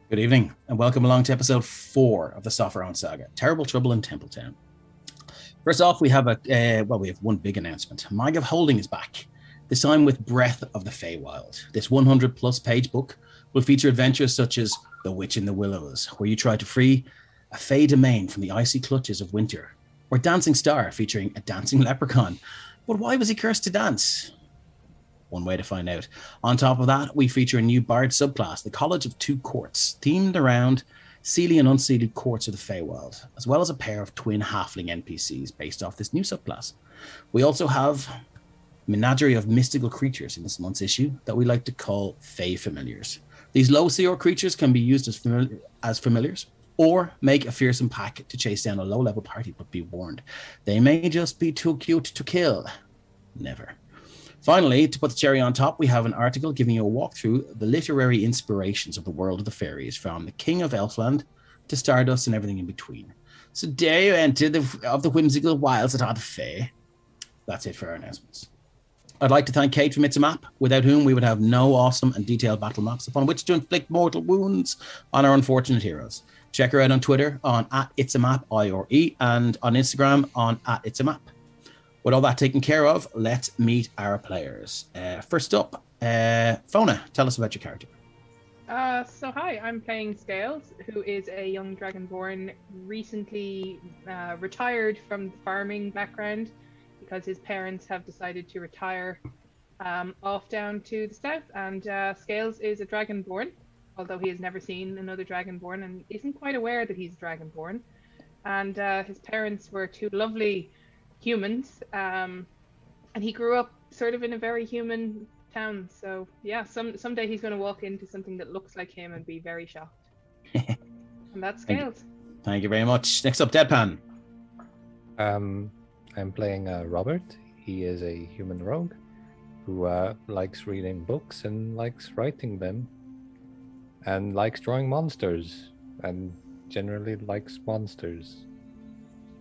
Good evening, and welcome along to episode 4 of the Software Own Saga, Terrible Trouble in Templetown. First off, we have we have one big announcement. Mag of Holding is back, this time with Breath of the Feywild. This 100-plus page book will feature adventures such as The Witch in the Willows, where you try to free a fey domain from the icy clutches of winter, or Dancing Star, featuring a dancing leprechaun. But why was he cursed to dance? One way to find out. On top of that, we feature a new bard subclass, the College of Two Courts, themed around sealy and unsealy courts of the Feywild, as well as a pair of twin halfling NPCs based off this new subclass. We also have a menagerie of mystical creatures in this month's issue that we like to call Fey Familiars. These low CR creatures can be used as familiars, or make a fearsome pack to chase down a low-level party, but be warned, they may just be too cute to kill. Never. Finally, to put the cherry on top, we have an article giving you a walk through the literary inspirations of the world of the fairies, from the King of Elfland to Stardust and everything in between. So dare you enter the whimsical wilds that are the Fae. That's it for our announcements. I'd like to thank Kate from It's a Map, without whom we would have no awesome and detailed battle maps upon which to inflict mortal wounds on our unfortunate heroes. Check her out on Twitter on @itsamap, I-or-E, and on Instagram on @itsamap. With all that taken care of, let's meet our players. First up, Fona, tell us about your character. Hi, I'm playing Scales, who is a young dragonborn, recently retired from the farming background because his parents have decided to retire off down to the south. And Scales is a dragonborn, although he has never seen another dragonborn and isn't quite aware that he's a dragonborn. And his parents were two lovely humans, and he grew up sort of in a very human town. So yeah, someday he's going to walk into something that looks like him and be very shocked. And that's Scales. Thank you very much. Next up, Deadpan. I'm playing Robert. He is a human rogue who likes reading books and likes writing them, and likes drawing monsters, and generally likes monsters.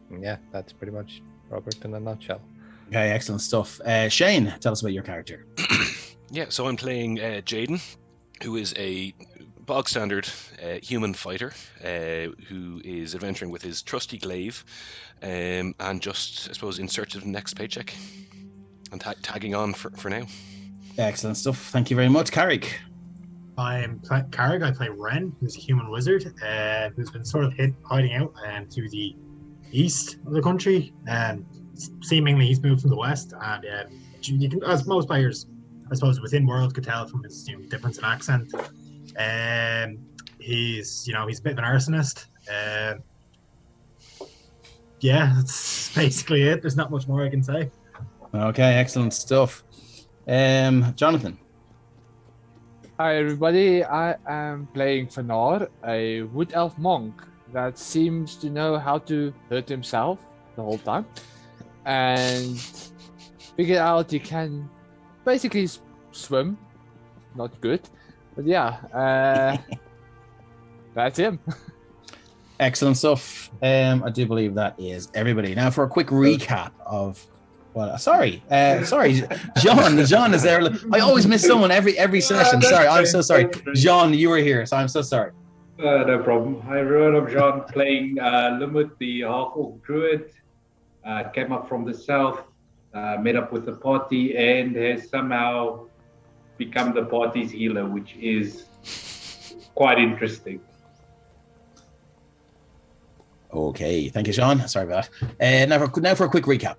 And yeah, that's pretty much Robert in a nutshell. Okay, excellent stuff. Shane, tell us about your character. Yeah, so I'm playing Jaden, who is a bog standard human fighter who is adventuring with his trusty glaive and just, I suppose, in search of the next paycheck and tagging on for now. Excellent stuff. Thank you very much. Carrick. I'm Carrick. I play Ren, who's a human wizard who's been sort of hiding out to the east of the country, and seemingly he's moved from the west, and you can, as most players I suppose within world could tell from his difference in accent, he's a bit of an arsonist. Yeah, that's basically it. There's not much more I can say. Okay, excellent stuff. Jonathan. Hi everybody, I am playing Fanar, a wood elf monk that seems to know how to hurt himself the whole time, and figured out he can basically swim. Not good, but yeah, that's him. Excellent stuff. I do believe that is everybody. Now for a quick recap of... Well, sorry, John is there. I always miss someone every session. Sorry, I'm so sorry. John, you were here, so I'm so sorry. No problem. Hi everyone, I'm John, playing Limit, the half-orc druid. Came up from the south, met up with the party, and has somehow become the party's healer, which is quite interesting. Okay, thank you, John. Sorry about that. Now for a quick recap.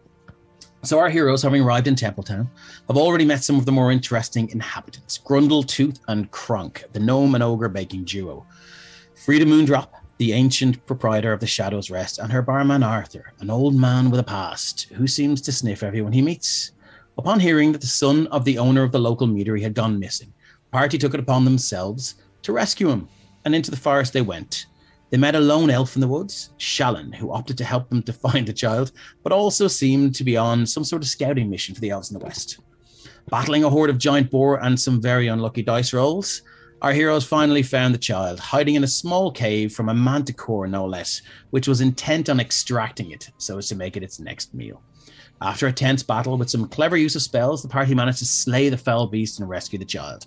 So our heroes, having arrived in Templetown, have already met some of the more interesting inhabitants. Grundle, Tooth, and Kronk, the gnome and ogre baking duo. Frida Moondrop, the ancient proprietor of the Shadow's Rest, and her barman Arthur, an old man with a past, who seems to sniff everyone he meets. Upon hearing that the son of the owner of the local meadery had gone missing, the party took it upon themselves to rescue him, and into the forest they went. They met a lone elf in the woods, Shallan, who opted to help them to find the child, but also seemed to be on some sort of scouting mission for the elves in the west. Battling a horde of giant boar and some very unlucky dice rolls, our heroes finally found the child, hiding in a small cave from a manticore, no less, which was intent on extracting it so as to make it its next meal. After a tense battle with some clever use of spells, the party managed to slay the foul beast and rescue the child.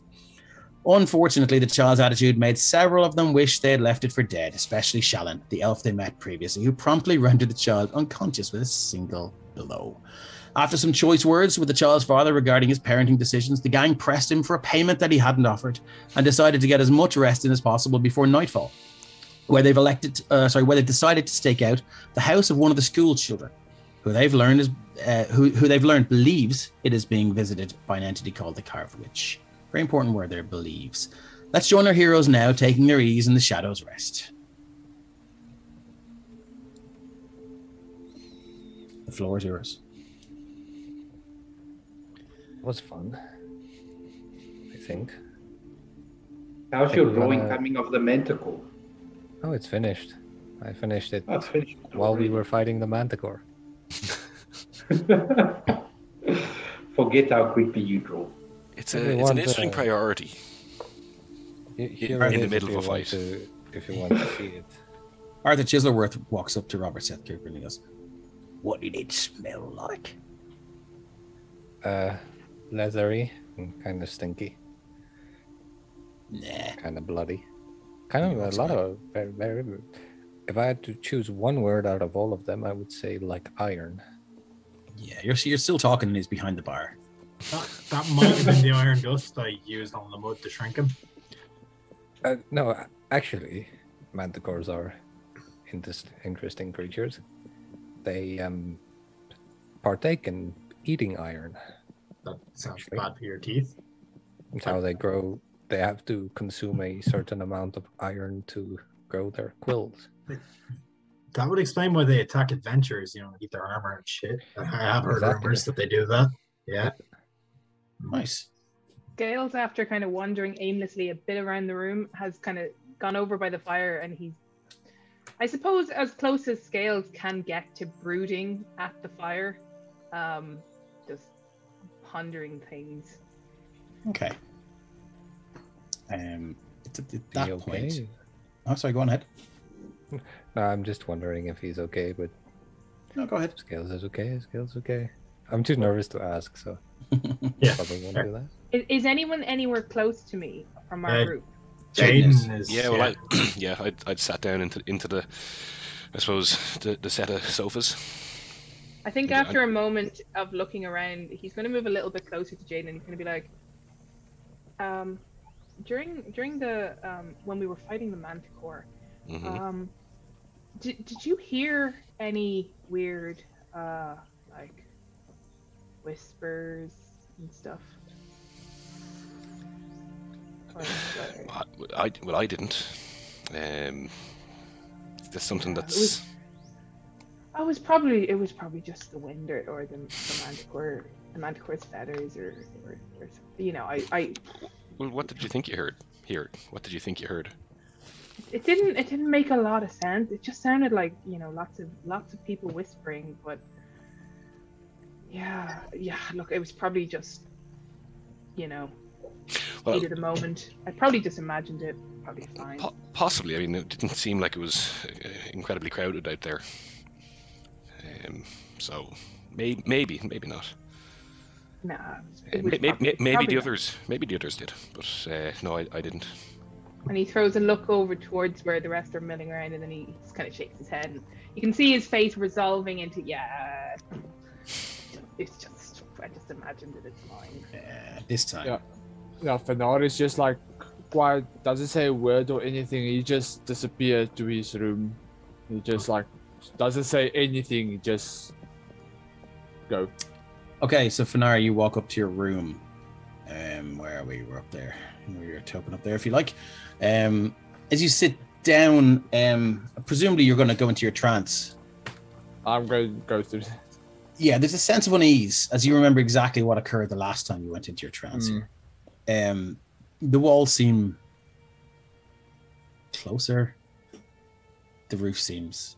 Unfortunately, the child's attitude made several of them wish they had left it for dead, especially Shallan, the elf they met previously, who promptly rendered the child unconscious with a single blow. After some choice words with the child's father regarding his parenting decisions, the gang pressed him for a payment that he hadn't offered and decided to get as much rest in as possible before nightfall, where they've decided to stake out the house of one of the school children, who they've learned believes it is being visited by an entity called the Carved Witch. Very important word there, believes. Let's join our heroes now, taking their ease in the Shadow's Rest. The floor is yours. It was fun, I think. How's your drawing coming of the manticore? Oh, it's finished. I finished it It's finished while we were fighting the manticore. Forget how quickly you draw. It's an interesting priority. Here In it the is middle if of a you want fight. if you want to see it. Arthur Chislerworth walks up to Robert Seth Cooper and he goes, "What did it smell like?" Leathery and kind of stinky, Nah. kind of bloody. Kind of a lot of very, very. If I had to choose one word out of all of them, I would say like iron. Yeah, you're still talking and he's behind the bar. That might have been the iron dust I used on the mud to shrink him. No, actually, manticores are interesting creatures. They partake in eating iron. That sounds Actually. bad for your teeth. That's how they grow. They have to consume a certain amount of iron to grow their quills. That would explain why they attack adventurers, eat their armor and shit. I have heard Exactly. rumors that they do that. Yeah. Nice. Gales, after kind of wandering aimlessly a bit around the room, has kind of gone over by the fire, and he's, I suppose, as close as Scales can get to brooding at the fire, just pondering things. Okay. It's at that okay? point. Oh, sorry, go on ahead. No, I'm just wondering if he's okay, but No, go ahead. Scales is okay. Scales okay. I'm too nervous to ask, so Yeah. probably won't do that. Is anyone anywhere close to me from our group? Jaden is. Yeah, well, I'd sat down into the, I suppose, the set of sofas. I think Yeah, after a moment of looking around, he's going to move a little bit closer to Jaden, and he's going to be like, during the when we were fighting the Manticore, Mm-hmm. did you hear any weird like whispers and stuff? I didn't. There's something that's. It was probably just the wind or the manticore's feathers or I. Well, what did you think you heard? What did you think you heard? It didn't make a lot of sense. It just sounded like lots of people whispering, but yeah. Look, it was probably just heat of the moment. I probably just imagined it. Probably fine. Possibly. I mean, it didn't seem like it was incredibly crowded out there. So maybe not. Nah. Maybe the others did, but no, I didn't. And he throws a look over towards where the rest are milling around, and then he just kind of shakes his head, and you can see his face resolving into it's just I just imagined it. It's fine. This time. Yeah, Fenar is just like quiet, doesn't say a word or anything. He just disappeared to his room. He just like doesn't say anything. He just go. Okay, so Fenara, you walk up to your room. Where are we? We're up there. We're token up there, if you like. As you sit down, presumably you're going to go into your trance. I'm going to go through. Yeah, there's a sense of unease as you remember exactly what occurred the last time you went into your trance. The walls seem closer. The roof seems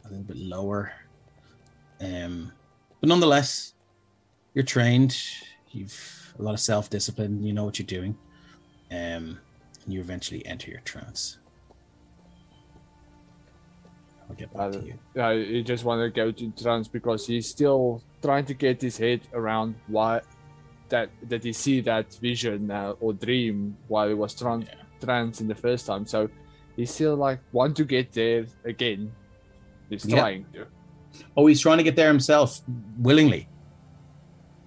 a little bit lower. But nonetheless, you're trained. You've a lot of self-discipline. You know what you're doing. And you eventually enter your trance. I'll get back to you. Yeah, you just want to go to trance because he's still trying to get his head around why that he see that vision or dream while he was trans in the first time. So he still like want to get there again. He's trying to. Oh, he's trying to get there himself willingly.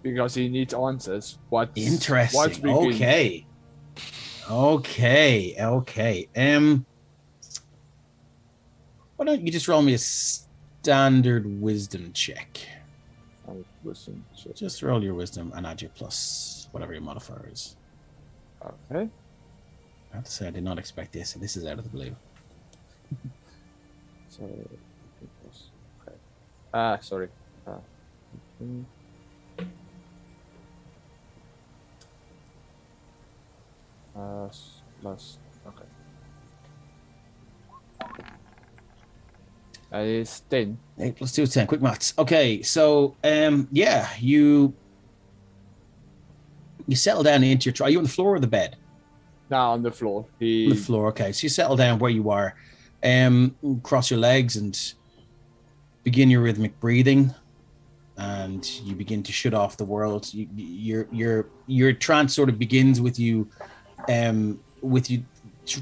Because he needs answers. Interesting. Okay. Why don't you just roll me a standard wisdom check? Wisdom check. Just roll your wisdom and add your plus whatever your modifier is. Okay. I have to say I did not expect this, and this is out of the blue. So, okay. Sorry. Plus. Okay. That is 10. 8 plus 2 is 10. Quick maths. Okay, so you settle down into your. Are you on the floor or the bed? No, on the floor. On the floor. Okay, so you settle down where you are. Cross your legs and begin your rhythmic breathing, and you begin to shut off the world. Your trance sort of begins with you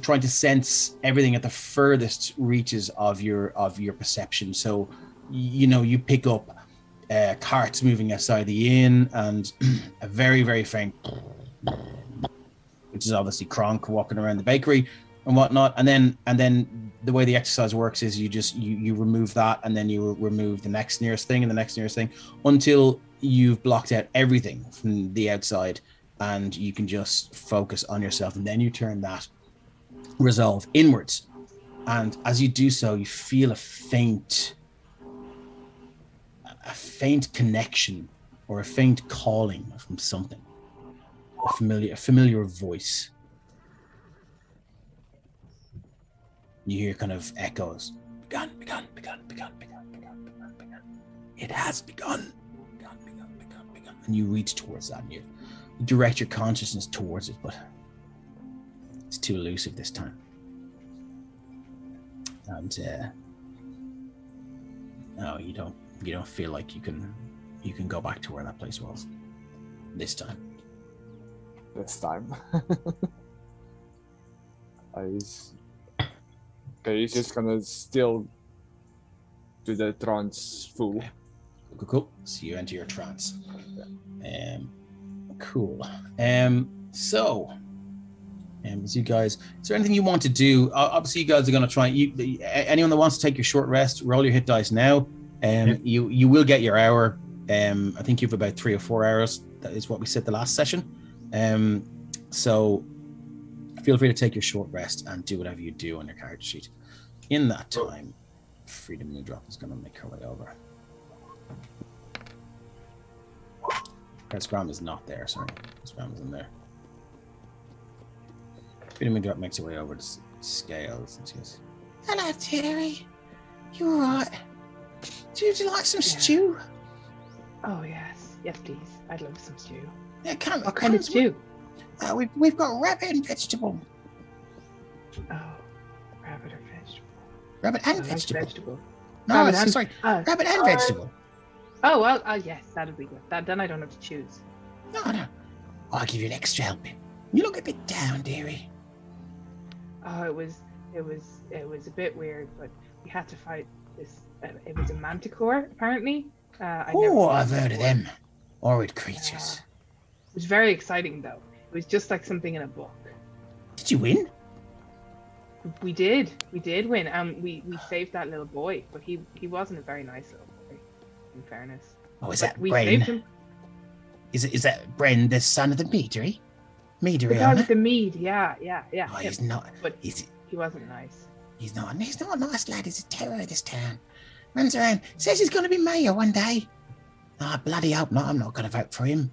trying to sense everything at the furthest reaches of your perception. So you pick up carts moving outside the inn and a very, very faint, which is obviously Kronk walking around the bakery and whatnot. And then the way the exercise works is you remove that, and then you remove the next nearest thing and the next nearest thing until you've blocked out everything from the outside, and you can just focus on yourself. And then you turn that resolve inwards, and as you do so, you feel a faint connection or a faint calling from something, a familiar voice. You hear kind of echoes. Begun. It has begun. Begun. And you reach towards that, and you direct your consciousness towards it, but it's too elusive this time. And no, you don't feel like you can go back to where that place was this time. He's just gonna still do the trance full. Okay. Cool. So you enter your trance. Cool. So you guys, is there anything you want to do? Obviously, you guys are going to try. Anyone that wants to take your short rest, roll your hit dice now. You will get your hour. I think you have about 3 or 4 hours. That is what we said the last session. So feel free to take your short rest and do whatever you do on your character sheet. In that time, Freedom Moondrop is going to make her way over. Scram is not there. Sorry, Scram isn't there. Freedom Moondrop makes her way over to Scales and she goes, "Hello, Terry. You all right? Would you like some stew?" Oh yes, please. I'd love some stew. Yeah, what kind of stew? We've got rabbit and vegetable. Oh, rabbit or vegetable? Rabbit and vegetable. No, rabbit sorry, rabbit and vegetable. Oh well, yes, that'll be good. Then I don't have to choose. No. I'll give you an extra helping. You look a bit down, dearie. Oh, it was a bit weird, but we had to fight this. It was a manticore, apparently. I've heard of them. Horrid creatures. It was very exciting, though. It was just like something in a book. Did you win? We did win. We saved that little boy, but he wasn't a very nice little boy, in fairness. Oh, is that Bren? Is that Bren, the son of the Meadery? The guy with the mead, yeah. Oh, he's not. But he wasn't nice. He's not a nice lad. He's a terror of this town. Runs around, says he's going to be mayor one day. Oh, bloody hope not. I'm not going to vote for him.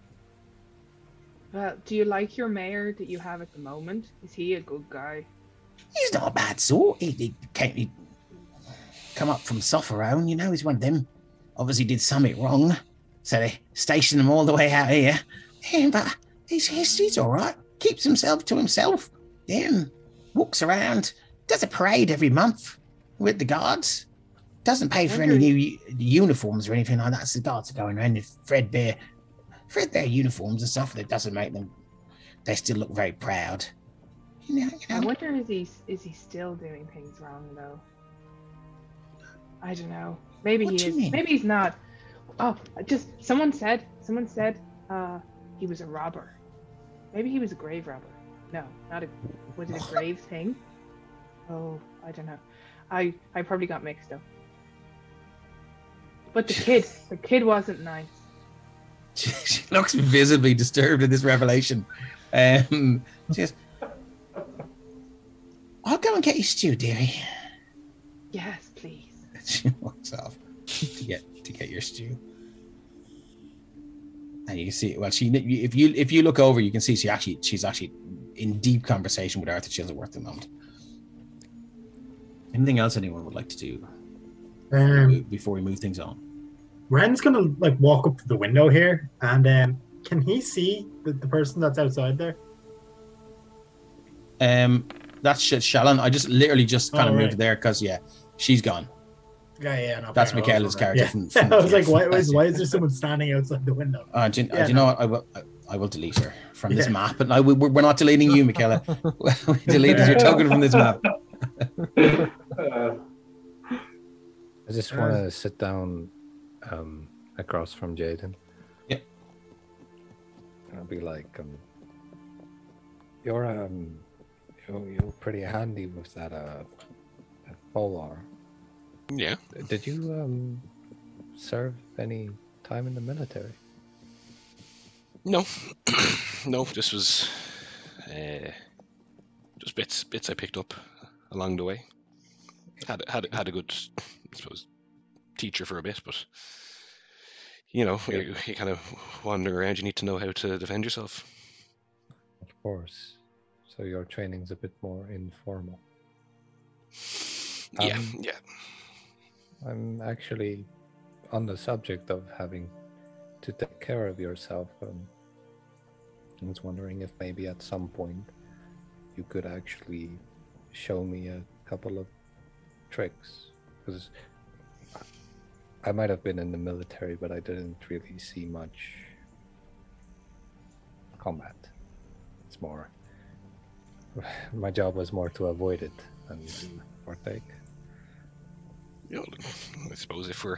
Well, do you like your mayor that you have at the moment? Is he a good guy? He's not a bad sort. He come up from Sofferone, he's one of them. Obviously did something wrong, so they stationed him all the way out here. Yeah, but he's all right. Keeps himself to himself. Walks around, does a parade every month with the guards. Doesn't pay for any new uniforms or anything like that. So the guards are going around in threadbare for their uniforms and stuff, that doesn't make them. They still look very proud. You I know. wonder is he still doing things wrong though? I don't know. Maybe What he do you is. mean? Maybe he's not. Oh, just someone said he was a robber. Maybe he was a grave robber. No, not a. Was it a grave thing? Oh, I don't know. I probably got mixed up. But the kid wasn't nice. She looks visibly disturbed in this revelation. She goes, I'll go and get you stew, dearie. Yes, please. She walks off to get your stew. And you see, well, if you look over, you can see she's actually in deep conversation with Arthur Chilsworth at the moment. Anything else anyone would like to do before we move things on? Ren's gonna like walk up to the window here, and can he see the person that's outside there? That's Shalon. I just literally kind of moved there because she's gone. Yeah, no, that's Michaela's character. From I was like, why is there someone standing outside the window? Do you know what? I will delete her from this map, and we're not deleting you, Michaela. We deleted your token from this map. I just want to sit down across from Jaden. Yep. And I'll be like, you're pretty handy with that polar. Yeah. Did you serve any time in the military? No. No, this was just bits I picked up along the way. Had a good, I suppose, teacher for a bit, but you kind of wander around. You need to know how to defend yourself. Of course. So your training's a bit more informal. Yeah. I'm actually on the subject of having to take care of yourself. I was wondering if maybe at some point you could actually show me a couple of tricks, because I might have been in the military, but I didn't really see much combat. It's more, my job was more to avoid it than to partake. I suppose if we're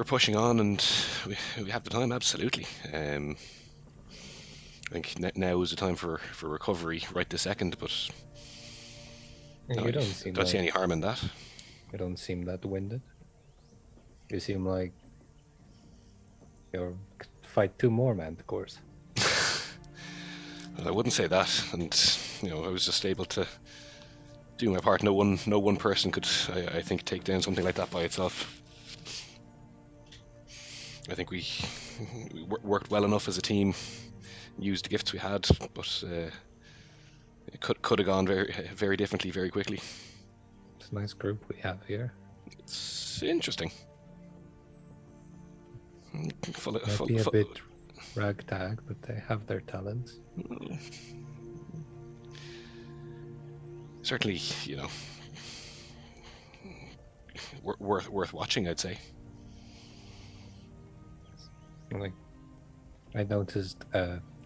pushing on and we have the time, absolutely. I think now is the time for recovery, right this second. But you don't seem see any harm in that. You don't seem that winded. You seem like you'll fight 2 more men, of course. Well, I wouldn't say that, and I was just able to do my part. No one person could, I think, take down something like that by itself. I think we worked well enough as a team, used the gifts we had, but it could have gone very, very differently very quickly. It's a nice group we have here. It's interesting. Might be a bit ragtag, but they have their talents. Certainly, worth watching, I'd say. Like, I noticed,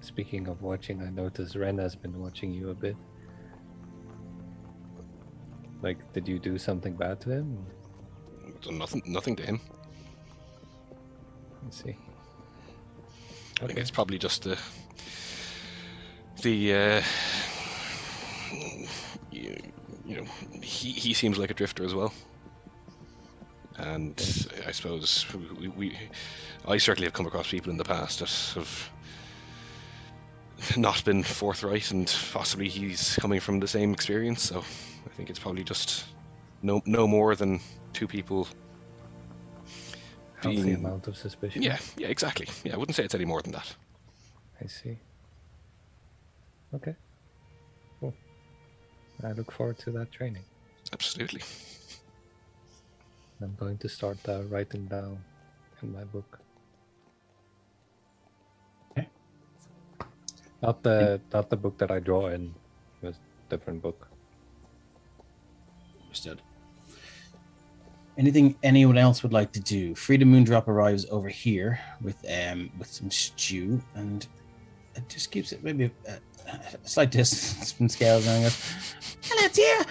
speaking of watching, I noticed Ren has been watching you a bit. Like, did you do something bad to him? Done nothing to him. Let's see. I think it's probably just the he seems like a drifter as well, and I suppose I certainly have come across people in the past that have not been forthright, and possibly he's coming from the same experience. So I think it's probably just no more than 2 people. Healthy amount of suspicion. Yeah, exactly. Yeah, I wouldn't say it's any more than that. I see. Okay. Cool. I look forward to that training. Absolutely. I'm going to start writing down in my book. Okay. Not the book that I draw in. It was a different book. Understood. Anything anyone else would like to do? Frida Moondrop arrives over here with some stew, and it just keeps it maybe a slight distance from Scales, and goes, "Hello, dear.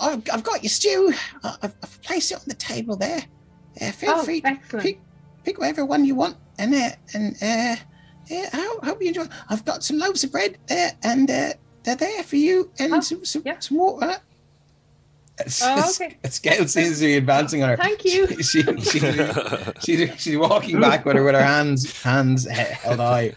I've got your stew. I've placed it on the table there. Feel free to pick whatever one you want, and I hope you enjoy. I've got some loaves of bread there, and they're there for you, and some water." Okay. Scale seems to be advancing on her. Thank you. She's walking backward with her hands held high.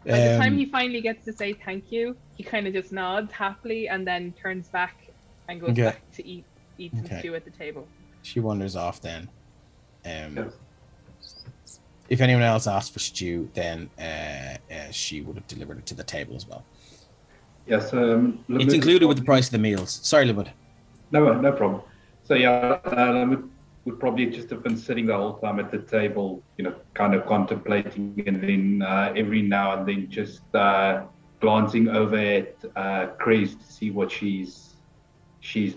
By the time he finally gets to say thank you, he kind of just nods happily and then turns back and goes back to eat some stew at the table. She wanders off then. If anyone else asked for stew, then she would have delivered it to the table as well. Yes, it's included with the price of the meals. Sorry, Libud. No problem. So would probably just have been sitting the whole time at the table, kind of contemplating, and then every now and then just glancing over at Craze to see what she's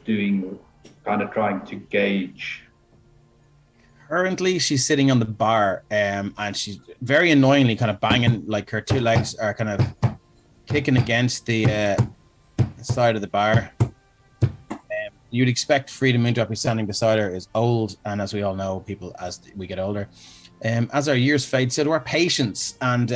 doing, kind of trying to gauge. Currently, she's sitting on the bar, and she's very annoyingly kind of banging, like her two legs are kind of kicking against the side of the bar. You'd expect Frida Moondrop, who's standing beside her, is old, and as we all know, people as we get older, as our years fade, so do our patience. And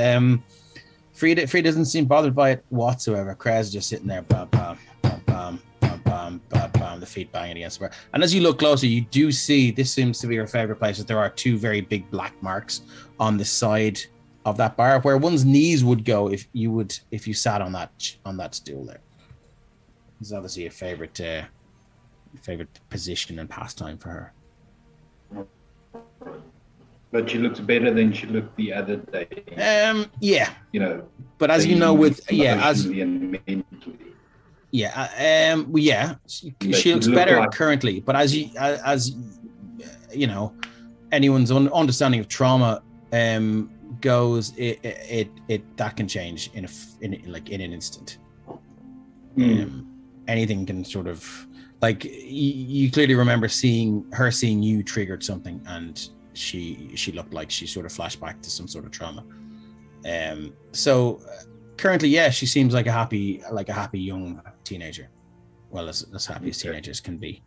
Frida doesn't seem bothered by it whatsoever. Krez is just sitting there, bam, bam, bam, bam, bam, bam, bam, bam, the feet banging against the bar. And as you look closer, you do see this seems to be her favorite place. That there are two very big black marks on the side of that bar, where one's knees would go if you sat on that stool there. It's obviously a favorite position and pastime for her. But she looks better than she looked the other day. Yeah. But as you know, she looks better currently. But as you know, anyone's understanding of trauma goes, it that can change in an instant. Anything can sort of. Like you clearly remember seeing you triggered something, and she looked like she sort of flashed back to some sort of trauma. So currently, she seems like a happy young teenager. Well, as happy as teenagers can be.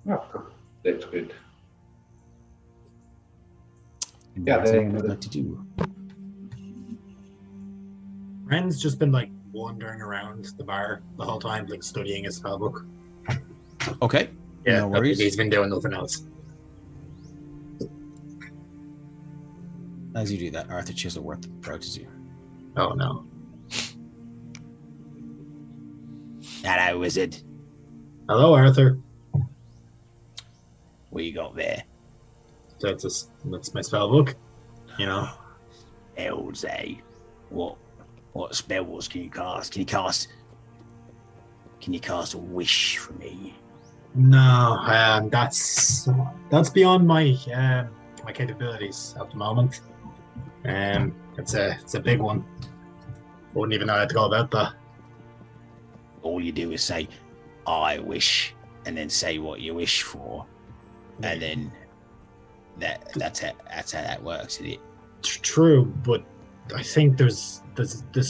Oh, that's good. That's what I'd like to do. Ren's just been like wandering around the bar the whole time, like studying his spellbook. Okay. Yeah, no worries. He's been doing nothing else. As you do that, Arthur Chiselworth approaches you. Oh no. Hello, wizard. Hello, Arthur. What you got there? That's my spellbook. Elves, eh? What spells can you cast? Can you cast a wish for me? No, that's beyond my capabilities at the moment. It's a big one. Wouldn't even know how to go about that. All you do is say, "I wish," and then say what you wish for, and then that's how that works, isn't it? True, but I think there's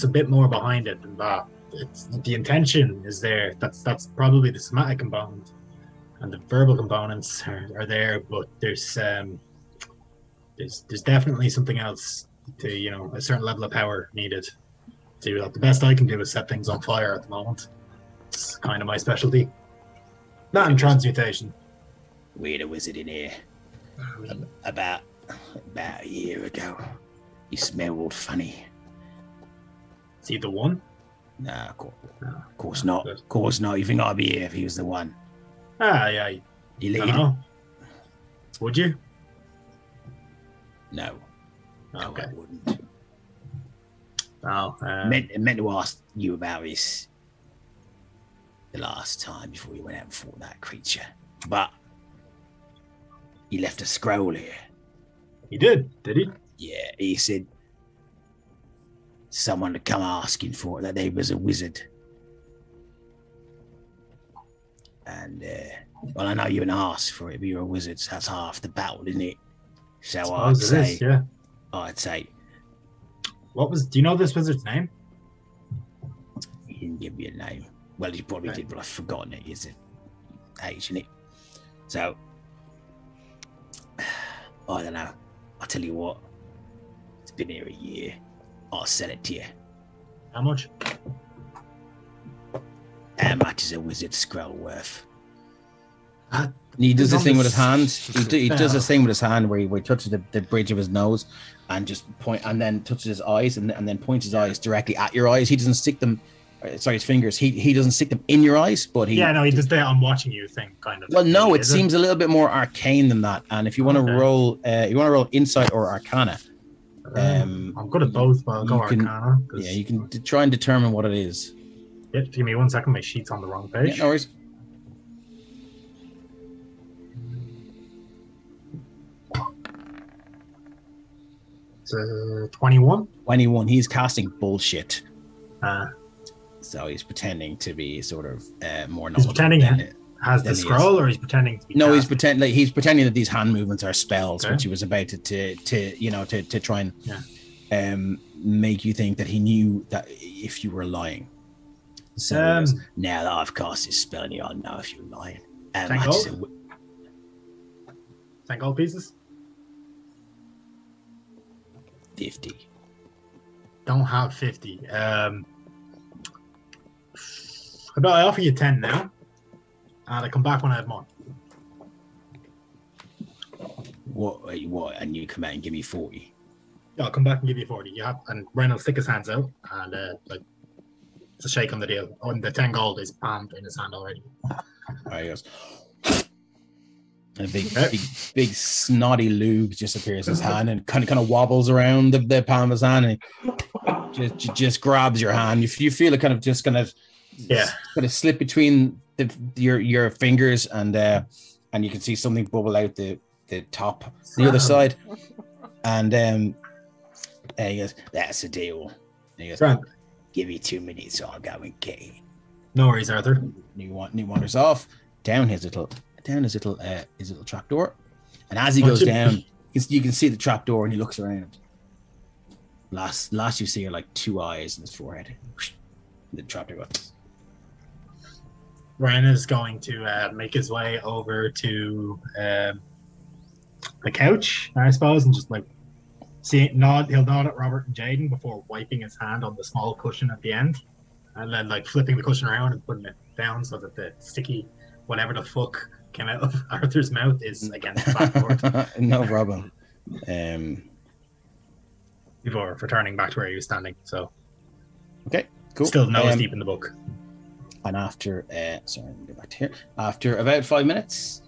a bit more behind it than that. The intention is there. That's probably the somatic component, and the verbal components are there. But there's definitely something else to a certain level of power needed. The best I can do is set things on fire at the moment. It's kind of my specialty. That and transmutation. We had a wizard in here about a year ago. He smelled funny. Is he the one? No, of course not. Of course not. You think I'd be here if he was the one? Yeah. You lead? Would you? No. Okay. No, I wouldn't. Oh, meant to ask you about this the last time before you went out and fought that creature. But he left a scroll here. He did he? Yeah, he said someone to come asking for it, that they was a wizard. And Well, I know you're an arse for it, but you're a wizard, so that's half the battle, isn't it? So Suppose it is, yeah. I'd say Do you know this wizard's name? he didn't give me a name. Well, he probably did, but I've forgotten it. Is it age, isn't it? So I don't know. I'll tell you what. It's been here a year. I'll sell it to you. How much? How much is a wizard scroll worth? That He does is this on thing the with his hand. He does this spell. thing with his hand where he touches the bridge of his nose and just point, and then touches his eyes and then points his eyes directly at your eyes. He doesn't stick them. Sorry, his fingers. He doesn't stick them in your eyes, but he. Yeah, no, he does the I'm watching you thing kind of. Well, no, it is seems a little bit more arcane than that. And if you want to Okay. roll, insight or arcana. I'm good at both, but I'll go you can- Arcana. 'cause- Yeah, you can try and determine what it is. Yeah, give me 1 second. My sheet's on the wrong Yeah, page. no worries. It's 21. 21. He's casting bullshit. Uh, So he's pretending to be sort of more He's knowledgeable pretending than it. has Then the he scroll, or he's pretending to be. No, he's casting? he's pretending that these hand movements are spells, Okay. which he was about to try and Yeah. make you think that he knew that if you were lying. So he goes, now that I've cast this spell, I'll know if you're lying. Thank I just God. said, 10 gold pieces. 50. Don't have 50. How about I offer you 10 now, and I come back when I have more. What? And you come out and give me 40. Yeah, I'll come back and give you 40. You have, and Ren will stick his hands out, and like it's a shake on the deal. Oh, and the 10 gold is palmed in his hand already. There he goes. And a big snotty lube just appears in his hand and kind of wobbles around the palm of his hand and just grabs your hand. You feel it kind of just kind of slip between your fingers and you can see something bubble out the top, the other side. And he goes, "That's the deal." And he goes, Grant. "Give me 2 minutes, I'll go and get it." No worries, Arthur. New wanders off down his little trapdoor, and as he goes down, you can see the trapdoor, and he looks around. Last you see are like 2 eyes in his forehead. The trapdoor goes. Ryan is going to make his way over to the couch, I suppose, and just like he'll nod at Robert and Jaden before wiping his hand on the small cushion at the end, and then like flipping the cushion around and putting it down so that the sticky whatever the fuck came out of Arthur's mouth is against the backboard. No problem. Before returning back to where he was standing. So okay, cool. Still nose deep in the book. And after sorry, let me go back to here. After about 5 minutes,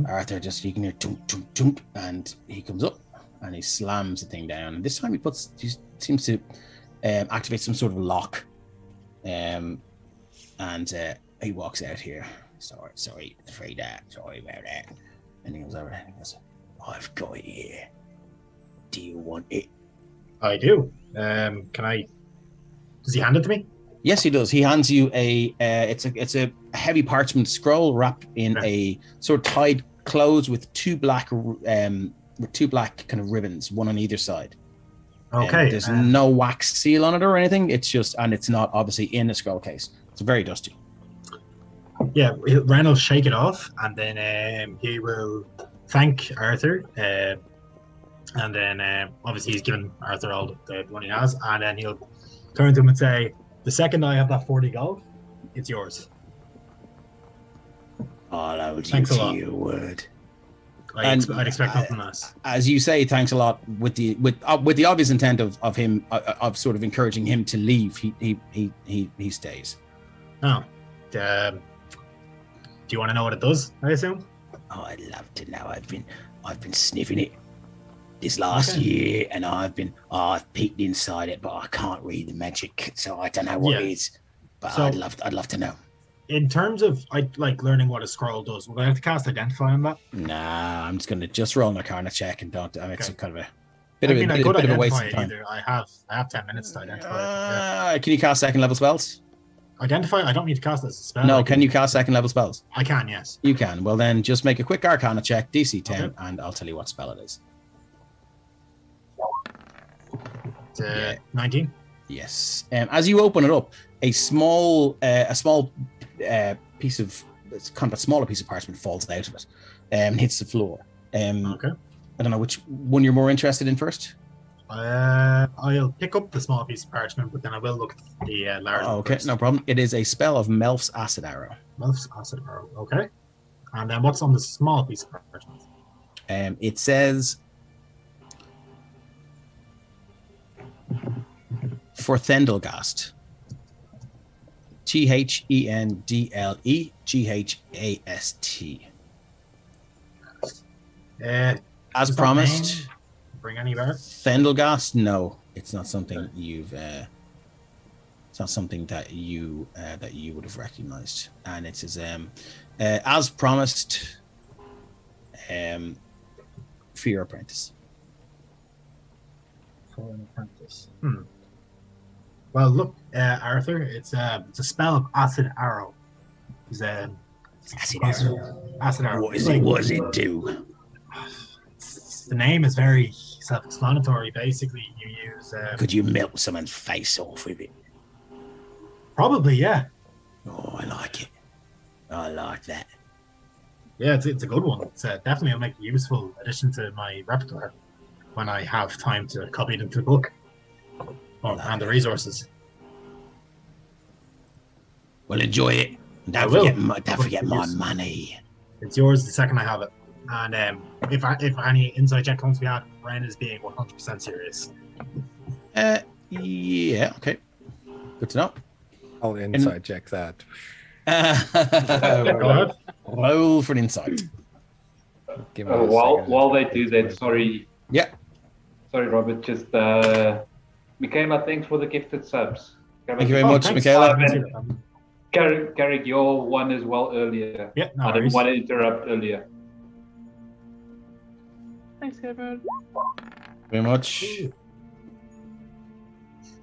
Arthur you can hear tunk tunk tunk, and he comes up and he slams the thing down. And this time he seems to activate some sort of lock. And he walks out here. Sorry about that. And he goes over and he goes, "I've got it here. Do you want it?" I do. Can I? Does he hand it to me? Yes, he does. He hands you it's a heavy parchment scroll wrapped in a sort of tied closed with two black kind of ribbons, one on either side. Okay. There's no wax seal on it or anything. It's just, and it's not obviously in a scroll case. It's very dusty. Yeah, Ren will shake it off, and then he will thank Arthur, and then obviously he's given Arthur all the money he has, and then he'll turn to him and say, "The second I have that 40 gold, it's yours." I'll hold you Thanks a to lot. your word. I'd expect nothing less. As you say, thanks a lot. With the obvious intent of him of sort of encouraging him to leave, he stays. Oh, do you want to know what it does? I assume. Oh, I'd love to know. I've been sniffing it this last year, and I've peeked inside it, but I can't read the magic, so I don't know what it is. But So- I'd love to know. In terms of like learning what a scroll does, would I have to cast Identify on that? Nah, I'm just gonna roll an Arcana check and don't. I mean, it's Okay. kind of a I could bit of a waste identify of it time. either. I have 10 minutes to identify it. Can you cast second level spells? Identify? I don't need to cast it as a spell. No, can you cast second level spells? I can, yes. You can. Well, then just make a quick Arcana check, DC 10, Okay. and I'll tell you what spell it is. It's 19. Yes. As you open it up, a small piece of, it's kind of a smaller piece of parchment falls out of it and hits the floor. Okay. I don't know which one you're more interested in first. I'll pick up the small piece of parchment, but then I will look at the large one Okay, first. no problem. It is a spell of Melf's Acid Arrow. Melf's Acid Arrow. Okay. And then what's on the small piece of parchment? It says, for Thendelgast. THENDLEGHAST. As Is that promised, name bring any back? Thendelgast. No, it's not something you've. It's not something that you would have recognized, and it says, as promised, for your apprentice. For an apprentice. Well, look, Arthur, it's a spell of Acid Arrow. It's Acid Arrow. Acid Arrow. What does it do? The name is very self-explanatory. Basically, you use. Could you melt someone's face off with it? Probably, yeah. Oh, I like it. I like that. Yeah, it's a good one. It's definitely will make a useful addition to my repertoire when I have time to copy it into the book. And the resources. Well, enjoy it. I Don't will. forget my money. It's yours the second I have it. And if any inside check comes to me out, Ren is being 100% serious. Yeah, okay. Good to know. I'll inside check that. Go ahead. Roll for an insight. Give me a While second. they do that, sorry, Yeah. Robert, just Michaela, thanks for the gifted subs. Thank you very much, thanks. Michaela. Carrick, your one as well earlier. Yeah, no I didn't worries. want to interrupt earlier. Thanks, Edward. Very much.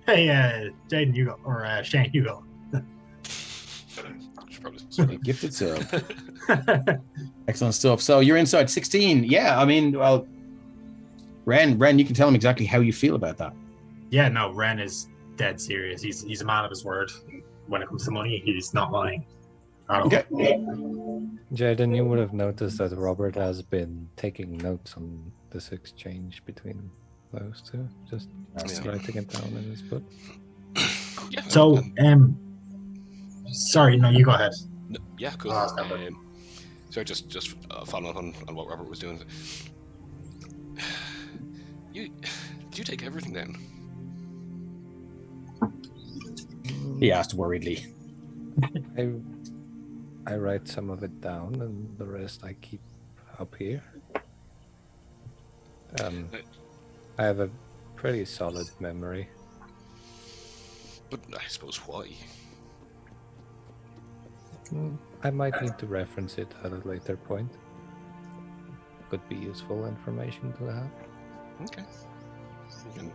Hey, Jaden, you go. Or Shane, you go. Should probably say. Gifted sub. Excellent stuff. So you're inside 16. Yeah, I mean, well, Ren, you can tell him exactly how you feel about that. Yeah, no, Ren is dead serious. He's a man of his word. When it comes to money, he's not lying. at all. Okay. Jaden, you would have noticed that Robert has been taking notes on this exchange between those two, just Yeah. writing it down in his book. Yeah. So, sorry, no, you go ahead. Yeah, cool. Oh, that's not So just following up on what Robert was doing. Did you take everything then? He asked worriedly. I write some of it down, and the rest I keep up here. I have a pretty solid memory. But I suppose why? I might need to reference it at a later point. Could be useful information to have. Okay. And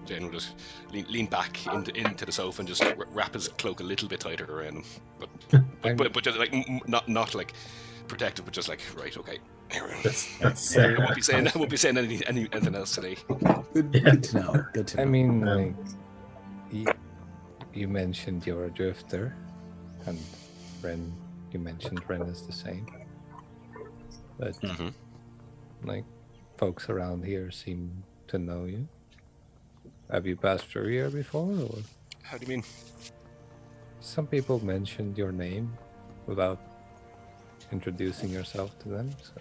Jane will just lean back into the sofa and just wrap his cloak a little bit tighter around him, but just like not like protective, but just like right, okay. That's I won't be saying anything else today. Good to know. Good to know. I mean, like, you mentioned you're a drifter, and Ren, you mentioned Ren is the same. But like, folks around here seem to know you. Have you passed through here before, or? How do you mean? Some people mentioned your name without introducing yourself to them. So.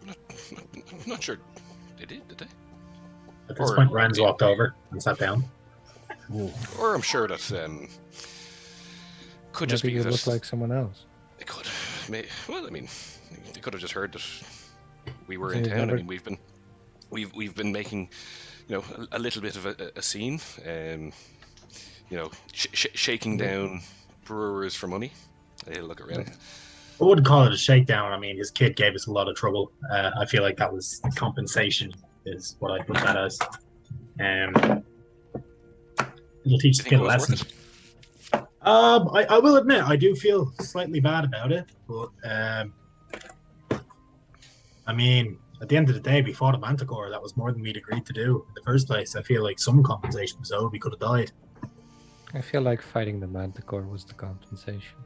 I'm not sure. Did they? At this point, Ren's walked over and sat down. Or I'm sure that could just Maybe be you that look like someone else. it could. Well, I mean, they could have just heard that we were in So you've town. I never- mean, we've been making, a little bit of a scene. Shaking down brewers for money. They look around. I wouldn't call it a shakedown. I mean, his kid gave us a lot of trouble. I feel like that was compensation, is what I put that as. It'll teach You the think kid it a was lesson. worth it? I will admit I do feel slightly bad about it, but I mean, at the end of the day, we fought a manticore. That was more than we'd agreed to do in the first place. I feel like some compensation was owed. We could have died. I feel like fighting the manticore was the compensation.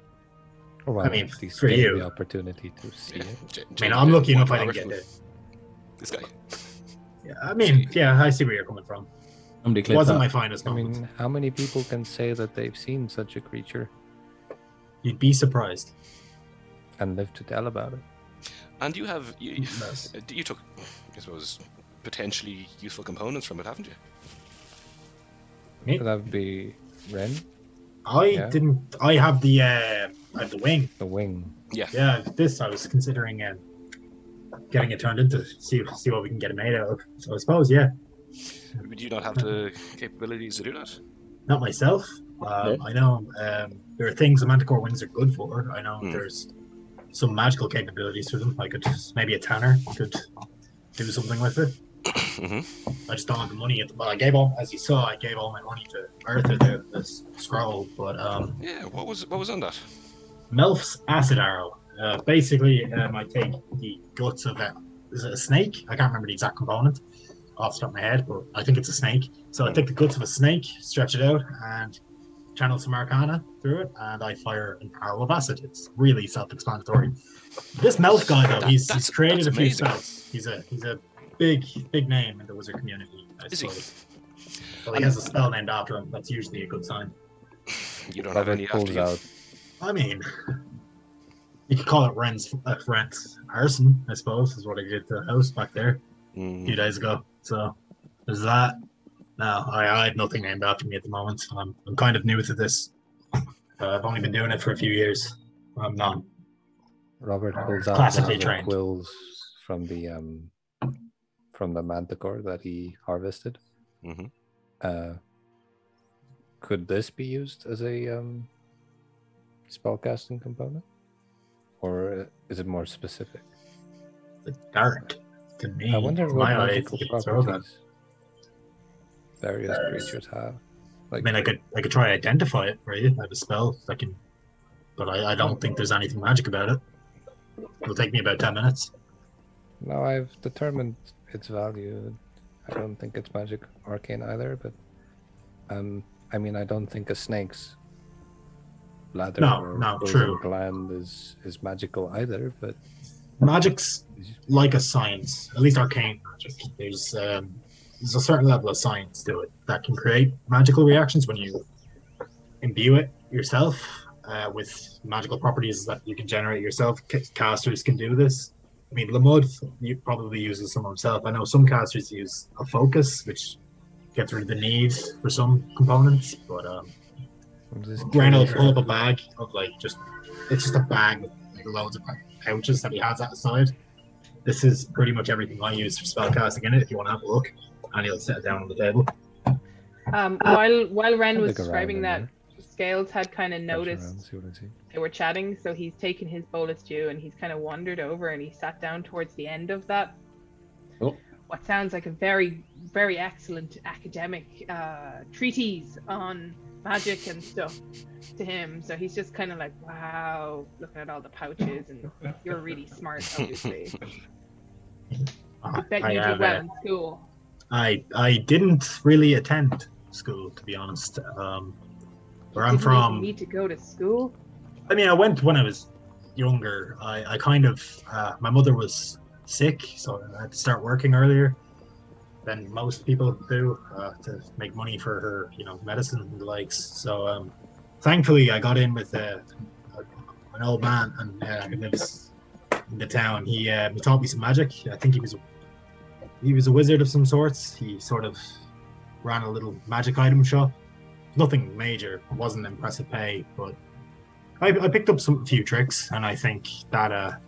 Or well, I mean, at least for getting you. the opportunity to see Yeah. it. I mean, I'm lucky enough I didn't Robert, get it. This guy. Yeah, I mean, yeah, I see where you're coming from. Somebody It clip wasn't that. my finest I moment. mean, how many people can say that they've seen such a creature You'd be surprised. and live to tell about it? And you have Yes. you took, I suppose, potentially useful components from it, haven't you? Me? That would be Ren, I didn't. I have the wing. the wing. Yeah. Yeah, this I was considering getting it turned into see what we can get it made out of. So I suppose, yeah, Would you not have the capabilities to do that? not myself. No. I know there are things the manticore wings are good for. I know Hmm. there's some magical capabilities to them. I could maybe a tanner could do something with it. Hmm. I just don't have the money. Well, I gave all, as you saw, I gave all my money to Arthur, the scroll. But Yeah. What was on that? Melf's acid arrow. Basically, I take the guts of is it a snake? I can't remember the exact component off the top of my head, but I think it's a snake. So I take the guts of a snake, stretch it out, and channel some arcana through it, and I fire an arrow of acid. It's really self-explanatory. This Melf guy, though, he's created a few amazing. spells. He's a big name in the wizard community, I Is he? suppose. Well, he has a spell named after him. That's usually a good sign. You don't have any Levitt pulls after you. out. I mean, you could call it Ren's arson, I suppose, is what I did to the house back there a few days ago. So there's that. No, I had nothing named after me at the moment. I'm kind of new to this. I've only been doing it for a few years. I'm not. Robert pulls out Classically one of the trained. quills from the manticore that he harvested. Hmm. Could this be used as a spellcasting component, or is it more specific? It's dark to me. I wonder to what my eyes, magical it's relevant. properties various creatures have. I Like, mean, I could try to identify it for you. I have a spell that can, but I don't think there's anything magic about it. It'll take me about 10 minutes. no, I've determined its value. I don't think it's magic arcane either, but I mean, I don't think a snake's bladder or frozen true. gland is magical either, but Magic's like a science, at least arcane magic. There's a certain level of science to it that can create magical reactions when you imbue it yourself with magical properties that you can generate yourself. Casters can do this. I mean, Lamud probably uses some himself. I know some casters use a focus, which gets rid of the need for some components. But I'm just Ryan will curious. pull up a bag of it's just a bag with like loads of pouches that he has at the side. This is pretty much everything I use for spellcasting in it. If you want to have a look, and he'll set it down on the table. While Ren I'll was look around describing in that, there. Scales had kind of Search noticed around, see what I see. they were chatting, so he's taken his bolus dew and he's kind of wandered over and he sat down towards the end of that. Oh. What sounds like a very, very excellent academic treatise on magic and stuff to him. So he's just kind of like, wow, looking at all the pouches, and you're really smart, obviously. I bet you did well in school. I didn't really attend school, to be honest. Where I'm Didn't from, even need to go to school. I mean, I went when I was younger. I kind of, my mother was sick, so I had to start working earlier than most people do to make money for her, medicine and the likes. So thankfully, I got in with an old man who lives in the town. He taught me some magic. I think he was a wizard of some sorts. He sort of ran a little magic item shop. Nothing major. It wasn't impressive pay, but I picked up a few tricks, and I think that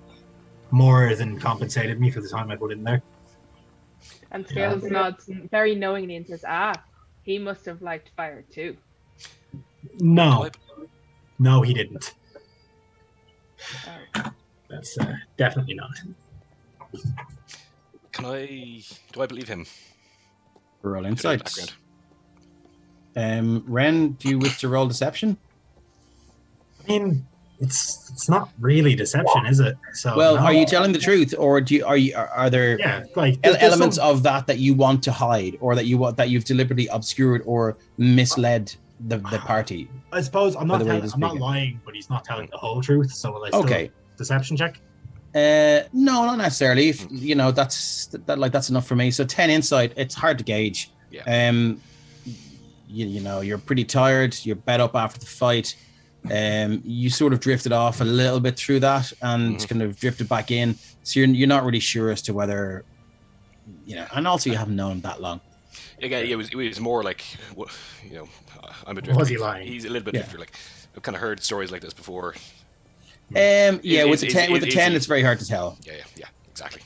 more than compensated me for the time I put in there. And Scales nods very knowingly and says, he must have liked fire too. No, he didn't. Oh. That's definitely not. Do I believe him? Roll Bit of insights. background. Ren, do you wish to roll deception? I mean, it's not really deception, is it? So Well, no. are you telling the truth, or are there Yeah, like there's elements some- of that you want to hide, or that you've deliberately obscured or misled the party? I suppose I'm by not. the way I'm of not speaking. lying, but he's not telling the whole truth. So will I still Okay. deception check? No, not necessarily. If, that's enough for me. So 10 insight. It's hard to gauge. Yeah. You know, you're pretty tired. You're bed up after the fight. You sort of drifted off a little bit through that and kind of drifted back in. So you're not really sure as to whether, you know, and also you haven't known him that long. Again, it was more like, you know, I'm a drifter. Was he lying? He's a little bit drifter. Like, I've kind of heard stories like this before. With the 10, it's very hard to tell. Yeah, exactly.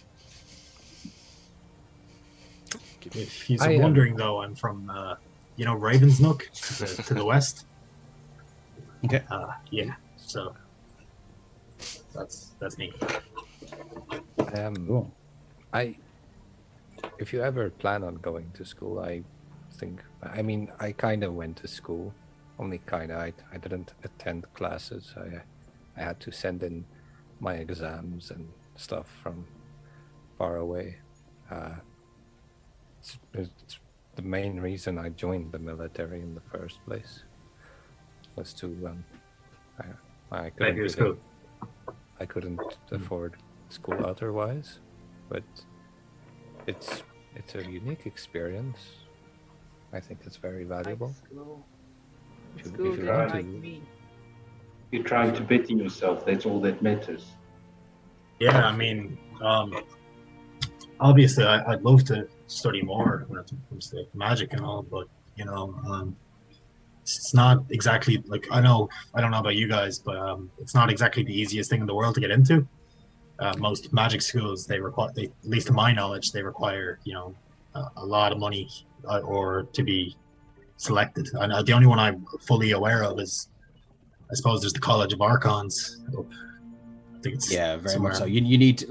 If he's wondering, though, I'm from, Raven's Nook to the west. Okay. Yeah. So that's me. Cool. If you ever plan on going to school, I kind of went to school, only kind of. I didn't attend classes. I had to send in my exams and stuff from far away. It's the main reason I joined the military in the first place was to I couldn't afford school otherwise, but it's a unique experience. I think it's very valuable. You're trying to better yourself. That's all that matters. Yeah, I mean, obviously, I'd love to study more when it comes to magic and all, but it's not exactly like I don't know about you guys, but it's not exactly the easiest thing in the world to get into. Most magic schools, at least to my knowledge, they require a lot of money or to be selected. And the only one I'm fully aware of is, I suppose, there's the College of Archons. I think it's very much so. You need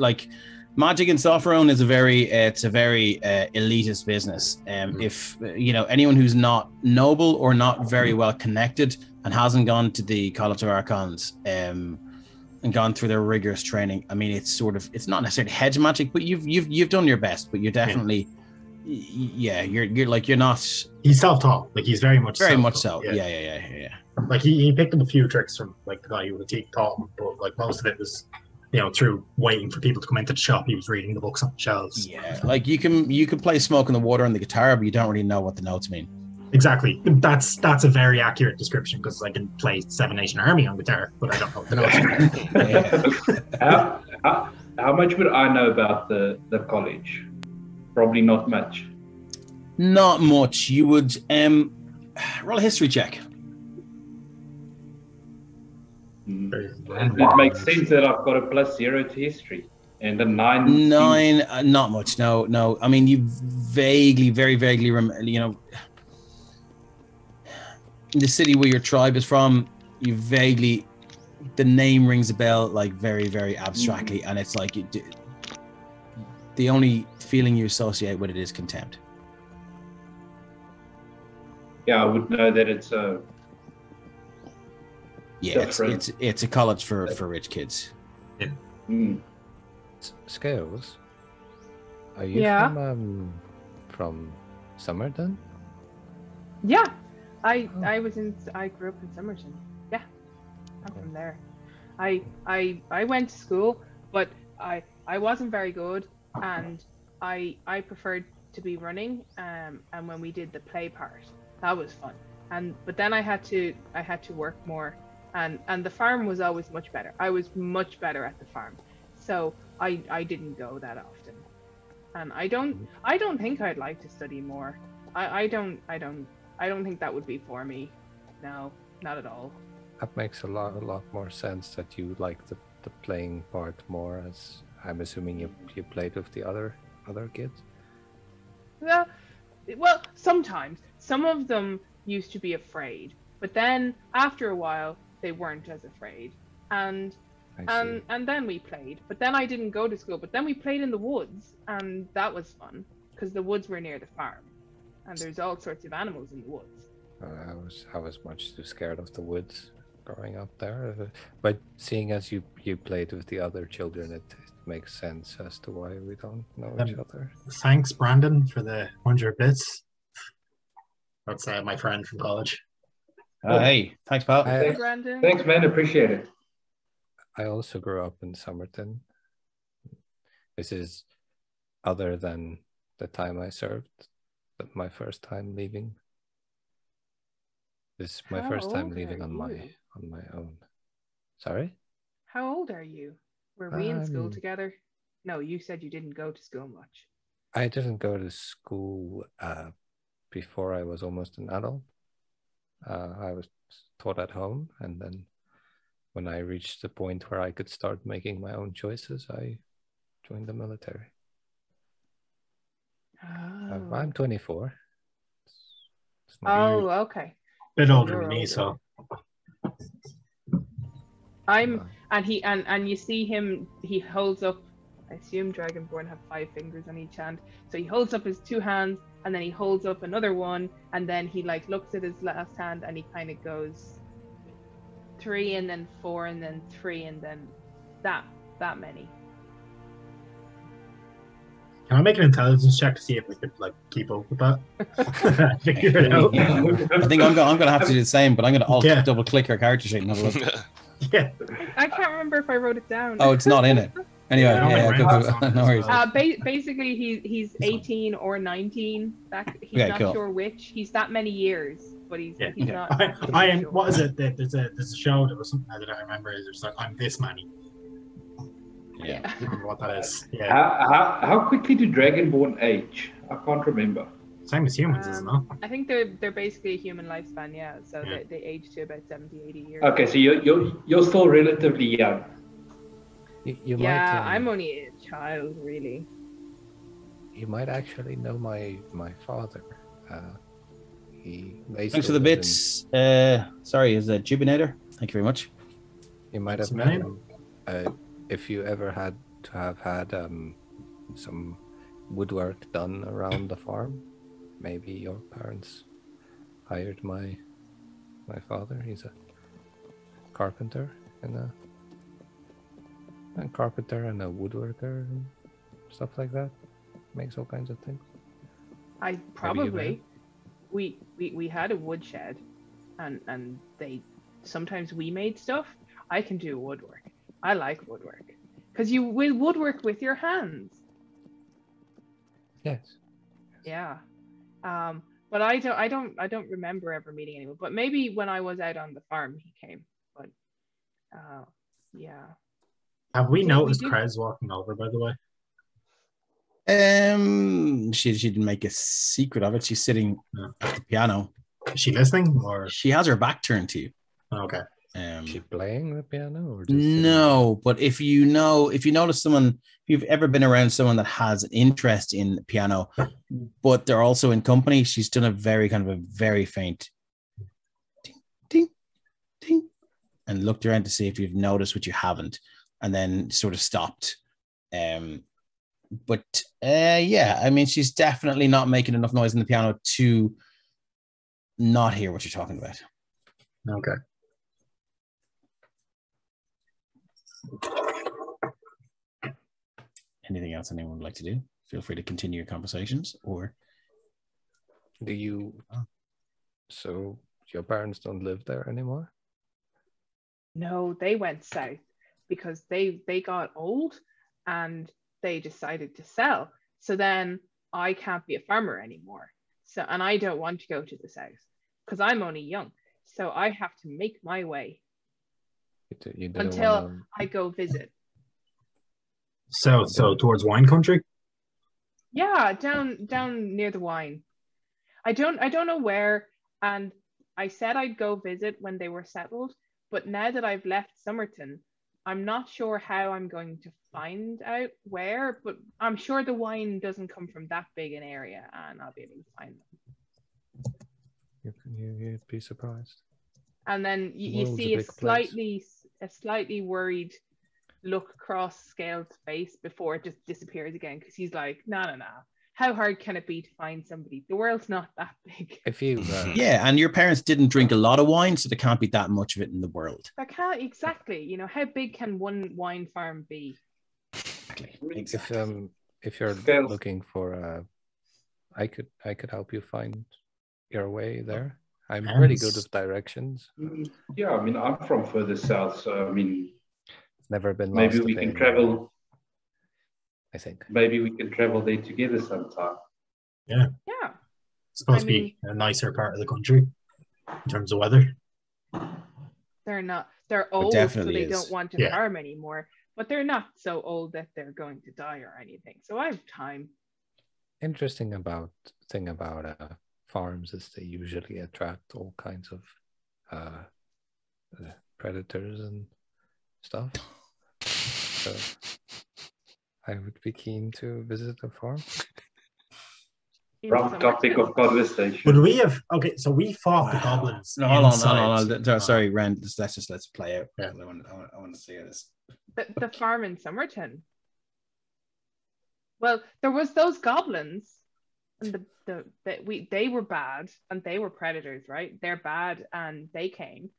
magic in Sophrone is a very elitist business. If anyone who's not noble or not very well connected and hasn't gone to the College of Archons and gone through their rigorous training, I mean, it's not necessarily hedge magic, but you've done your best. But you're definitely, you're not. He's self-taught. Like he's very much so. Yeah. Like he picked up a few tricks from the guy who taught him, but most of it was through waiting for people to come into the shop. He was reading the books on the shelves. Yeah, like you can play Smoke in the Water on the guitar, but you don't really know what the notes mean. Exactly. That's a very accurate description because I can play Seven Nation Army on guitar, but I don't know what the notes mean. How much would I know about the college? Probably not much. Not much. You would roll a history check. It makes sense that I've got a +0 to history and a 9. Not much. No. I mean, you vaguely, very vaguely remember. In the city where your tribe is from, the name rings a bell, like very, very abstractly, and it's like the only feeling you associate with it is contempt. Yeah, I would know that it's a. Yeah, it's a college for rich kids. Yeah. Scales, are you from Somerton? Yeah, I grew up in Somerton. Yeah, I'm from there. I went to school, but I wasn't very good, and I preferred to be running. And when we did the play part, that was fun. But then I had to work more. And the farm was always much better. I was much better at the farm, so I didn't go that often. And I don't think I'd like to study more. I don't think that would be for me. No, not at all. That makes a lot more sense that you like the playing part more, as I'm assuming you played with the other kids. Well, sometimes some of them used to be afraid, but then after a while they weren't as afraid, and then we played. But then I didn't go to school, but then we played in the woods, and that was fun because the woods were near the farm, and there's all sorts of animals in the woods. I was much too scared of the woods growing up there. But seeing as you played with the other children, it makes sense as to why we don't know each other. Thanks, Brandon, for the 100 bits. That's my friend from college. Hey, thanks, pal. Hey, Brandon. Thanks, man. Appreciate it. I also grew up in Somerton. This is other than the time I served, but my first time leaving. This is my first time leaving on my own. Sorry? How old are you? Were we in school together? No, you said you didn't go to school much. I didn't go to school before I was almost an adult. I was taught at home, and then when I reached the point where I could start making my own choices, I joined the military. Oh. I'm 24. Okay. Bit older than me, so. And you see him, he holds up, I assume Dragonborn have 5 fingers on each hand. So he holds up his 2 hands, and then he holds up another one, and then he like looks at his last hand, and he kind of goes 3 and then 4 and then 3 and then that many. Can I make an intelligence check to see if we could like keep up with that? Figure it out. I think I'm gonna have to do the same, but I'm gonna double click our character sheet and have a look. Yeah. I can't remember if I wrote it down. Oh, it's not in it. Anyway, no worries. Basically, he's 18 or 19. He's not sure which. He's that many years, but he's not. I am. Sure. What is it? There's a show that was something I don't remember. There's like I'm this many. Yeah. I don't remember what that is. Yeah. How quickly do Dragonborn age? I can't remember. Same as humans, isn't it? I think they're basically a human lifespan. Yeah. So they age to about 70, 80 years. Okay, so you're still relatively young. You might, might, I'm only a child, really. You might actually know my father. Thanks for the bits. Sorry, is that Jubinator? Thank you very much. You might have met him. If you ever had to have had some woodwork done around the farm, maybe your parents hired my father. He's a carpenter and a woodworker and stuff like that. Makes all kinds of things. We had a woodshed, and sometimes we made stuff. I can do woodwork. I like woodwork because you will woodwork with your hands. Yes. Yeah. But I don't remember ever meeting anyone. But maybe when I was out on the farm, he came. But yeah. Have we noticed Krez walking over, by the way? She didn't make a secret of it. She's sitting at the piano. Is she listening, or she has her back turned to you? Okay. Is she playing the piano, or just no? But if you notice someone, if you've ever been around someone that has an interest in piano, but they're also in company, she's done a very faint ding, ding, ding, and looked around to see if you've noticed what you haven't, and then sort of stopped. But I mean, she's definitely not making enough noise in the piano to not hear what you're talking about. Okay. Anything else anyone would like to do? Feel free to continue your conversations, or do you? So your parents don't live there anymore? No, they went south because they got old and they decided to sell. So then I can't be a farmer anymore. And I don't want to go to the south because I'm only young. So I have to make my way until I go visit. So towards wine country? Yeah, down near the wine. I don't know where, and I said I'd go visit when they were settled, but now that I've left Somerton, I'm not sure how I'm going to find out where, but I'm sure the wine doesn't come from that big an area, and I'll be able to find them. You'd be surprised. And then you see a slightly worried look across Scale's face before it just disappears again, because he's like, no. how hard can it be to find somebody? The world's not that big. If you Yeah, and your parents didn't drink a lot of wine, so there can't be that much of it in the world. That can't exactly. You know, how big can one wine farm be? Exactly. if you're Scales. looking for I could help you find your way there. I'm pretty good with directions. Yeah, I mean, I'm from further south, so I mean, It's never been lost maybe a we day can in my travel. life, I think. Maybe we can travel there together sometime. Yeah. It's supposed to be a nicer part of the country in terms of weather. They're not. They're old, so definitely they is. don't want to Yeah. farm anymore. But they're not so old that they're going to die or anything. So I have time. Interesting thing about farms is they usually attract all kinds of predators and stuff. So I would be keen to visit a farm. In Wrong topic Somerton. of conversation. Would we have? Okay, so we fought the goblins. No, hold inside. on. Sorry, Ren. Let's play out. Yeah. I want to see this. The farm in Somerton. Well, there was those goblins, and they were bad, and they were predators, right? They're bad, and they came,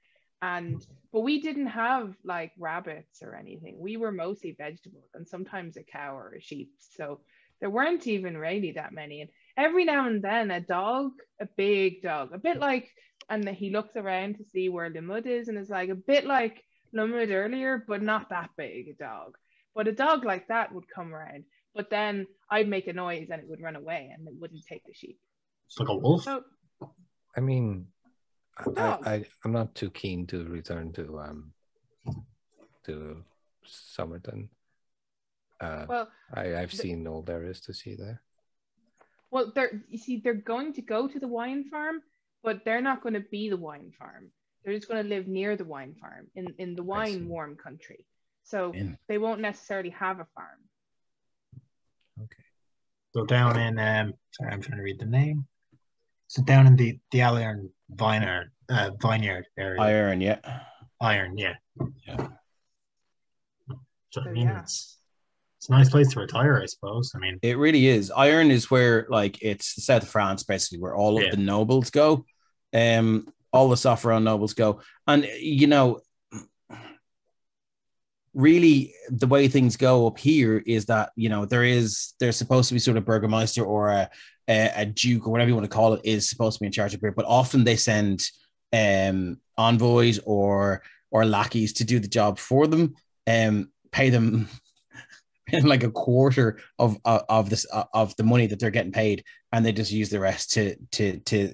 but we didn't have like rabbits or anything. We were mostly vegetables, and sometimes a cow or a sheep. So there weren't even really that many. And every now and then, a dog, a big dog, a bit like, and he looks around to see where Lumud is, and is like a bit like Lumud earlier, but not that big a dog. But a dog like that would come around. But then I'd make a noise and it would run away and it wouldn't take the sheep. It's like a wolf. So I mean, Dog. I'm not too keen to return to Somerton. well, I've seen all there is to see there. well, they're going to go to the wine farm, but they're not going to be the wine farm. They're just going to live near the wine farm in the wine warm country. So they won't necessarily have a farm. Okay. So down in sorry, I'm trying to read the name. So down in the Iron vineyard area. Iron, yeah. Iron, yeah. Yeah. So I So, mean, yeah. it's a nice place to retire, I suppose. I mean, It really is. Iron is where, like, it's the south of France, basically, where all of the nobles go. All the Sophoron nobles go. And, you know, really the way things go up here is that, you know, there's supposed to be sort of burgomaster or a duke or whatever you want to call it is supposed to be in charge of here, but often they send envoys or lackeys to do the job for them, pay them like a quarter of the money that they're getting paid, and they just use the rest to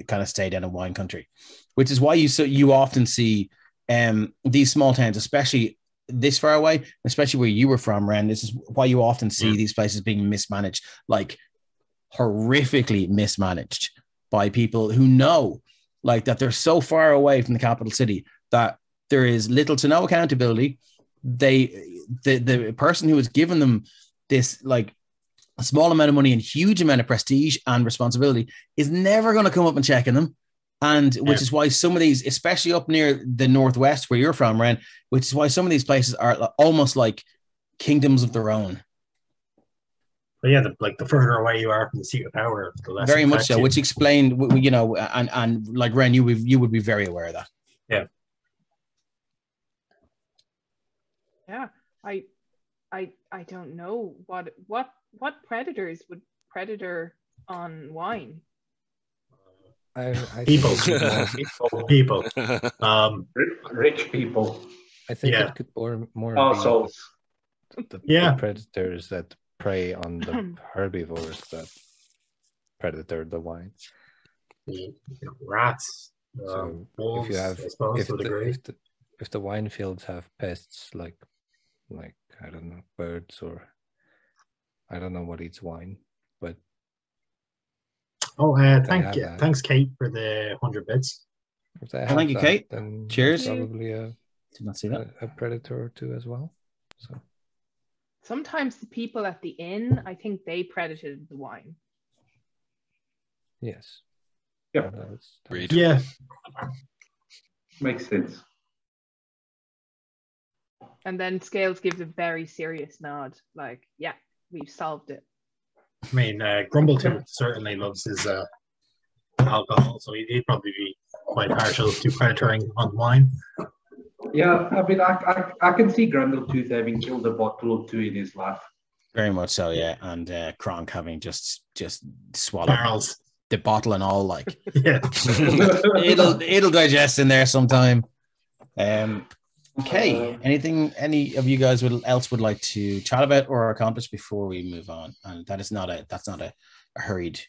kind of stay down in wine country, which is why you often see these small towns, especially this far away, especially where you were from, Ren. This is why you often see these places being mismanaged, like horrifically mismanaged by people who know, like, that they're so far away from the capital city that there is little to no accountability. The person who has given them this, like, a small amount of money and huge amount of prestige and responsibility is never going to come up and check on them. And which is why some of these, especially up near the northwest where you're from, Ren, which is why some of these places are almost like kingdoms of their own. but yeah, the further away you are from the seat of power, the less. Very much so, which explained, you know, and like Ren, you would be very aware of that. Yeah. Yeah, I don't know what predators would predator on wine. I People. think People. Rich people. I think Yeah. it could more Assholes. be the Yeah. predators that prey on the herbivores that predator the wine. Rats. So wolves, if you have I suppose, to a degree. if the wine fields have pests like I don't know, birds, or I don't know what eats wine, but Oh, have thanks, Kate, for the 100 bits. if they Thank you, that, Kate. then Cheers. there's probably Did not see that. a predator or two as well. So Sometimes the people at the inn, I think they predated the wine. yes. Yeah. Agreed. Yeah. Makes sense. And then Scales gives a very serious nod, like, yeah, we've solved it. I mean, Grumbletooth certainly loves his alcohol, so he'd probably be quite partial to predating on wine. Yeah, I mean, I can see Grundletooth having killed a bottle or two in his life. Very much so, yeah. And Kronk having just swallowed Barrels. the bottle and all, like. Yeah. it'll digest in there sometime. Okay. Any of you guys would like to chat about or accomplish before we move on? And that's not a hurried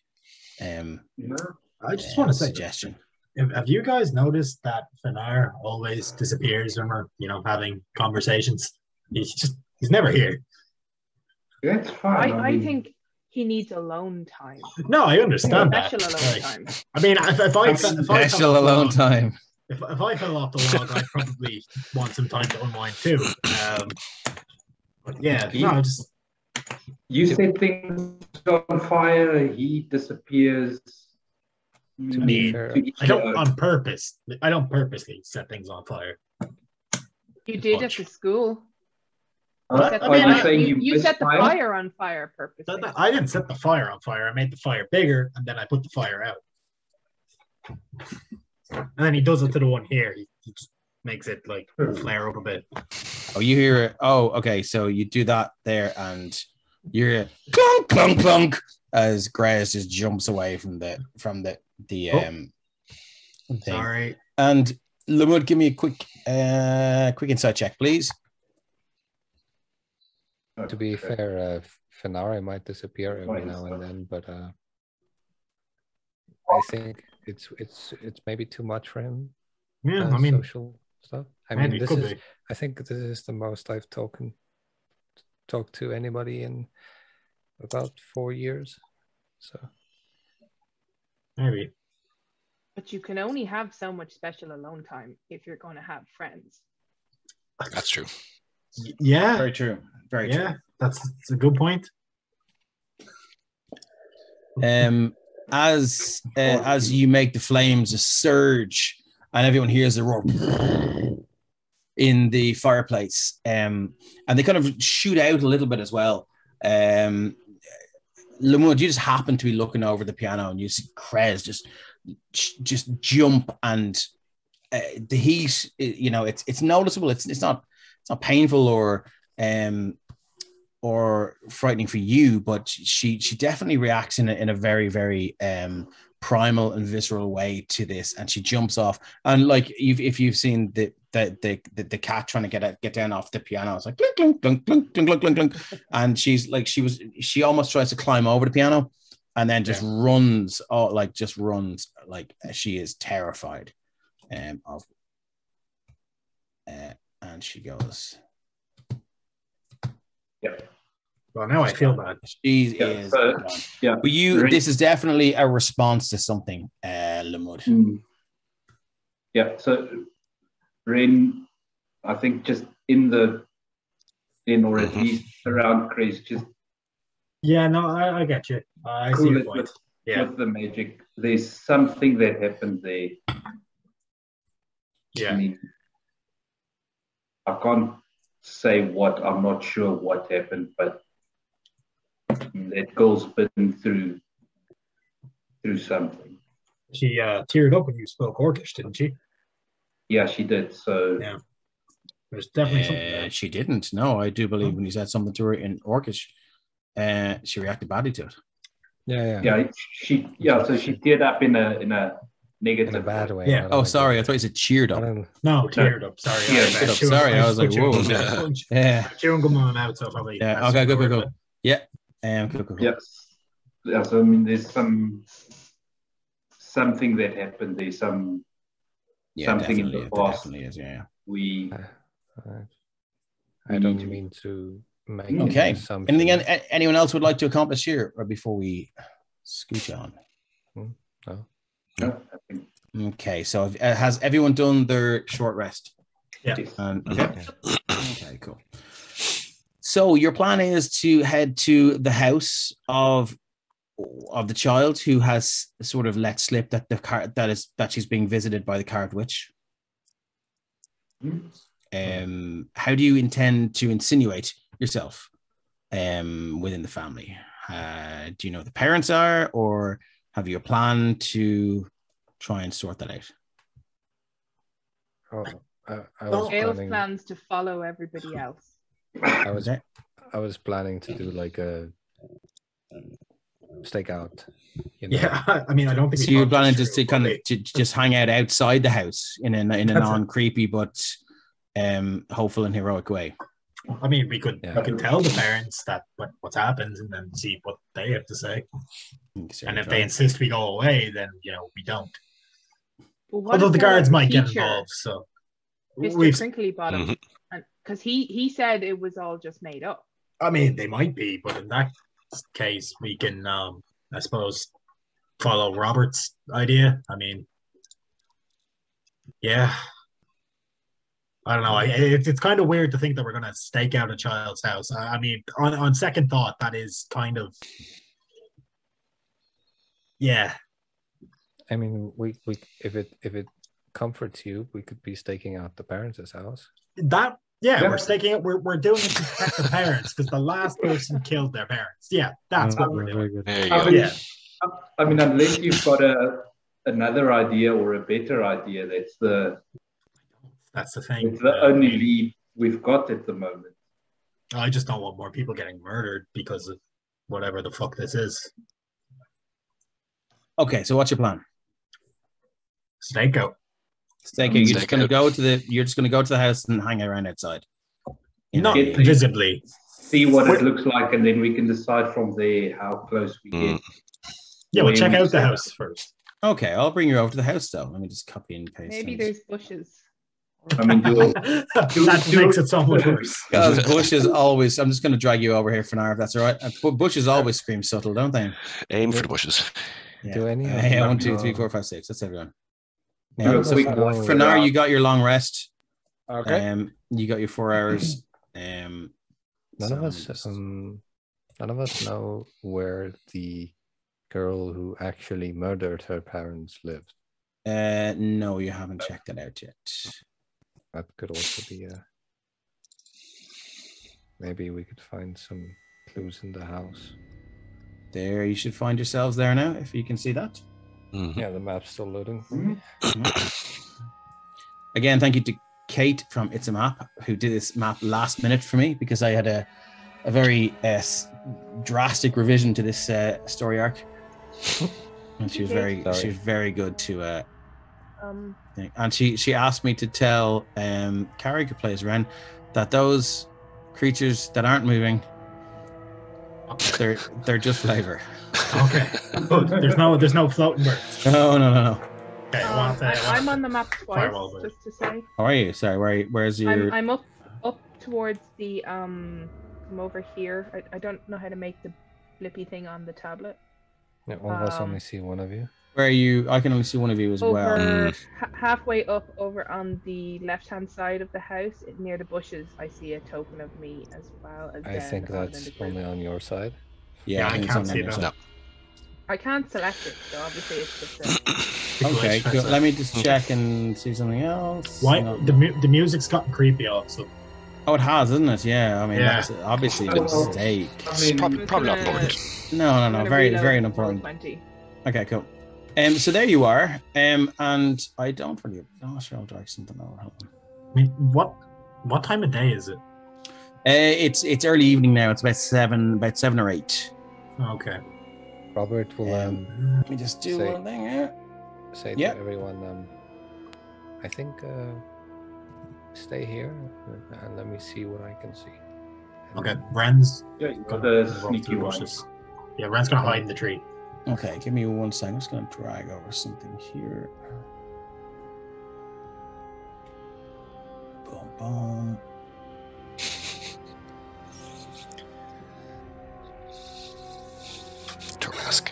I just want to say, suggestion. have you guys noticed that Finar always disappears when we're, having conversations? He's never here. That's fine. I think he needs alone time. No, I understand that. Special alone time. I mean, Special alone time. If I fell off the log, I'd probably want some time to unwind too. But yeah, no, just you set things on fire. He disappears. To be fair, I don't on purpose. I don't purposely set things on fire. You did at the school. You set the fire on fire purposely. I didn't set the fire on fire. I made the fire bigger, and then I put the fire out. And then he does it to the one here. He just makes it like flare up a bit. Oh, you hear it? Oh, okay. So you do that there, and you hear clunk, clunk, clunk as Grez just jumps away from the thing. Sorry. And Lamud, give me a quick insight check, please. To be fair, Fenari might disappear every now and then, but I think it's maybe too much for him. Yeah, I mean, social stuff. I mean, I think this is the most I've talked to anybody in about 4 years. So maybe. But you can only have so much special alone time if you're going to have friends. That's true. Yeah. Very true. Very true. Yeah, that's a good point. As you make the flames a surge and everyone hears the roar in the fireplace, and they kind of shoot out a little bit as well. Lamud, you just happen to be looking over the piano and you see Krez just jump, and the heat, it's noticeable. It's not painful or frightening for you, but she definitely reacts in a very, very primal and visceral way to this, and she jumps off. And like if you've seen the cat trying to get down off the piano, it's like clunk clunk clunk clunk clunk clunk clunk, and she almost tries to climb over the piano, and then just runs like she is terrified of, and she goes. Yeah. Well, now I feel bad. She is. Yeah. But this is definitely a response to something, Lamud. Yeah. So, Ren, I think just or at least around Chris, just. Yeah. No, I get you. I see your point. With the magic, there's something that happened there. Yeah. I mean, I can't say what. I'm not sure what happened, but that girl's been through something. She teared up when you spoke Orcish, didn't she? Yeah, she did. So yeah, there's definitely something there. She didn't. No, I do believe when you said something to her in Orcish, she reacted badly to it. Yeah. So she teared up in a negative, in a bad way. Yeah. Oh, sorry. I thought you said cheered up. No, teared up. Sorry. Yeah, sorry. I was like, whoa. Yeah. Chewing gum on my mouth, so probably. Yeah. Okay. Go. Yeah. Cool. Yes. Yeah. So I mean, there's something that happened. There's something in the past. Definitely is. Yeah. I don't mean to make okay. something. Anyone else would like to accomplish here, or before we scooch on? No. Okay, so has everyone done their short rest? Yeah. Okay, cool. So your plan is to head to the house of the child who has sort of let slip that that she's being visited by the Card Witch. How do you intend to insinuate yourself within the family? Do you know who the parents are, or have you a plan to try and sort that out? Oh, I was Scales planning. plans to follow everybody else. I was planning to do like a stakeout. You know? Yeah, I mean, I don't think. So you're planning just to kind of just hang out outside the house in a non-creepy but hopeful and heroic way. I mean, we could tell the parents that what's happened and then see what they have to say. And if they insist we go away, then we don't. Although the guards might get involved, so Mr. Crinkly Bottom, because he said it was all just made up. I mean, they might be, but in that case, we can, I suppose, follow Robert's idea. I mean, yeah. I don't know. It's kind of weird to think that we're going to stake out a child's house. I mean, on second thought, that is kind of, yeah. I mean, we if it comforts you, we could be staking out the parents' house. We're staking it. We're doing it to protect the parents because the last person killed their parents. Yeah, that's what we're doing. There you go. I mean, unless you've got another idea or a better idea, that's the thing. It's the only lead we've got at the moment. I just don't want more people getting murdered because of whatever the fuck this is. Okay, so what's your plan? Stakeout. You're just going to go to the house and hang around outside. Not visibly. See what it looks like, and then we can decide from there how close we get. Yeah, we'll check out the house first. Okay, I'll bring you over to the house, though. Let me just copy and paste. Maybe there's bushes. I mean, that makes it so much worse. Because bushes always. I'm just going to drag you over here for now, if that's all right. Bushes always scream subtle, don't they? Aim for the bushes. Yeah. Do any? 1, 2, 3, 4, 5, 6. That's everyone. Yeah, for now, you got your long rest. Okay. You got your 4 hours. None of us know where the girl who actually murdered her parents lived. No, you haven't checked it out yet. That could also be maybe we could find some clues in the house. There, you should find yourselves there now, if you can see that. Mm-hmm. Yeah, the map's still loading. Again, thank you to Kate from It's a Map, who did this map last minute for me because I had a very drastic revision to this story arc, and she was very good to. And she asked me to tell Carrie, who plays Ren, that those creatures that aren't moving, they're just flavor. Okay. Good. There's no floating birds. No. Okay. I'm on the map twice, just to say. How are you? Sorry, where's your? I'm up towards the from over here. I don't know how to make the flippy thing on the tablet. Yeah, all of us only see one of you. Where are you? I can only see one of you as well. Halfway up over on the left-hand side of the house, near the bushes, I see a token of me as well. I think that's only on your side. Yeah, I can't see that. No. I can't select it, so obviously it's just a... Okay, cool. Let me just check and see something else. Why the music's gotten creepy also. Oh, it has, isn't it? Yeah, I mean, that's obviously a mistake. It's probably not important. No, very unimportant. 20. Okay, cool. So there you are. And I don't really. Oh, sure, I'll drag something over. Hold on. I mean, what time of day is it? It's early evening now. It's about 7 or 8. Okay. Robert will let me just do one thing here. Say to everyone, I think stay here and let me see what I can see. Okay, Ren's got the sneaky bushes. Yeah, Ren's gonna hide in the tree. Okay, give me 1 second. I'm just gonna drag over something here. Boom, boom. Tarask.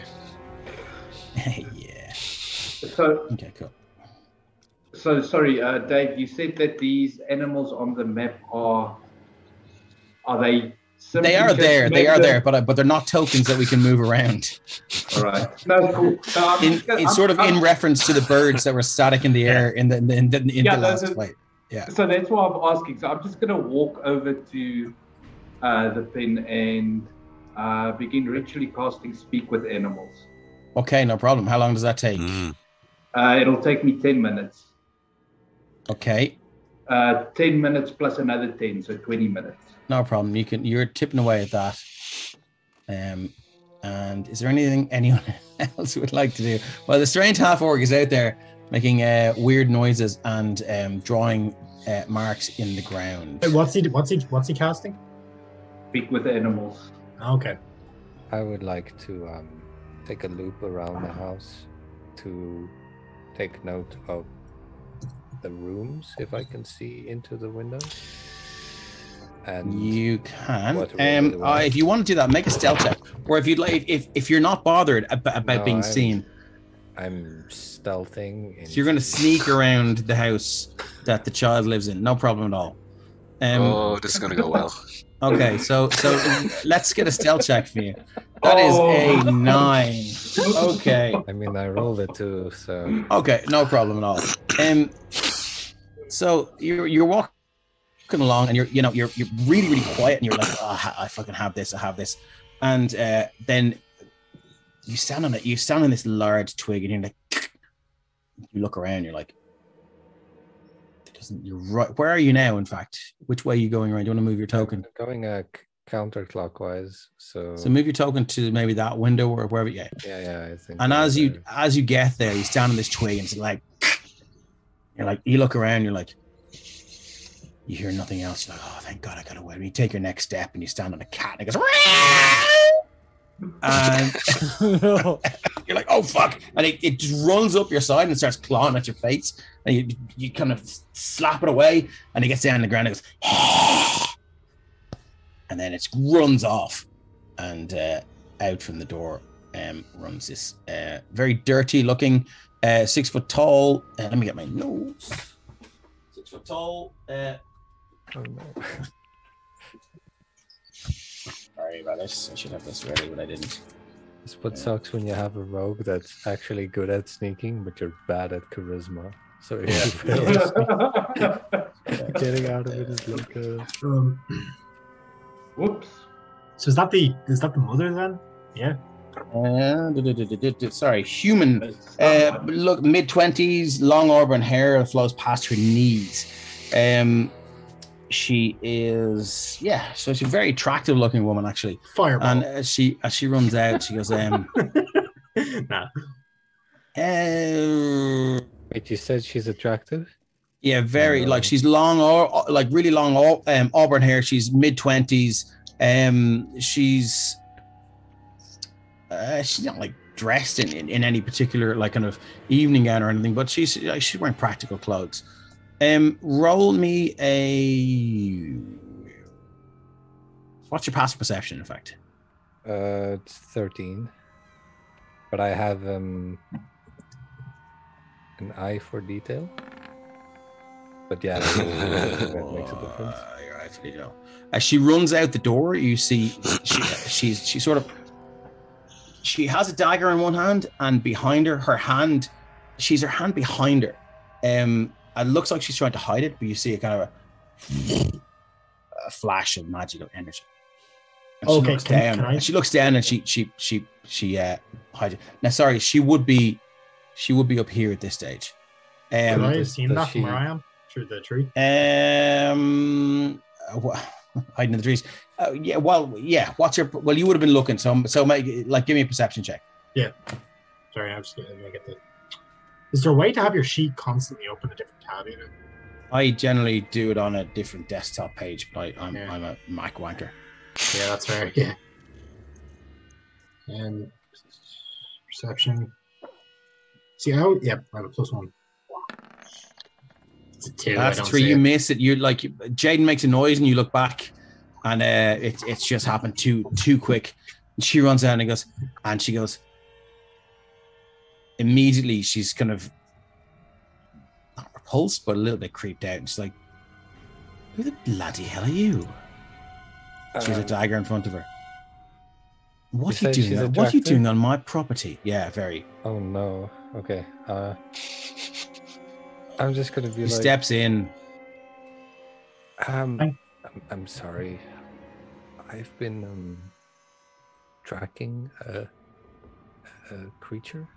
Yeah. So okay, cool. So sorry, Dave. You said that these animals on the map are they? They are there. They are there, but they're not tokens that we can move around. All right. No, cool. So it's sort of in reference to the birds that were static in the air in the last fight. Yeah. So that's why I'm asking. So I'm just gonna walk over to the pin and begin ritually casting Speak with Animals. Okay, no problem. How long does that take? It'll take me 10 minutes. Okay. 10 minutes plus another 10, so 20 minutes. No problem. You're tipping away at that. And is there anything anyone else would like to do? Well, the strange half orc is out there making weird noises and drawing marks in the ground. Wait, what's he casting? Speak with Animals. Okay. I would like to take a loop around the house to take note of the rooms, if I can see into the windows. And you can. what room do I- If you want to do that, make a stealth check. Or if you'd like, if you're not bothered about No, being seen, I'm stealthing. so you're going to sneak around the house that the child lives in. No problem at all. This is going to go well. Okay, so let's get a stealth check for you. That is a 9. Okay. I mean, I rolled a 2, so Okay, no problem at all. So you're walking along, and you're really, really quiet, and you're like, oh, I fucking have this, and then you stand on it. You stand on this large twig, and you're like, you look around, you're like, you're right. Where are you now? In fact, which way are you going around? Do you want to move your token? going counterclockwise. So move your token to maybe that window or wherever. Yeah. Yeah, I think. And as you get there, you stand on this twig, and it's like, you're like, you look around, you're like, you hear nothing else. You're like, oh, thank God I got away. And you take your next step, and you stand on a cat, and it goes, and you're like, oh fuck, and it just runs up your side and starts clawing at your face, and you kind of slap it away, and it gets down on the ground, and it goes, and then it runs off, and out from the door runs this very dirty looking 6 foot tall, let me get my notes, 6 foot tall, oh, no. sorry about this, I should have this ready, but I didn't. It's what sucks when you have a rogue that's actually good at sneaking, but you're bad at charisma. So if you fail at sneak, getting out of it is like a... Whoops. So is that the mother then? Yeah. Sorry, human. Look, mid-20s, long auburn hair flows past her knees. She is, so she's a very attractive looking woman, actually. Fireball. And as she runs out, she goes, Nah. Wait, you said she's attractive? Yeah, very, like she's long, or like really long auburn hair. She's mid-20s. She's not like dressed in any particular like kind of evening gown or anything, but she's wearing practical clothes. Roll me a... What's your passive perception, in fact? It's 13. But I have an eye for detail. But yeah, that makes a difference. You're eye for detail. As she runs out the door, you see she sort of... She has a dagger in one hand, and behind her, her hand behind her. It looks like she's trying to hide it, but you see a kind of a flash of magical energy. And she looks down, and she hides it. Now, sorry, she would be up here at this stage. Could I have seen that from where I am through the tree? Hiding in the trees. What's your? Well, you would have been looking. So give me a perception check. Yeah. Sorry, I'm just gonna get the. Is there a way to have your sheet constantly open a different tab? You know? I generally do it on a different desktop page, but I'm a Mac wanker. Yeah, that's fair. Yeah. Perception. See, I have a +1. It's a 2. That's a 3. You miss it. You like Jaden makes a noise, and you look back, and it's just happened too quick. And she runs out and she goes. Immediately, she's kind of not repulsed, but a little bit creeped out. And she's like, "Who the bloody hell are you?" She has a dagger in front of her. What are you doing? What are you doing on my property? Yeah, very. Oh no. Okay. I'm just gonna be he steps in. I'm sorry. I've been tracking a creature.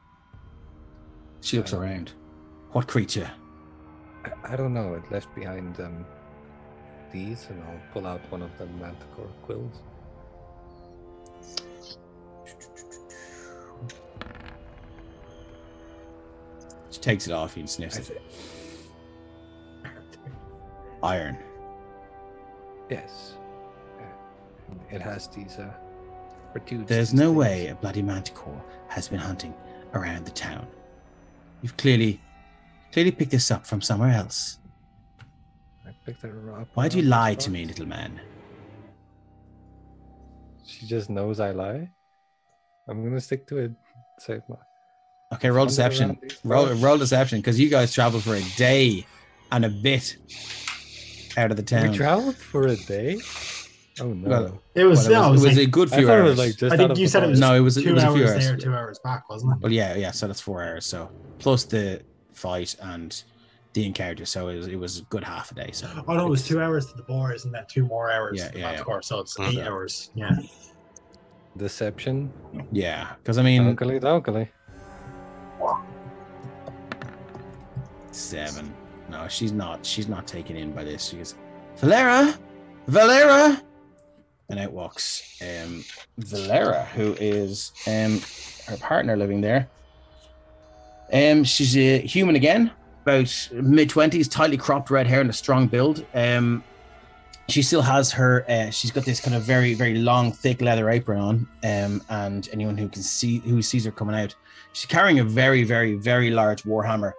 She looks around. What creature? I don't know. It left behind these, and I'll pull out one of the manticore quills. She takes it off you and sniffs it. Iron. Yes. It has these protrusions. There's no way a bloody manticore has been hunting around the town. You've clearly picked this up from somewhere else. I picked it up. Why do you lie to me, little man? She just knows I lie. I'm gonna stick to it. Save my. Okay, roll deception. Roll deception, because you guys traveled for a day and a bit out of the town. We traveled for a day. Oh no! Well, It was a good few hours. It was like just I think you said it was no, it was a few hours hours. there, 2 hours back, wasn't it? Well, yeah. So that's 4 hours. So plus the fight and the encounter, so it was a good half a day. So Oh no, it was 2 hours to the boars and then 2 more hours Yeah, to the yeah, manticore, so it's Mhm. 8 hours. Yeah. Deception. yeah, because I mean, Locally. 7. No, she's not taken in by this. She goes, Valera, and out walks Valera, who is her partner living there. She's a human again, about mid-20s, tightly cropped red hair and a strong build. She still has her. She's got this kind of very, very long, thick leather apron on. And anyone who sees her coming out, she's carrying a very, very, very large warhammer.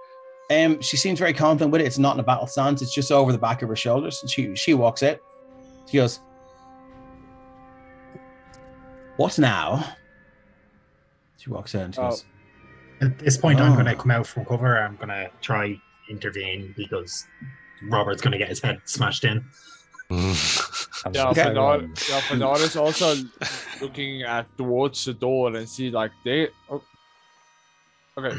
She seems very confident with it. It's not in a battle stance. It's just over the back of her shoulders. And she walks out. She goes, "What now?" She walks out and she goes, At this point, I'm going to come out from cover. I'm going to try intervene because Robert's going to get his head smashed in. Yeah, Okay. Fenard is also looking towards the door and see like they. Oh, okay,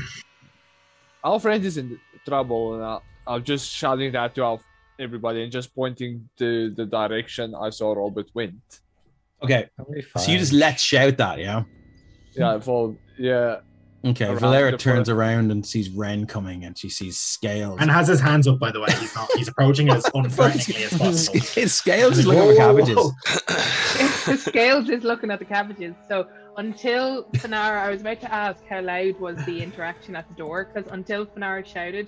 our friend is in trouble, and I'm just shouting that to everybody and just pointing to the direction I saw Robert went. "Okay." So you just let shout that, yeah? Yeah. Okay. Around Valera the turns front. around and sees Ren coming, and she sees Scales. And has his hands up, by the way. He's approaching as unthreateningly as possible. His Scales is looking at the cabbages. The Scales is looking at the cabbages. So until Fenara, I was about to ask how loud was the interaction at the door, because until Fenara shouted,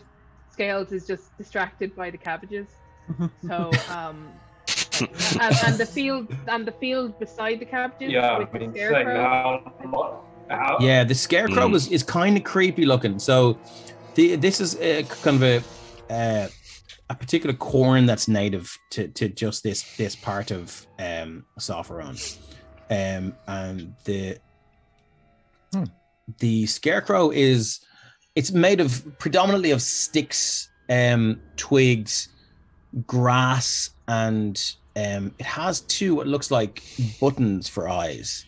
Scales is just distracted by the cabbages. So and the field beside the cabbages with the scarecrow. Yeah, the Scarecrow is kind of creepy looking. So this is kind of a particular corn that's native to just this part of Sopharon. And the Scarecrow it's made of predominantly of sticks, twigs, grass, and it has 2 what looks like buttons for eyes.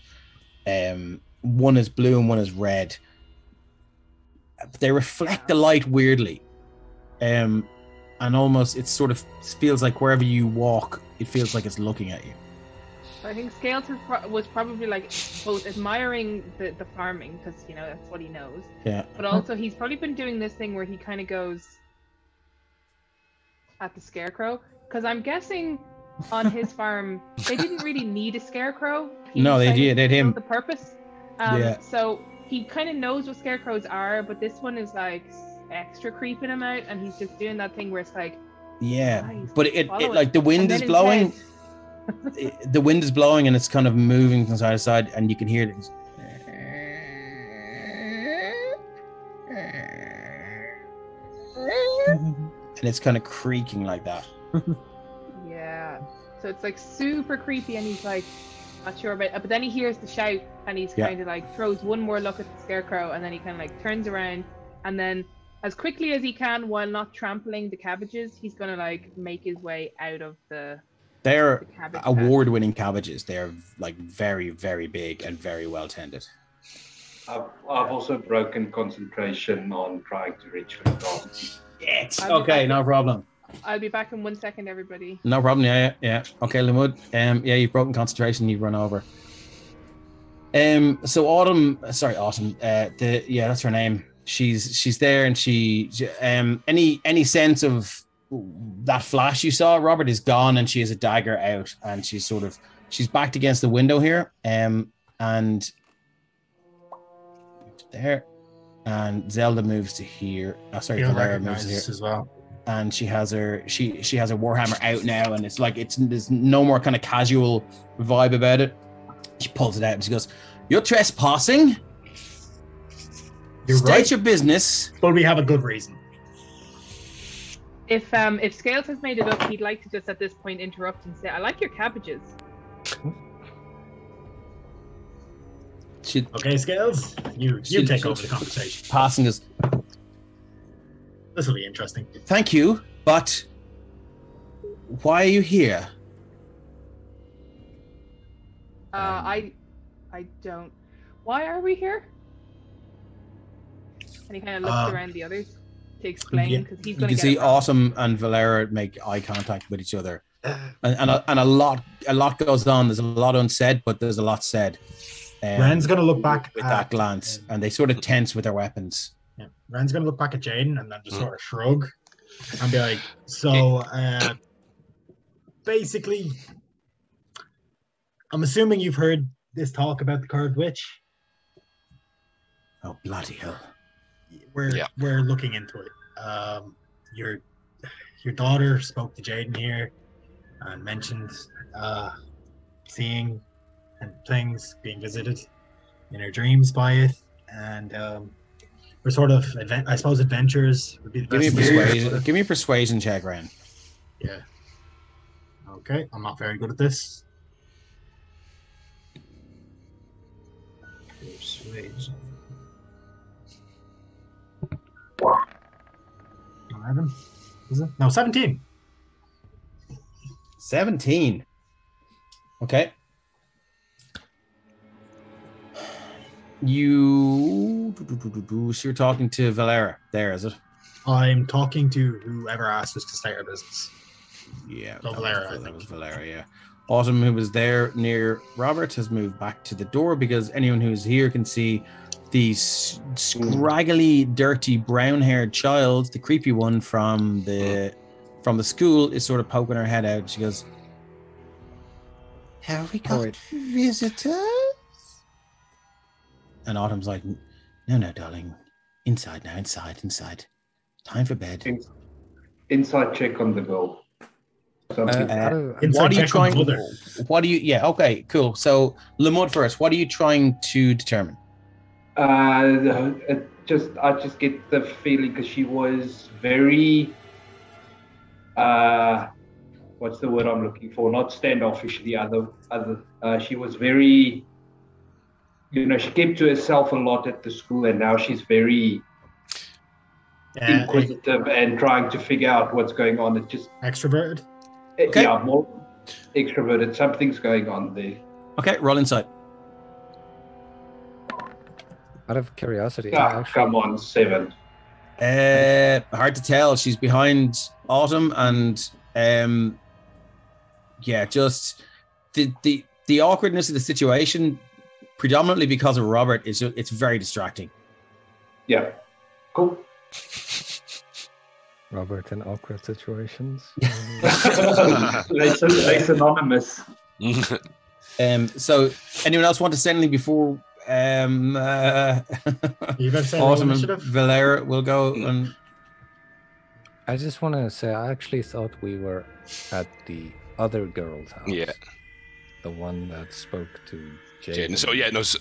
One is blue and one is red. They reflect the light weirdly. And almost it sort of feels like wherever you walk, it feels like it's looking at you. I think Scales was probably like both admiring the farming, because that's what he knows. Yeah. But also he's probably been doing this thing where he kind of goes at the Scarecrow, because I'm guessing on his farm they didn't really need a Scarecrow. No, they did. They had him. The purpose. Yeah. So he kind of knows what Scarecrows are, but this one is like extra creeping him out, and he's just doing that thing where it's like, Yeah, nice, but it follow like the wind And is then his blowing. head- The wind is blowing and it's kind of moving from side to side, and you can hear it. And it's kind of creaking like that. Yeah. So it's like super creepy, and he's like not sure about it. But then he hears the shout, and he's Yeah. kind of like throws one more look at the Scarecrow, and then he kind of like turns around, and then as quickly as he can, while not trampling the cabbages, he's gonna like make his way out of the They're cabbage patch. award-winning cabbages. They're like very, very big and very well tended. I've also broken concentration on trying to reach for the garden. Yes. I'll be Okay, back. no problem. I'll be back in 1 second, everybody. No problem. Yeah. Okay, Limud. Yeah, you've broken concentration. You run over. So Autumn, that's her name. She's there, and any sense of that flash you saw, Robert, is gone, and she has a dagger out, and she's backed against the window here, and there, and Zelda moves to here. Valera moves to here as well. And she has her warhammer out now, and there's no more kind of casual vibe about it. She pulls it out and she goes, "You're trespassing. You're State right. your business." But we have a good reason. If Scales has made it up, he'd like to just at this point interrupt and say, "I like your cabbages." Okay, Scales, you take over the conversation. Passing us. This will be interesting. Thank you, but why are you here? I don't. Why are we here? And he kind of looks around the others to explain, because he's You going to can see Autumn and Valera make eye contact with each other, and a lot goes on. There's a lot unsaid, but there's a lot said. Ren's going to look back with that glance, and they sort of tense with their weapons. Yeah. Ren's going to look back at Jaden and then just sort of shrug and be like, "So, basically, I'm assuming you've heard this talk about the curved witch." Oh, bloody hell! We're looking into it. Your daughter spoke to Jaden here and mentioned seeing and things, being visited in her dreams by it, and we're sort of adventures would be the best. Give me a persuasion check, Ren. Yeah. Okay, I'm not very good at this. Persuasion. 11. Is it? No, 17. 17. Okay. So you're talking to Valera there, is it? I'm talking to whoever asked us to start our business. Yeah, So Valera, that was Valera, yeah. Autumn, who was there near Robert, has moved back to the door because anyone who's here can see the scraggly, dirty, brown-haired child, the creepy one from the school, is sort of poking her head out. She goes, "Have we got visitors?" And Autumn's like, No, darling. Inside now, inside. Time for bed. Inside check on the girl. What are you trying? Yeah, okay, cool. So, Lamud first. What are you trying to determine? I just get the feeling because she was very, what's the word I'm looking for? Not standoffish. She was very, she kept to herself a lot at the school, and now she's very inquisitive and trying to figure out what's going on. It's just extroverted. Okay. Yeah, more extroverted. Something's going on there. Okay, roll insight. Out of curiosity, come on, 7. Hard to tell. She's behind Autumn, and just the awkwardness of the situation, predominantly because of Robert, it's very distracting. Yeah, cool. Robert in awkward situations. It's anonymous. So, anyone else want to say anything before? You better say Autumn and Valera will go. And I just want to say, I actually thought we were at the other girl's house. Yeah. The one that spoke to Jaden.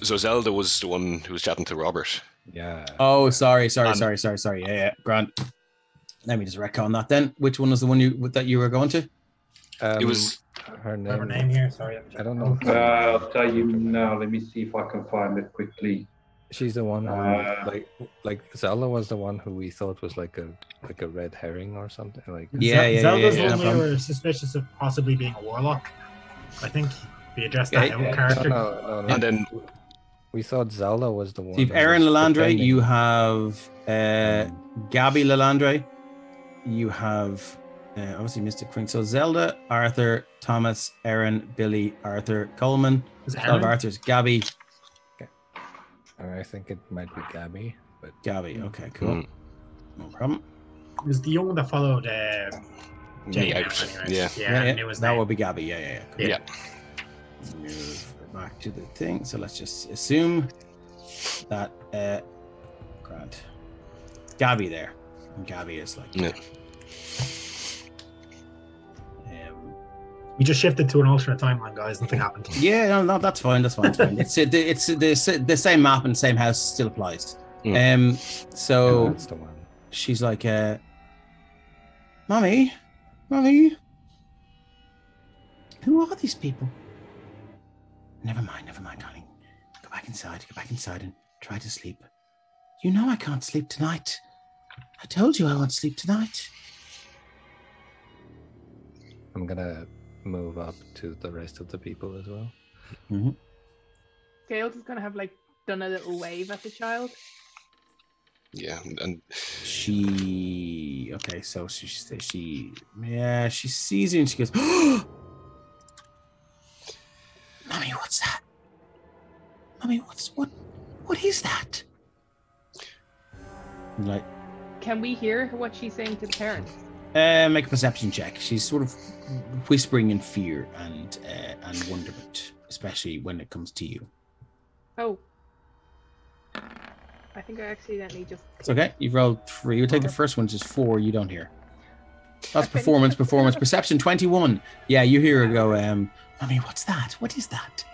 So Zelda was the one who was chatting to Robert. Yeah. Oh, sorry. Yeah, Grant. Let me just retcon that then. Which one was the one that you were going to? It was her name. Her name here. Sorry, I don't know. I'll tell you now. Let me see if I can find it quickly. She's the one who, like Zelda was the one who we thought was like a red herring or something. Like Zelda's the one we were suspicious of possibly being a warlock. I think we addressed that character. No. And then we thought Zelda was the one. Steve Aaron Lalandre, you have Gabby Lalandre, you have obviously Mystic Queen. So Zelda, Arthur, Thomas, Aaron, Billy, Arthur, Coleman. Of Arthur's Gabby, I think it might be Gabby, but Gabby. Okay, cool. No problem. It was the young one that followed Me Jane out. out anyways. Yeah. Yeah, I knew his That name. would be Gabby. Yeah. Cool. Yeah. Move back to the thing. So let's just assume that Grant, Gabby there, and Gabby is like. Yeah. We just shifted to an alternate timeline, guys. Nothing happened. Yeah, no, that's fine. That's fine. It's the same map and same house still applies. So that's the one. she's like, Mommy, who are these people? Never mind, darling. Go back inside and try to sleep. You know I can't sleep tonight. I told you I won't sleep tonight. I'm gonna move up to the rest of the people as well. Mm-hmm. Scales is gonna have like done a little wave at the child. Yeah, and She sees you and she goes, oh! Mommy, what's that? Mommy, what is that? I'm like, Can we hear what she's saying to the parents? make a perception check. She's sort of whispering in fear and wonderment, especially when it comes to you. Oh. I think I accidentally just... It's okay. You've rolled 3. You take the first one, which is 4. You don't hear. That's Okay. performance. Perception 21. Yeah, you hear her go, Mommy, what's that? What is that?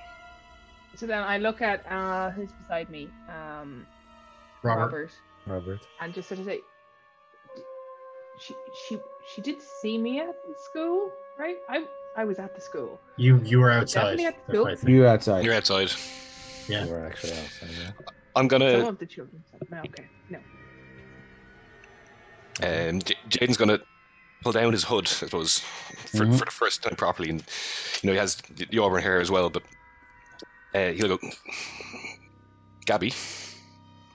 So then I look at who's beside me, Robert. Robert. and just sort of say, she did see me at the school, right? I was at the school. You were outside. Definitely at They're school. fighting. You outside. you're outside. Yeah. You were actually outside, yeah. I'm Some gonna. of the children said, no, okay, no. Jaden's gonna pull down his hood, I suppose, for the first time properly, and he has the auburn hair as well. But he'll go, Gabby,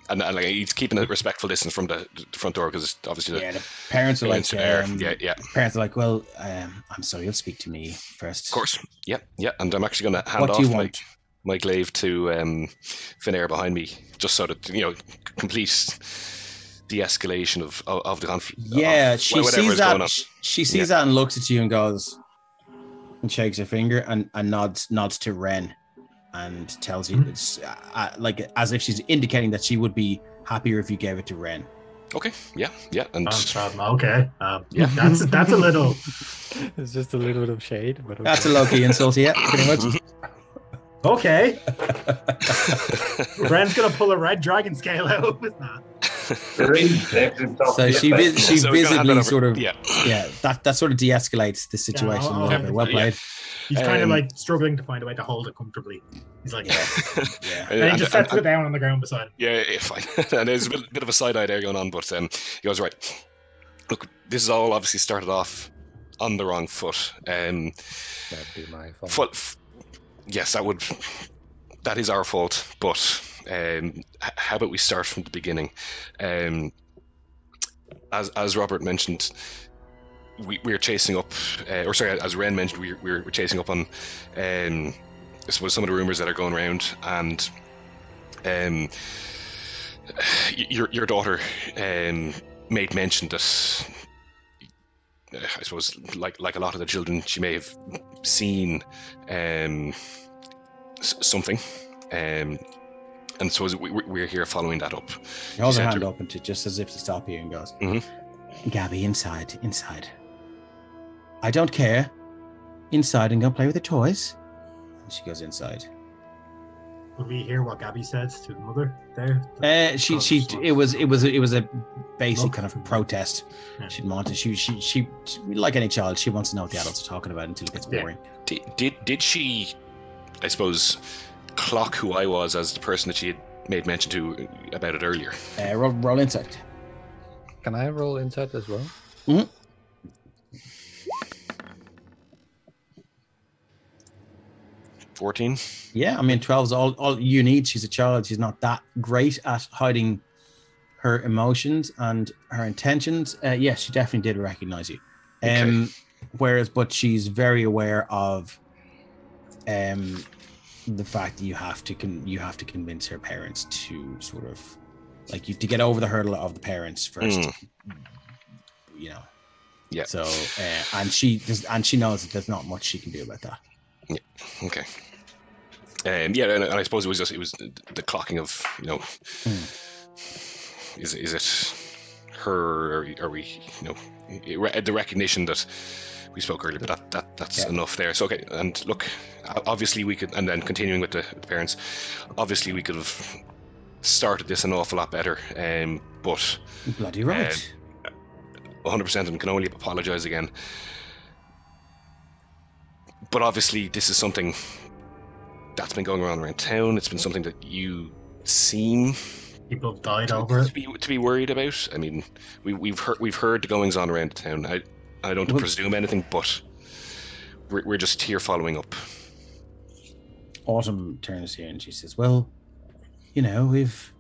and like he's keeping a respectful distance from the front door because obviously The parents are like, there. Yeah. Parents are like, well, I'm sorry, you'll speak to me first. Of course, yeah, and I'm actually going to hand What do you off want? my glaive to Finnair behind me, just so that complete de-escalation of the conflict. Yeah, she sees going on. that. She sees that and looks at you and goes, and shakes her finger and nods to Ren, and tells you it's like as if she's indicating that she would be happier if you gave it to Ren. Okay, yeah, and Okay. Yeah. That's a little. It's just a little bit of shade, but okay. That's a low-key insult, yeah, pretty much. Okay. Ren's gonna pull a red dragon scale out with that. So she So we're gonna hand that visibly over. sort of Yeah. that sort of de-escalates the situation a little bit. Well played. He's kind of like struggling to find a way to hold it comfortably. He's like, Yeah. and he just sets it down on the ground beside him. Yeah, fine. And there's a bit of a side eye there going on, but he goes, right, look, this is all obviously started off on the wrong foot. That'd be my fault. Yes, that is our fault, but how about we start from the beginning? As Robert mentioned, we're chasing up, as Ren mentioned, we're chasing up on, I suppose, some of the rumors that are going around, and your daughter made mention that, I suppose, like a lot of the children, she may have seen something, and so we're here following that up. He holds She her said hand to- open to just as if to stop you and goes, Mhm. Gabby, inside. I don't care. Inside and go play with the toys. And she goes inside. Will we hear what Gabby says to the mother there? It was a basic kind of Okay. protest. Yeah. She didn't want to. She like any child, she wants to know what the adults are talking about until it gets Yeah. boring. Did she, I suppose, clock who I was as the person that she had made mention to about it earlier? Roll insight. Can I roll insight as well? 14. Yeah, I mean 12's all you need. She's a child. She's not that great at hiding her emotions and her intentions. Yes, she definitely did recognize you. Okay. But she's very aware of the fact that you have to convince her parents to sort of like you have to get over the hurdle of the parents first. You know. Yeah. So and she knows that there's not much she can do about that. Yeah. Okay. Yeah, and I suppose it was the clocking of, you know, is it her, or are we, you know, the recognition that we spoke earlier, but that's enough there. So okay, and look, obviously we could, and then continuing with the parents, obviously we could have started this an awful lot better, but bloody right. 100%, and can only apologise again. But obviously this is something that's been going around town. It's been something that you seem people have died over it to be worried about. I mean, we've heard the goings on around town. I don't presume anything, but we're just here following up. Autumn turns here and she says, "Well, you know, we've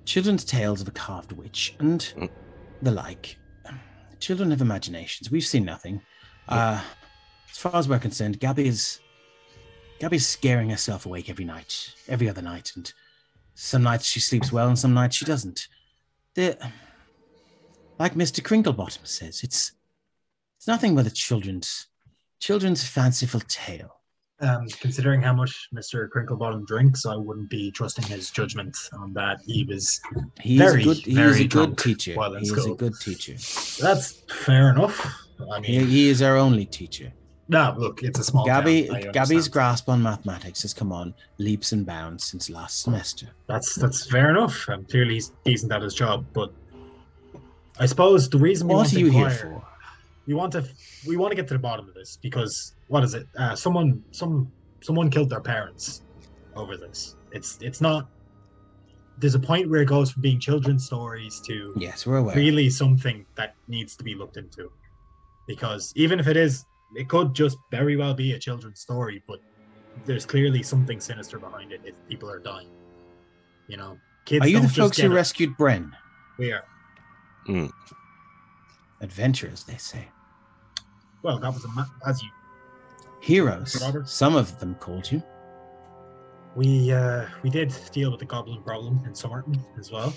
children's tales of a carved witch and the like. Children have imaginations. We've seen nothing. As far as we're concerned, Gabby's scaring herself awake every other night, and some nights she sleeps well and some nights she doesn't. Like Mr. Crinklebottom says, it's nothing but a children's fanciful tale." Considering how much Mr. Crinklebottom drinks, I wouldn't be trusting his judgment on that. He is a good teacher. He is a good teacher. That's fair enough. I mean, he is our only teacher. No, look, it's a small town. Gabby's grasp on mathematics has come on leaps and bounds since last semester. That's fair enough. Clearly he's decent at his job, but I suppose the reason what are you here for? We want to get to the bottom of this because what is it? Someone killed their parents over this. It's not. There's a point where it goes from being children's stories to we're aware. Really something that needs to be looked into, because even if it could just very well be a children's story, but there's clearly something sinister behind it if people are dying. You know, kids. Are you the folks who rescued Bren? We are. Adventurers, they say. Well, that was as you. Heroes. Some of them called you. We did deal with the goblin problem in Somerton as well.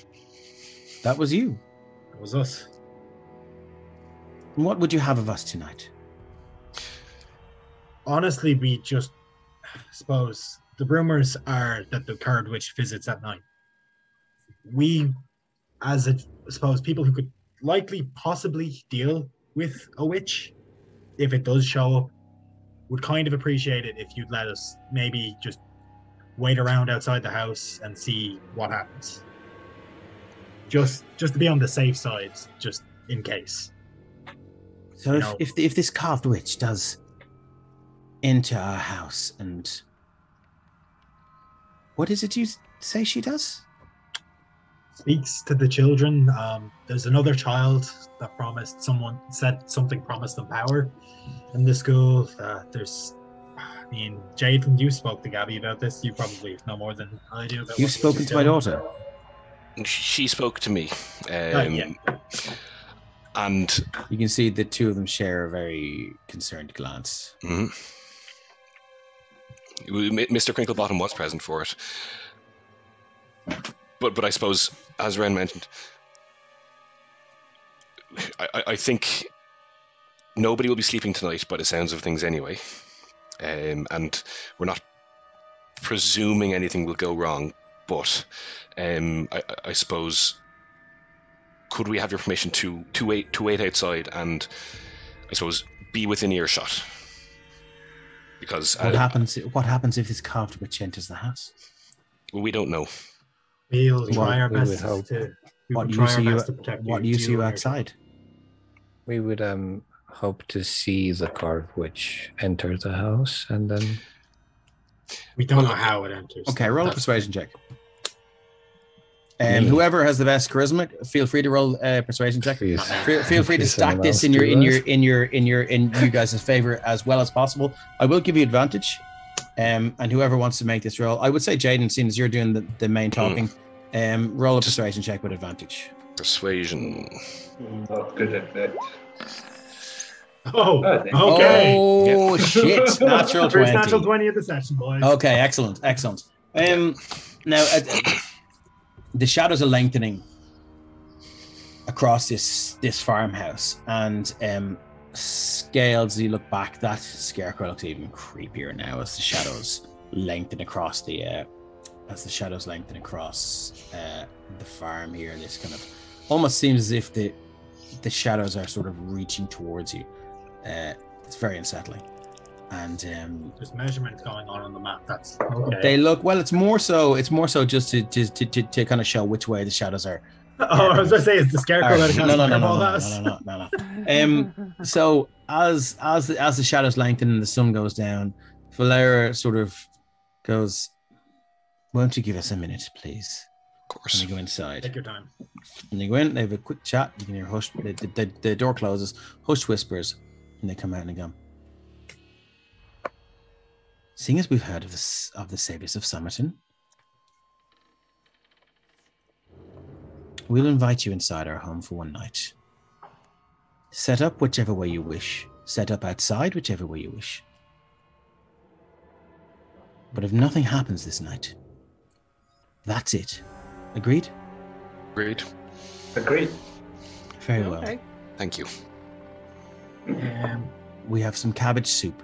That was you. That was us. And what would you have of us tonight? Honestly, we just suppose the rumors are that the card witch visits at night. We, suppose people who could likely possibly deal with a witch, if it does show up, would kind of appreciate it if you'd let us maybe just wait around outside the house and see what happens. Just to be on the safe side, just in case. So if this carved witch does enter our house, and what is it you say she does? Speaks to the children. There's another child that promised them power in the school. Jaden, you spoke to Gabby about this. You probably know more than I do. You've spoken to my daughter. She spoke to me. And you can see the two of them share a very concerned glance. Mr. Crinklebottom was present for it. But I suppose, as Ren mentioned, I think nobody will be sleeping tonight by the sounds of things anyway. And we're not presuming anything will go wrong, but I suppose, could we have your permission to wait outside and, I suppose, be within earshot? Because what happens if this carved witch enters the house? Well, we don't know. We'll try our best to protect you. What use you outside? We would hope to see the carved witch enter the house, and then we don't know how it enters. Okay, roll a persuasion check. Whoever has the best charisma, feel free to roll a persuasion check. Feel free to stack this in you guys' favor as well as possible. I will give you advantage, and whoever wants to make this roll, I would say Jaden, seeing as you're doing the main talking, roll a persuasion check with advantage. Persuasion. Not good at that. Oh, Oh, thank okay. Oh shit! Natural First 20. natural 20 of the session, boys. Okay, excellent. Now the shadows are lengthening across this farmhouse, and Scales, as you look back, that scarecrow looks even creepier now as the shadows lengthen across the farm here. This kind of almost seems as if the shadows are sort of reaching towards you. It's very unsettling, and there's measurements going on the map. That's okay. They look well. It's more so just to kind of show which way the shadows are. Oh, I was going to say, is the scarecrow that No. So as the shadows lengthen and the sun goes down, Valera sort of goes, "Won't you give us a minute, please?" Of course. And they go inside. Take your time. And they go in. They have a quick chat. You can hear hushed. The door closes. Hushed whispers, and they come out and they go, "Seeing as we've heard of the Saviors of Somerton, we'll invite you inside our home for one night. Set up whichever way you wish. Set up outside whichever way you wish. But if nothing happens this night, that's it. Agreed?" Agreed. Agreed. Very well. Okay. Thank you. We have some cabbage soup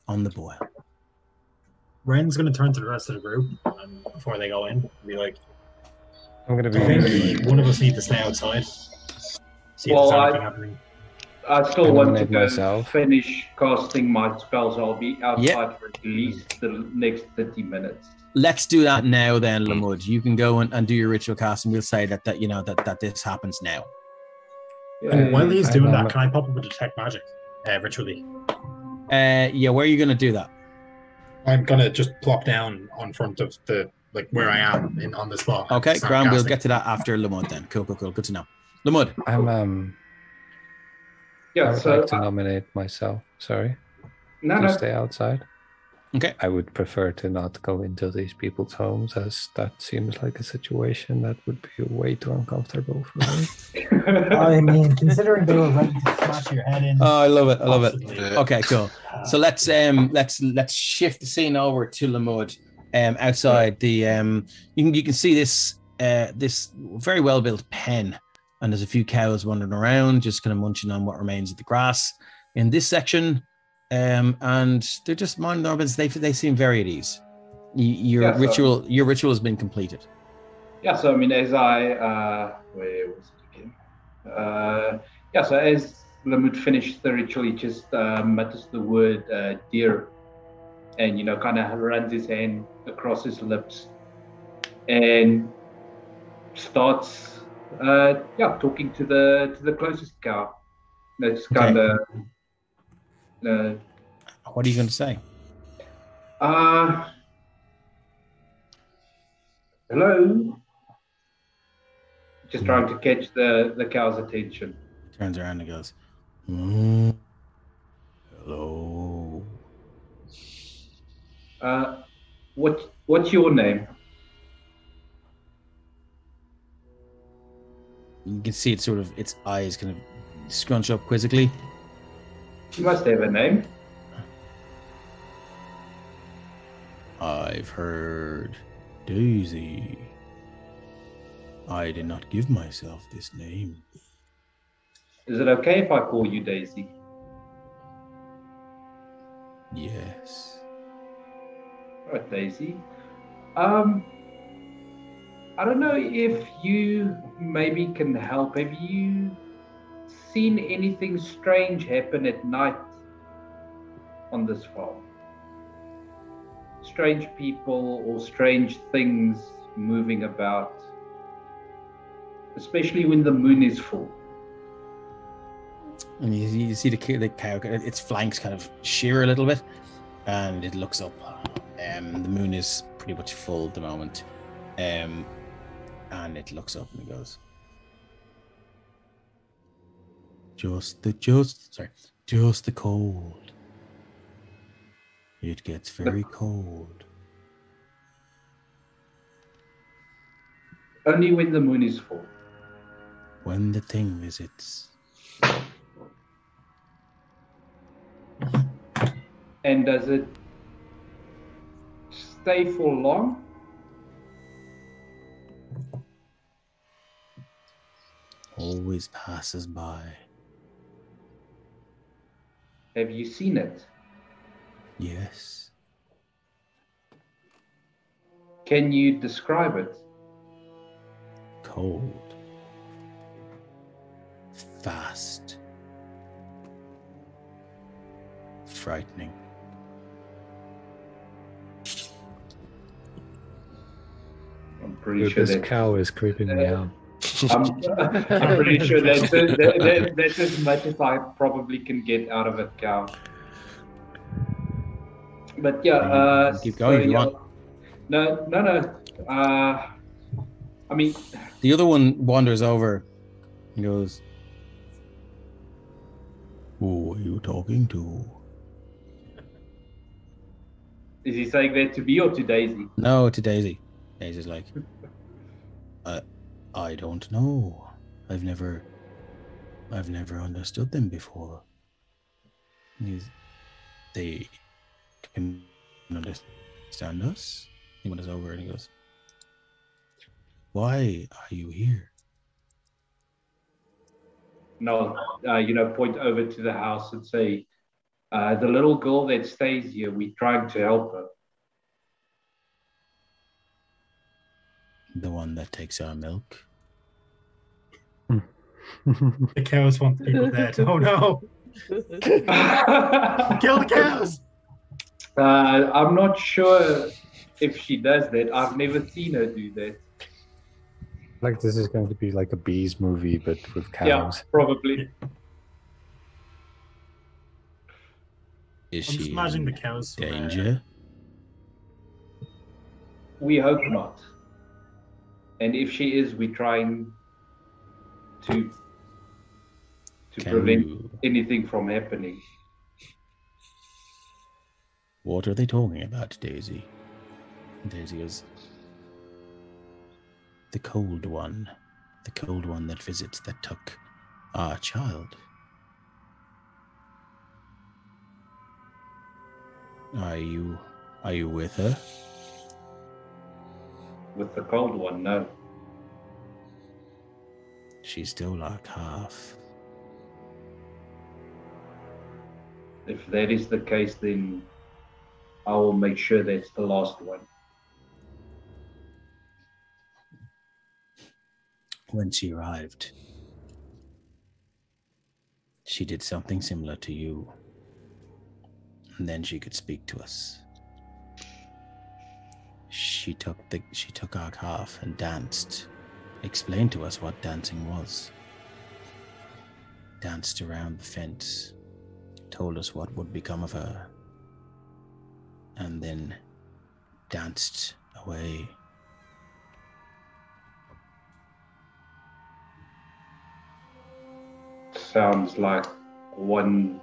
on the boil. Ren's going to turn to the rest of the group before they go in and be like, I'm gonna I be. think one of us need to stay outside. See if Well, there's anything happening. I still want to Eliminate go myself. finish casting my spells. I'll be outside for at least the next 30 minutes. Let's do that now then, Lamud. You can go and do your ritual cast, and we'll say that this happens now. And while he's I doing know. that, can I pop up with detect magic ritually? Yeah, where are you going to do that? I'm going to just plop down on front of the, like, where I am on the spot. Okay, Start Graham, we'll casting. get to that after Lamud then. Cool. Good to know. Lamud. I Yeah, would so like to nominate myself. Sorry, no, to stay outside. Okay. I would prefer to not go into these people's homes, as that seems like a situation that would be way too uncomfortable for me. I mean, considering they were ready to smash your head in. Oh, I love it. possibly. Okay, cool. So let's shift the scene over to Lamud. Outside the you can see this very well built pen, and there's a few cows wandering around, just kind of munching on what remains of the grass in this section. And they're just minding their business. They seem very at ease. Your ritual has been completed. Yeah, so I mean, as where was it again? So as Lamud finished the ritual, he just mutters the word deer, and kind of runs his hand across his lips, and starts talking to the closest cow. That's kind of. What are you going to say? Hello. Just trying to catch the cow's attention. Turns around and goes, hello. What's your name? You can see its eyes kind of scrunch up quizzically. She must have a name. I've heard Daisy. I did not give myself this name. Is it okay if I call you Daisy? Yes. All right, Daisy. I don't know if you maybe can help. Have you seen anything strange happen at night on this farm? Strange people or strange things moving about, especially when the moon is full. And you see the cow, its flanks kind of shear a little bit, and it looks up. The moon is pretty much full at the moment, and it looks up and it goes, just the cold. It gets very cold. Only when the moon is full. When the thing visits. And does it stay for long? Always passes by. Have you seen it? Yes. Can you describe it? Cold. Fast. Frightening. I'm pretty Dude, sure this that cow is creeping me out. I'm pretty sure that's as much as I probably can get out of a cow. But yeah, You can keep going if you want. No. I mean, The other one wanders over and goes, "Who are you talking to?" is he saying that to me or to Daisy? No, to Daisy. Daisy's like, I don't know. I've never understood them before. They can understand us. He wanders over and he goes, "Why are you here?" No, point over to the house and say, the little girl that stays here, we're trying to help her. The one that takes our milk. The cows want the people dead. Oh no! Kill the cows! I'm not sure if she does that. I've never seen her do that. Like this is going to be like a bees movie, but with cows. Yeah, probably. Is I'm just she imagining in the cows. danger? We hope not. And if she is, we're trying to prevent anything from happening. What are they talking about, Daisy? Daisy is the cold one that visits, that took our child. Are you with her? With the cold one, no. She stole our calf. If that is the case, then I will make sure that's the last one. When she arrived, she did something similar to you. And then she could speak to us. She took our calf and danced, explained to us what dancing was. Danced around the fence, told us what would become of her, and then danced away. Sounds like one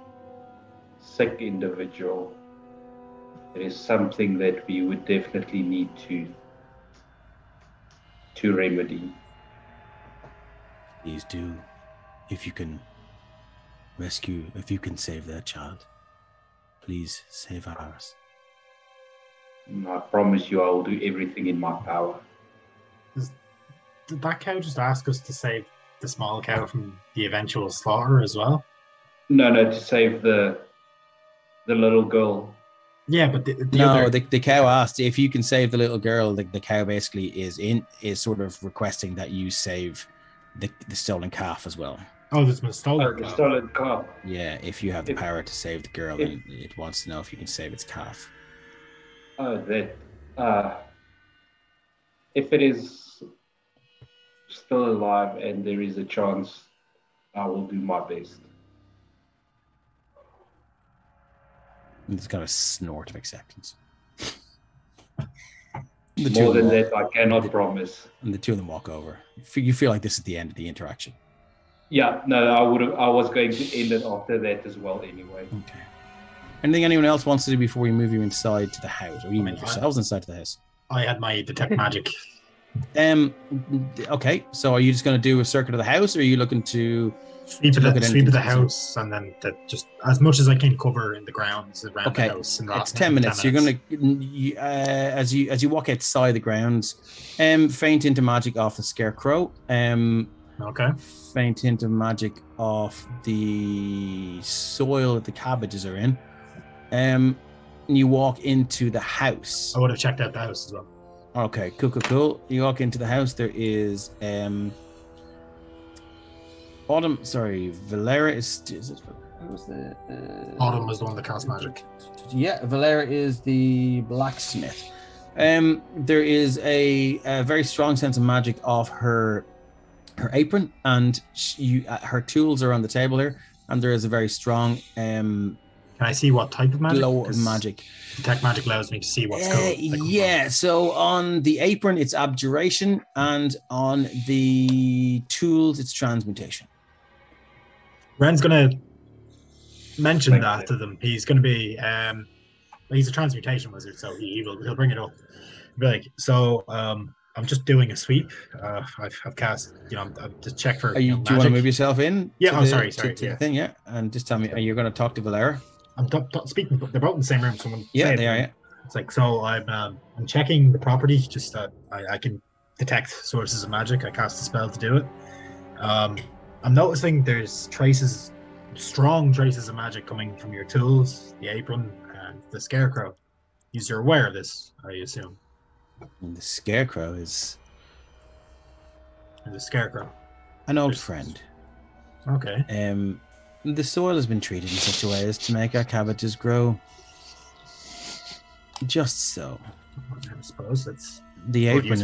sick individual. It is something that we would definitely need to remedy. Please do. If you can save that child, please save ours. I promise you I will do everything in my power. Did that cow just ask us to save the small cow from the eventual slaughter as well? No, to save the little girl. Yeah, but the cow asked if you can save the little girl. The cow basically is sort of requesting that you save the stolen calf as well. Oh, there's been stolen. The stolen calf. Yeah, if you have the power to save the girl, then it wants to know if you can save its calf. Oh, that. If it is still alive and there is a chance, I will do my best. It's got a snort of acceptance. More than that, I cannot promise. And the two of them walk over. You feel like this is the end of the interaction. Yeah, no, I was going to end it after that as well anyway. Okay. Anything anyone else wants to do before we move you inside to the house? Or you move yourselves inside to the house? I had my detect magic. Okay, so are you just going to do a circuit of the house, or are you looking to Sweep of look at the anything specific. house, and then just as much as I can cover in the grounds around Okay, the house. it's 10 minutes. You're gonna as you walk outside the grounds, faint into magic off the scarecrow. Okay. Faint into magic off the soil that the cabbages are in. And you walk into the house. I would have checked out the house as well. Okay, cool. You walk into the house. There is Autumn. Sorry, Valera is it? Who was the Autumn was the one that cast magic. Yeah, Valera is the blacksmith. There is a very strong sense of magic off her apron, and her tools are on the table here, and there is a very strong Can I see what type of magic? glow of magic. Detect magic allows me to see what's going. Yeah, so on the apron it's abjuration, and on the tools it's transmutation. Ren's gonna mention that to them. He's gonna be he's a transmutation wizard, so he'll bring it up. He'll be like, so I'm just doing a sweep. I've cast, I've just checked for. Do you want to move yourself in? Yeah. Sorry. Yeah. The thing, yeah. And just tell me, are you going to talk to Valera? I'm speaking. They're both in the same room. So yeah, they are. Yeah. It's like, so I'm checking the property. Just that I can detect sources of magic. I cast a spell to do it. I'm noticing there's strong traces of magic coming from your tools, the apron, and the scarecrow. You're aware of this, I assume. And the scarecrow is an old friend. Okay. The soil has been treated in such a way as to make our cabbages grow just so. I suppose it's the apron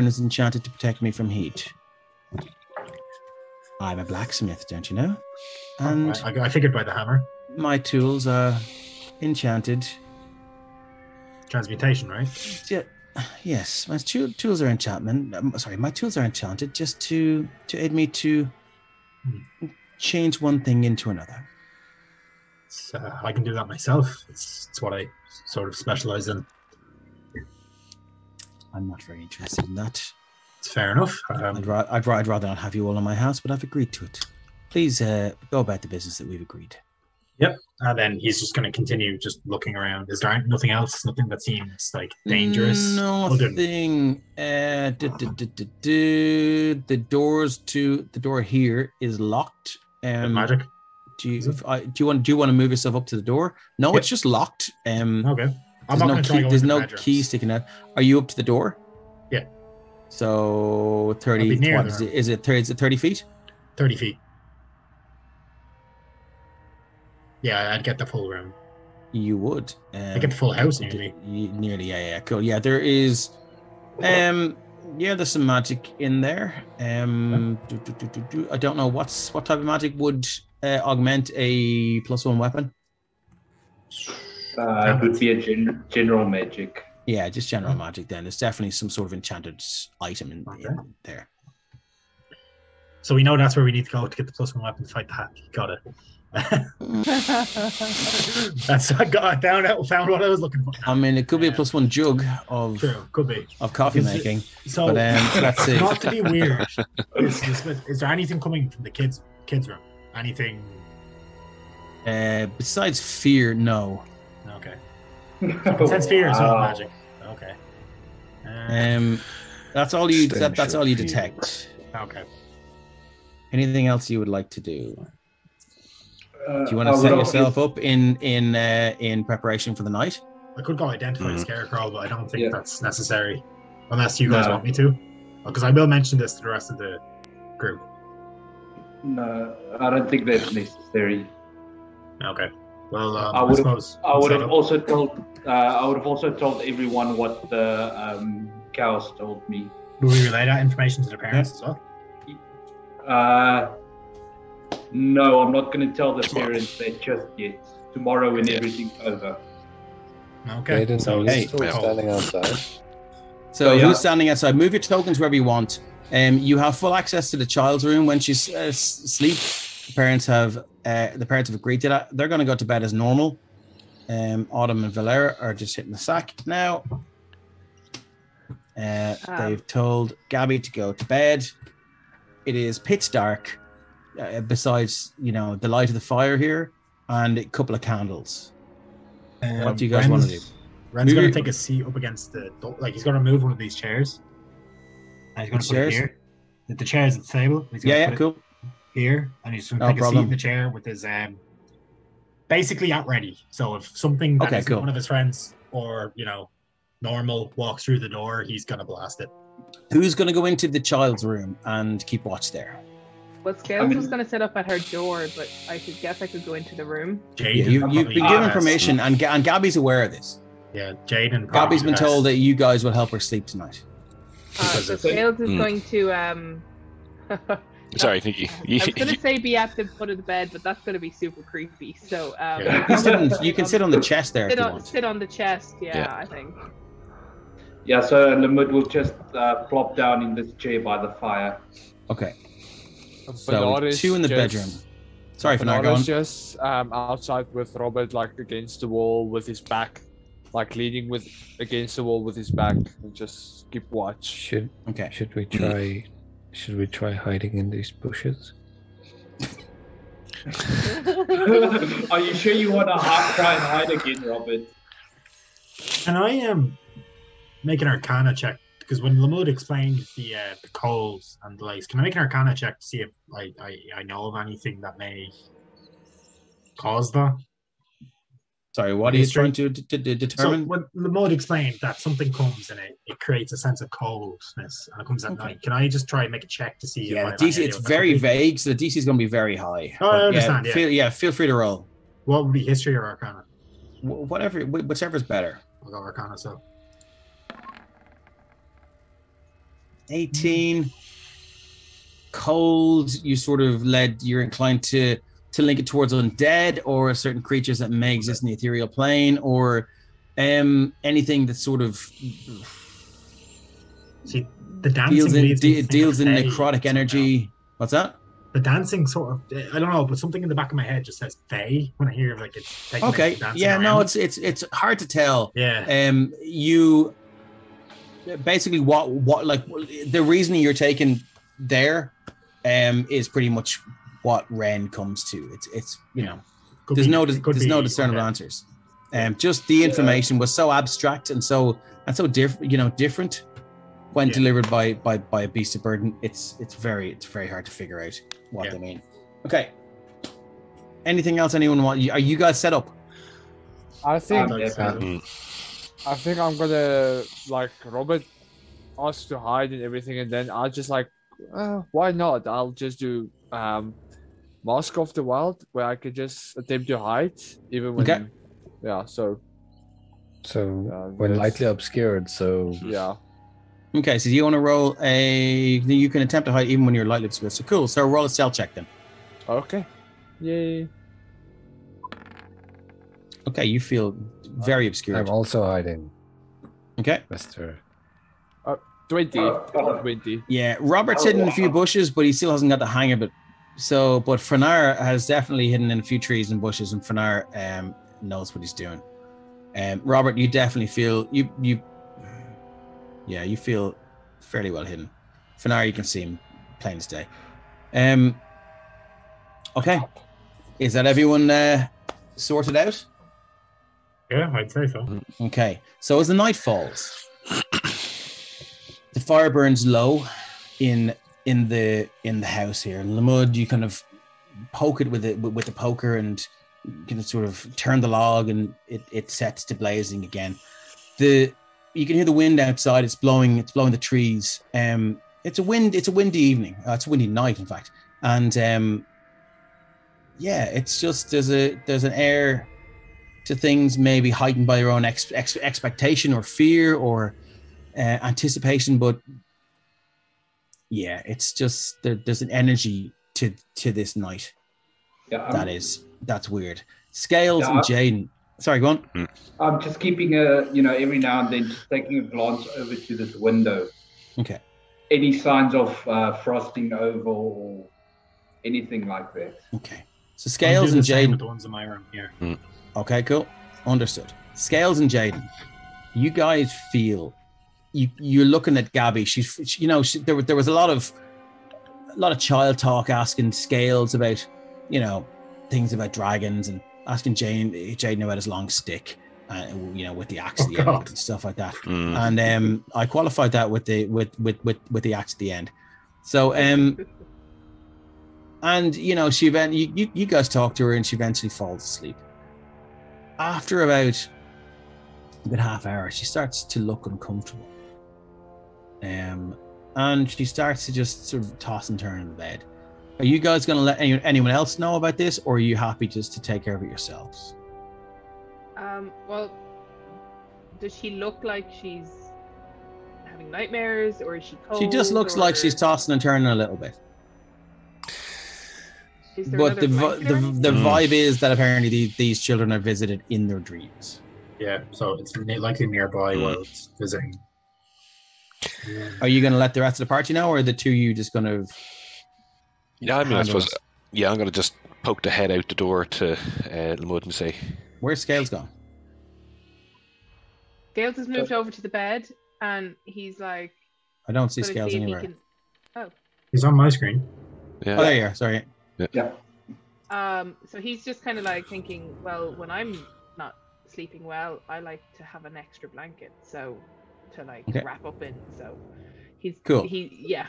is enchanted to protect me from heat. I'm a blacksmith, don't you know? And I figured by the hammer. My tools are enchanted. Transmutation, right? Yeah. Yes, my tools are enchantment. My tools are enchanted just to aid me to change one thing into another. I can do that myself. It's what I sort of specialize in. I'm not very interested in that. It's fair enough. I'd rather not have you all in my house, but I've agreed to it. Please go about the business that we've agreed. Yep. And then he's just going to continue just looking around. Is there nothing else? Nothing that seems like dangerous? Nothing. The door here is locked. Magic. Do you want to move yourself up to the door? No, It's just locked. Okay. I'm not going to try. There's no key sticking out. Are you up to the door? Yeah. So 30. What is it? Is it 30 feet? 30 feet. Yeah, I'd get the full room. You would. I get the full house nearly. Yeah. Cool. Yeah, there is. There's some magic in there. I don't know what type of magic would augment a +1 weapon. It would be a general magic. Yeah, just general magic. Then there's definitely some sort of enchanted item in there. So we know that's where we need to go to get the +1 weapon to fight the hack. Got it. I found what I was looking for. I mean, it could be a +1 jug of coffee making. So let's see. Not to be weird. Is there anything coming from the kids' room? Anything? Besides fear, no. Okay. Sense fear is not magic. Okay. That's all you. That's all you detect. Okay. Anything else you would like to do? Do you want to set yourself up in preparation for the night? I could go identify the scarecrow, but I don't think that's necessary, unless you guys want me to. Because I will mention this to the rest of the group. No, I don't think that's necessary. Okay. Well, I would have also told everyone what the cows told me. Will we relay that information to the parents as well? No, I'm not going to tell the parents that just yet. Tomorrow when everything's over. Okay. Standing outside. So who's standing outside? Move your tokens wherever you want. You have full access to the child's room when she's asleep. The parents have agreed to that. They're going to go to bed as normal. Autumn and Valera are just hitting the sack now. They've told Gabby to go to bed. It is pitch dark. besides, the light of the fire here and a couple of candles. What do you guys Ren's- want to do? Ren's Maybe- going to take a seat up against the door. Like, he's going to move one of these chairs. And he's going Which to put it chairs? here. The chairs at the table. He's gonna Yeah, put it cool. here. And he's going to No take a seat problem. in the chair with his, basically at ready. So if something that Okay, isn't cool. one of his friends or, normal walks through the door, he's going to blast it. Who's going to go into the child's room and keep watch there? Well, Scales was going to set up at her door, but I guess I could go into the room. Jaden Yeah, you've probably been given has- permission, and Gabby's aware of this. Yeah, Jaden. Gabby's probably been has- told that you guys will help her sleep tonight. Because So it's- Scales is going to Sorry, Nikki. I was going to say be at the foot of the bed, but that's going to be super creepy. So Yeah. You can sit on the chest there if sit you on, want. sit on the chest. Yeah, Yeah. I think. Yeah, so Limud will just plop down in this chair by the fire. Okay, so Bernard is 2 in the just- bedroom. Sorry for not Bernard going. is just outside with Robert, like against the wall with his back, like leaning with against the wall with his back, and just keep watch. Should Okay, we try hiding in these bushes? Are you sure you want to try and hide again, Robert? Can I make an Arcana check? Because when Lamud explained the coals and the lights, can I make an Arcana check to see if I know of anything that may cause that? sorry. What are you History. trying to So determine? when Lamud explained that something comes and it creates a sense of coldness and it comes at Okay. night, can I just try and make a check to see? if I Yeah, have the any DC. idea It's what that very could be? vague, so the DC is going to be very high. Oh, I But understand, yeah. Feel free to roll. What would be history or Arcana? Whatever, whichever's better. I'll go Arcana. So 18. Cold. You sort of you're inclined to link it towards undead or certain creatures that may exist in the ethereal plane, or anything that sort of see the dancing deals in leads me to think deals of in Fae necrotic somehow. energy. What's that? The dancing sort of, I don't know, but something in the back of my head just says Fae when I hear like it's taking Okay. dancing Yeah. No, around. it's hard to tell. Yeah. You basically what like the reasoning you're taking there is pretty much what Ren comes to. It's Could there's be- no it could there's be- no discernible okay. answers. Just the information was so abstract and so different when Yeah. delivered by a beast of burden. It's very hard to figure out what Yeah. they mean. Okay. Anything else anyone want? Are you guys set up? I think Like, definitely. I think I'm gonna like Robert asked to hide and everything, and then I'll just like, why not? I'll just do Mask of the Wild, where I could just attempt to hide, even when. Okay. Yeah. So So when that's- lightly obscured, so yeah. Okay, so you want to roll you can attempt to hide even when you're lightly obscured. So cool. So roll a stealth check then. Okay. Yay. Okay, you feel very obscured. I'm also hiding, Okay. Mr. 20. Oh. 20. Yeah, Robert's hidden in a few bushes, but he still hasn't got the hang of it. So, but Fernar has definitely hidden in a few trees and bushes, and Fernar knows what he's doing. Robert, you definitely feel you feel fairly well hidden. Fernar, you can see him plain as day. Okay, is that everyone sorted out? Yeah, I'd say so. Okay, so as the night falls, the fire burns low in the house here. And Lamud, you kind of poke it with the poker and you can sort of turn the log and it sets to blazing again. You can hear the wind outside. It's blowing the trees. It's a windy evening. It's a windy night, in fact. And it's just there's an air to things maybe heightened by your own expectation or fear or anticipation, but it's just there's an energy to this night Yeah, that's weird. Scales Yeah, and Jaden. Sorry, go on. I'm just keeping every now and then just taking a glance over to this window. Okay. Any signs of frosting over or anything like that? Okay. So Scales I'm doing and the same with Jaden. the ones in my room here. Okay, cool. Understood. Scales and Jaden. You guys feel you're looking at Gabby. There was a lot of a lot of child talk, asking Scales about, things about dragons, and asking Jaden about his long stick, with the axe at the end of it and stuff like that. And I qualified that with the axe at the end. So and you guys talk to her, and she eventually falls asleep. After about a good half hour, she starts to look uncomfortable. And she starts to just sort of toss and turn in the bed. Are you guys going to let anyone else know about this, or are you happy just to take care of it yourselves? Well, does she look like she's having nightmares, or is she cold? She just looks like she's tossing and turning a little bit. But the vibe is that apparently these children are visited in their dreams. Yeah, so it's likely nearby while it's visiting. Are you going to let the rest of the party know, or are the two of you just going to... Yeah, I mean, I suppose... Yeah, I'm going to just poke the head out the door to Lamud and say... Where's Scales gone? Scales has moved over to the bed, and he's like... I don't see Scales anywhere. Oh. He's on my screen. Yeah. Oh, there you are. Sorry. Yeah. So he's just kind of like thinking, well, when I'm not sleeping well, I like to have an extra blanket, so to wrap up in. So he's cool.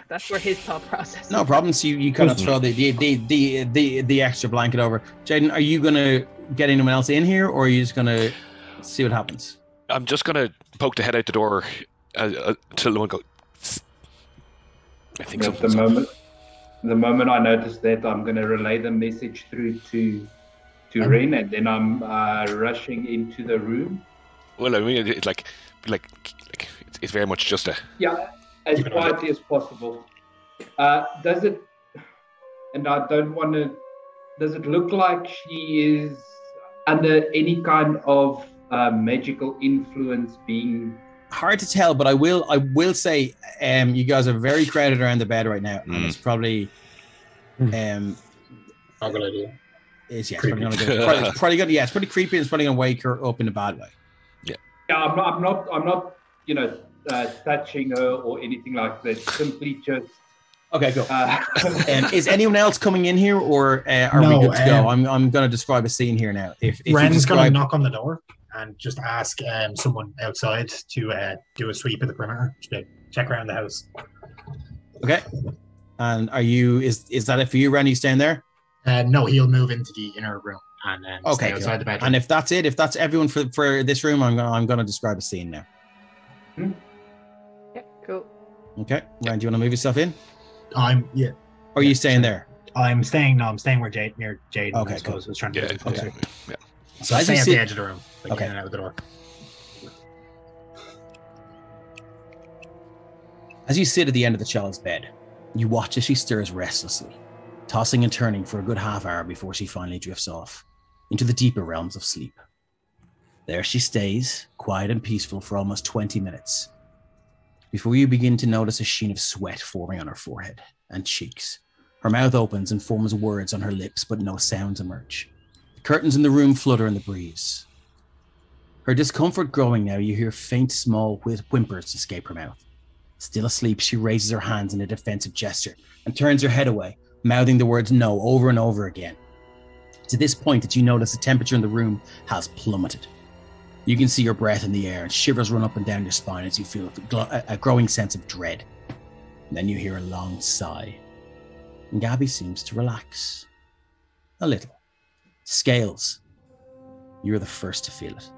That's where his thought process is. No problem. So you kind of throw the extra blanket over. Jaden, are you gonna get anyone else in here, or are you just gonna see what happens? I'm just gonna poke the head out the door till the one go. I think so. The moment I notice that, I'm going to relay the message through to Ren, and then I'm rushing into the room. Well, I mean, it's like it's very much just a... Yeah, as quietly as possible. Does it... And I don't want to... Does it look like she is under any kind of magical influence being... Hard to tell, but I will say you guys are very crowded around the bed right now, and it's probably not a good idea. It's probably gonna it's pretty creepy. It's probably gonna wake her up in a bad way. Yeah, I'm not touching her or anything like that. Simply just okay, go. Is anyone else coming in here, or are we good to go? I'm gonna describe a scene here now. If Ren's gonna knock on the door and just ask someone outside to do a sweep of the perimeter, to check around the house. Okay. And are you? Is that it for you, Ren? You staying there? No, he'll move into the inner room and stay outside the bedroom. And if that's it, if that's everyone for this room, I'm gonna describe a scene now. Yeah, cool. Okay, Ren, do you want to move yourself in? Or are you staying there? I'm staying where near Jaden. Okay, cool. I was trying to move okay. Yeah. So I stay at the edge of the room, in and out of the door. As you sit at the end of the child's bed, you watch as she stirs restlessly, tossing and turning for a good half hour before she finally drifts off into the deeper realms of sleep. There she stays, quiet and peaceful for almost 20 minutes, before you begin to notice a sheen of sweat forming on her forehead and cheeks. Her mouth opens and forms words on her lips, but no sounds emerge. The curtains in the room flutter in the breeze. Her discomfort growing now, you hear faint, small whimpers escape her mouth. Still asleep, she raises her hands in a defensive gesture and turns her head away, mouthing the words no over and over again. To this point that you notice the temperature in the room has plummeted. You can see your breath in the air, and shivers run up and down your spine as you feel a growing sense of dread. And then you hear a long sigh, and Gabby seems to relax. A little. Scales. You're the first to feel it.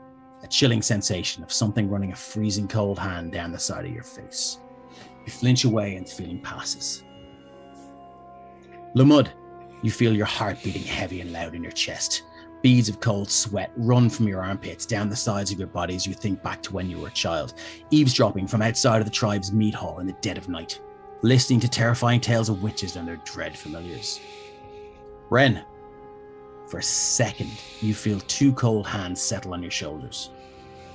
A chilling sensation of something running a freezing cold hand down the side of your face. You flinch away and the feeling passes. Lamud, you feel your heart beating heavy and loud in your chest. Beads of cold sweat run from your armpits down the sides of your body as you think back to when you were a child, eavesdropping from outside of the tribe's meat hall in the dead of night, listening to terrifying tales of witches and their dread familiars. Ren, for a second, you feel two cold hands settle on your shoulders.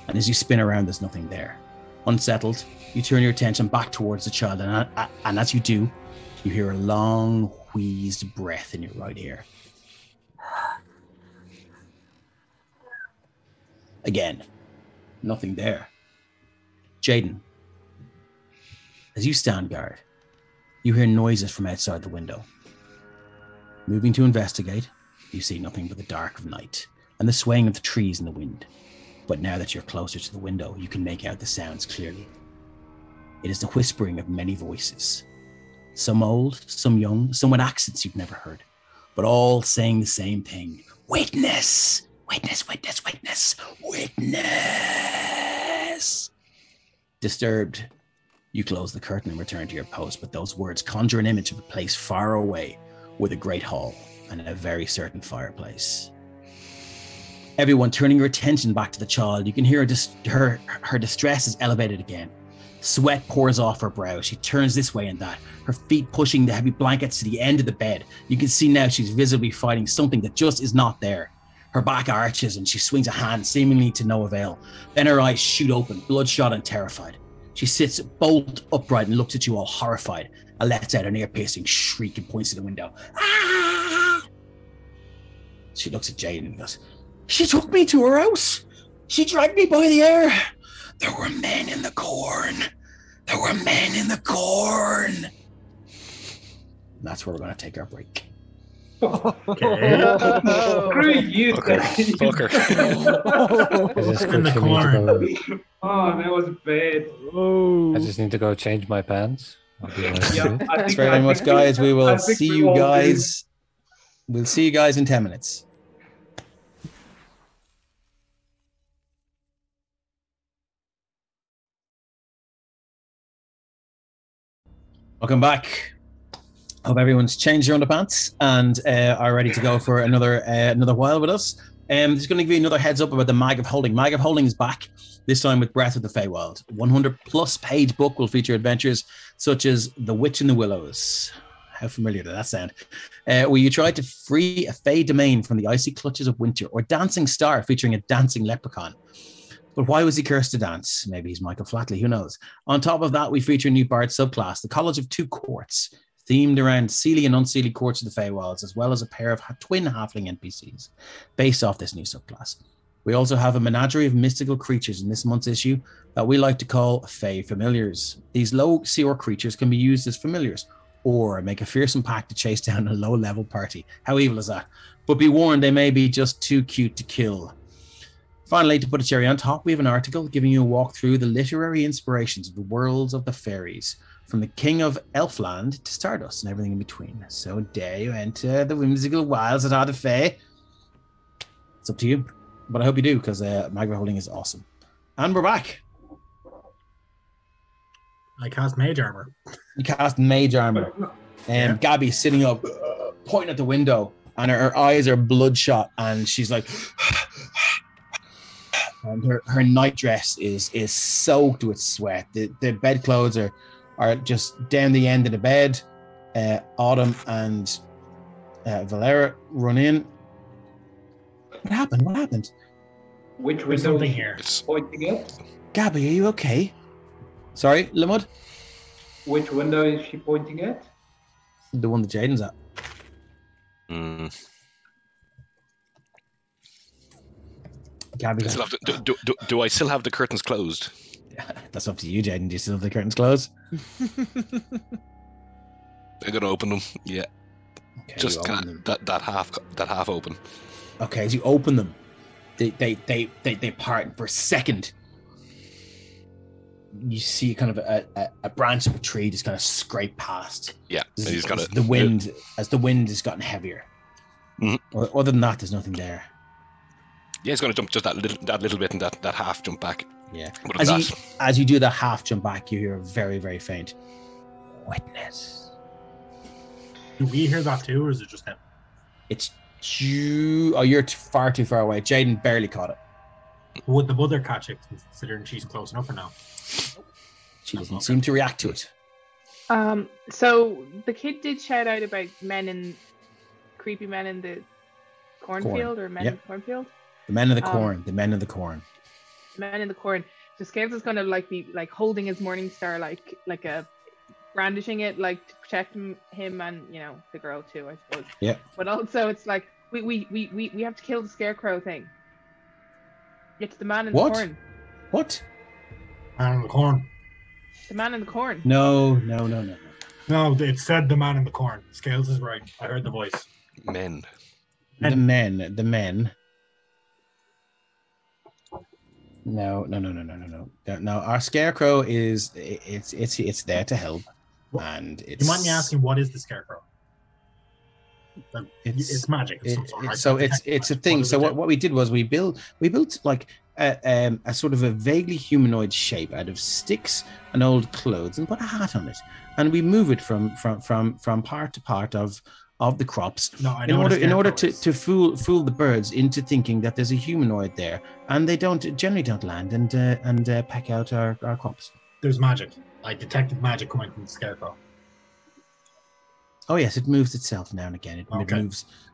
And as you spin around, there's nothing there. Unsettled, you turn your attention back towards the child, and as you do, you hear a long, wheezed breath in your right ear. Again, nothing there. Jaden, as you stand guard, You hear noises from outside the window. Moving to investigate, you see nothing but the dark of night and the swaying of the trees in the wind. But now that you're closer to the window, you can make out the sounds clearly. It is the whispering of many voices. Some old, some young, some with accents you've never heard, but all saying the same thing. Witness! Witness, witness, witness, witness! Disturbed, you close the curtain and return to your post, but those words conjure an image of a place far away with a great hall and a very certain fireplace. Everyone turning your attention back to the child, you can hear her distress is elevated again. Sweat pours off her brow. She turns this way and that, her feet pushing the heavy blankets to the end of the bed. You can see now she's visibly fighting something that just is not there. Her back arches and she swings a hand, seemingly to no avail. Then her eyes shoot open, bloodshot and terrified. She sits bolt upright and looks at you all horrified and lets out an ear-piercing shriek and points to the window. Ah! She looks at Jaden and goes, "She took me to her house. She dragged me by the hair. There were men in the corn. There were men in the corn." And that's where we're going to take our break. Okay. Screw you, Fucker. In the corn. Oh, that was bad. I just need to go change my pants. I'll be honest with you. Thanks very much, guys. We will I think see we you all do. guys. We'll see you guys in 10 minutes. Welcome back. Hope everyone's changed their underpants and are ready to go for another while with us. Just going to give you another heads up about the Mag of Holding. Mag of Holding is back, this time with Breath of the Feywild. 100+ page book will feature adventures such as The Witch in the Willows. How familiar does that sound? Where you try to free a Fey domain from the icy clutches of winter, or Dancing Star featuring a dancing leprechaun. But why was he cursed to dance? Maybe he's Michael Flatley, who knows? On top of that, we feature a new bard subclass, the College of Two Courts, themed around Seelie and Unseelie courts of the Feywilds, as well as a pair of twin halfling NPCs based off this new subclass. We also have a menagerie of mystical creatures in this month's issue that we like to call Fey Familiars. These low sewer creatures can be used as familiars, or make a fearsome pack to chase down a low-level party. How evil is that? But be warned, they may be just too cute to kill. Finally, to put a cherry on top, we have an article giving you a walk through the literary inspirations of the worlds of the fairies, from the King of Elfland to Stardust and everything in between. So dare you enter the whimsical wilds that are the Fae? It's up to you, but I hope you do, because Mag of Holding is awesome. And we're back. I cast Mage Armor. You cast Mage Armor. Yeah. Gabby's sitting up, pointing at the window, and her eyes are bloodshot, and she's like... And her night dress is soaked with sweat. The bedclothes are just down the end of the bed. Autumn and Valera run in. What happened? What happened? Which There's window something is here. she pointing at? Gabby, are you okay? Sorry, Limud? Which window is she pointing at? The one that Jaden's at. Gabby, I still have do I still have the curtains closed? that's up to you, Jaden. Do you still have the curtains closed? I'm gonna open them. Yeah, Okay, just you open kinda, them. that half open. Okay, as you open them, they part for a second. You see kind of a branch of a tree just kind of scrape past. Yeah, and he's got as it. the wind has gotten heavier. Mhm. Other than that, there's nothing there. Yeah, he's gonna jump just that little bit and that half jump back. Yeah. But it's As you do the half jump back, you hear a very, very faint witness. Do we hear that too, or is it just him? It's you. Oh, you're far too far away. Jaden barely caught it. Would the mother catch it, considering she's close enough or no? She doesn't seem to react to it. So the kid did shout out about creepy men in the cornfield, or men in the cornfield. The men of the corn. The men of the corn. Men in the corn. So Scales is gonna be holding his morning star, like a brandishing it, to protect him and the girl too, I suppose. Yeah. But also it's like we have to kill the scarecrow thing. It's the man in the corn. What? Man in the corn. The man in the corn. No. No, it said the man in the corn. Scales is right. I heard the voice. Men. The men. No. No, our scarecrow is it's there to help, and it's. You might be asking, what is the scarecrow? Like, it's magic. Of some sort. It's a thing. So what we did was we built like a sort of a vaguely humanoid shape out of sticks and old clothes and put a hat on it, and we move it from part to part of the crops in order to fool the birds into thinking that there's a humanoid there, and they generally don't land and peck out our crops. There's magic. I detected magic coming from the scarecrow. Oh yes, it moves itself now and again.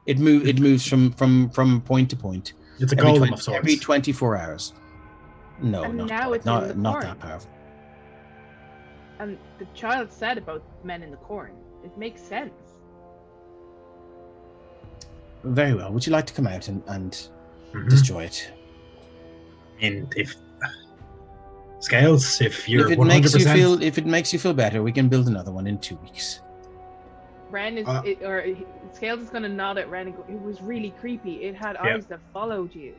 It moves from point to point. It's a golem of sorts. Every 24 hours. No, And not now quite. it's in the not corn. that powerful. And the child said about men in the corn. It makes sense. Very well. Would you like to come out and destroy it? And if Scales, if you're if it 100%, if it makes you feel better, we can build another one in 2 weeks. Ren is, Scales is going to nod at Ren and go, it was really creepy. It had eyes that followed you.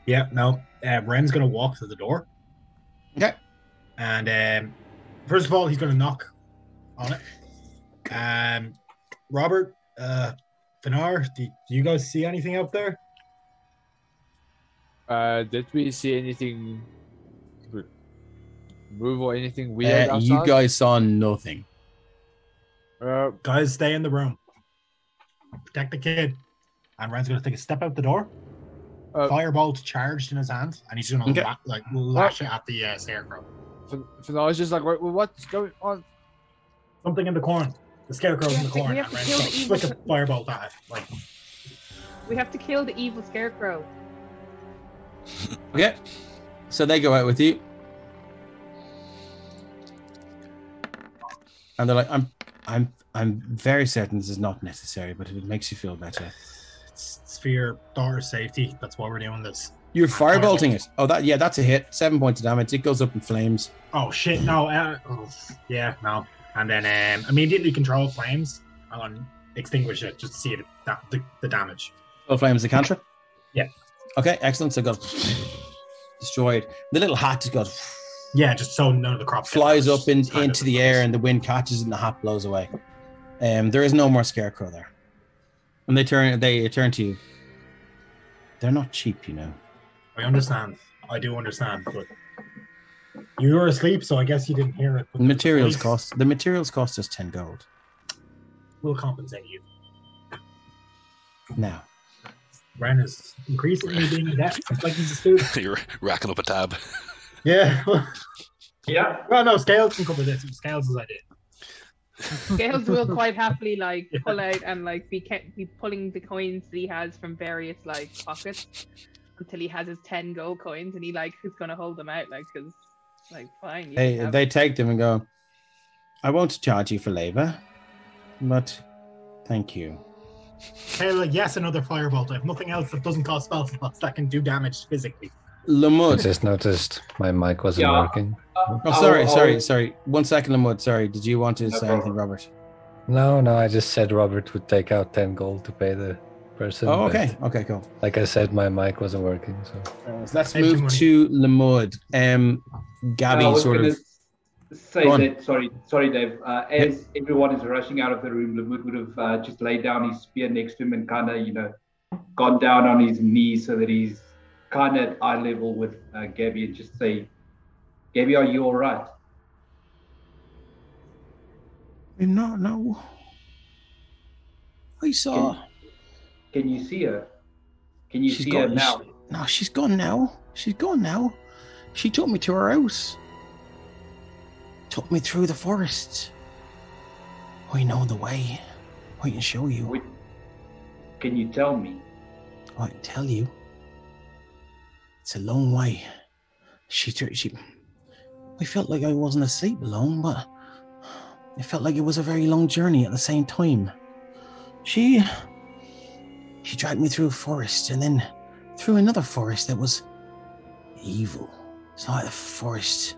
Yeah, no. Ren's going to walk to the door. Okay. And first of all, he's going to knock on it. Robert, Finar, do you guys see anything out there? Did we see anything move or anything weird outside? You guys saw nothing. Guys, stay in the room. Protect the kid. And Ren's going to take a step out the door. Firebolt charged in his hand, and he's going to lash it at the scarecrow. Finar's just like, what's going on? Something in the corn. The scarecrow's in the corn. And Ren's flick a firebolt at it. We have to kill the evil scarecrow. Okay. So they go out with you. And they're like, I'm very certain this is not necessary, but if it makes you feel better. It's for your daughter's safety. That's why we're doing this. You're firebolting it. Oh, that's a hit. 7 points of damage. It goes up in flames. Oh shit! No. No. And then immediately control flames and extinguish it just to see the damage. Control flames, the cantrip. Yeah. Okay, excellent. So it goes destroyed. The little hat just goes. Yeah, just so none of the crops flies up into the air, and the wind catches it, and the hat blows away. There is no more scarecrow there. And they turn to you. They're not cheap, you know. I understand. I do understand, but you were asleep, so I guess you didn't hear it. The materials cost us 10 gold. We'll compensate you. Now. Ren is increasingly being in debt. It's like he's a student. You're racking up a tab. Yeah. Yeah. Well, no, Scales can cover this. Scales' idea. Scales will quite happily pull out and be pulling the coins that he has from various pockets until he has his 10 gold coins, and he is gonna hold them out because fine. They take them and go, I won't charge you for labor, but thank you. Kayla, yes, another firebolt. I have nothing else that doesn't cost spell slots that can do damage physically. Lamud. I just noticed my mic wasn't working. Sorry. 1 second, Lamud. Sorry. Did you want to say anything, Robert? No, I just said Robert would take out 10 gold to pay the person. Oh, okay. Okay, cool. Like I said, my mic wasn't working. So let's move to Lamud. Gabby sort of... Sorry, Dave. As everyone is rushing out of the room, Lamud would have just laid down his spear next to him and kind of, gone down on his knees so that he's kind of at eye level with Gabby and just say, Gabby, are you all right? No. I saw. Can you see her? Can you see her now? No, she's gone now. She took me to her house. Took me through the forest. I know the way. I can show you. Wait, can you tell me? I can tell you. It's a long way. I felt like I wasn't asleep long, but it felt like it was a very long journey at the same time. She dragged me through a forest and then through another forest that was evil. It's like the forest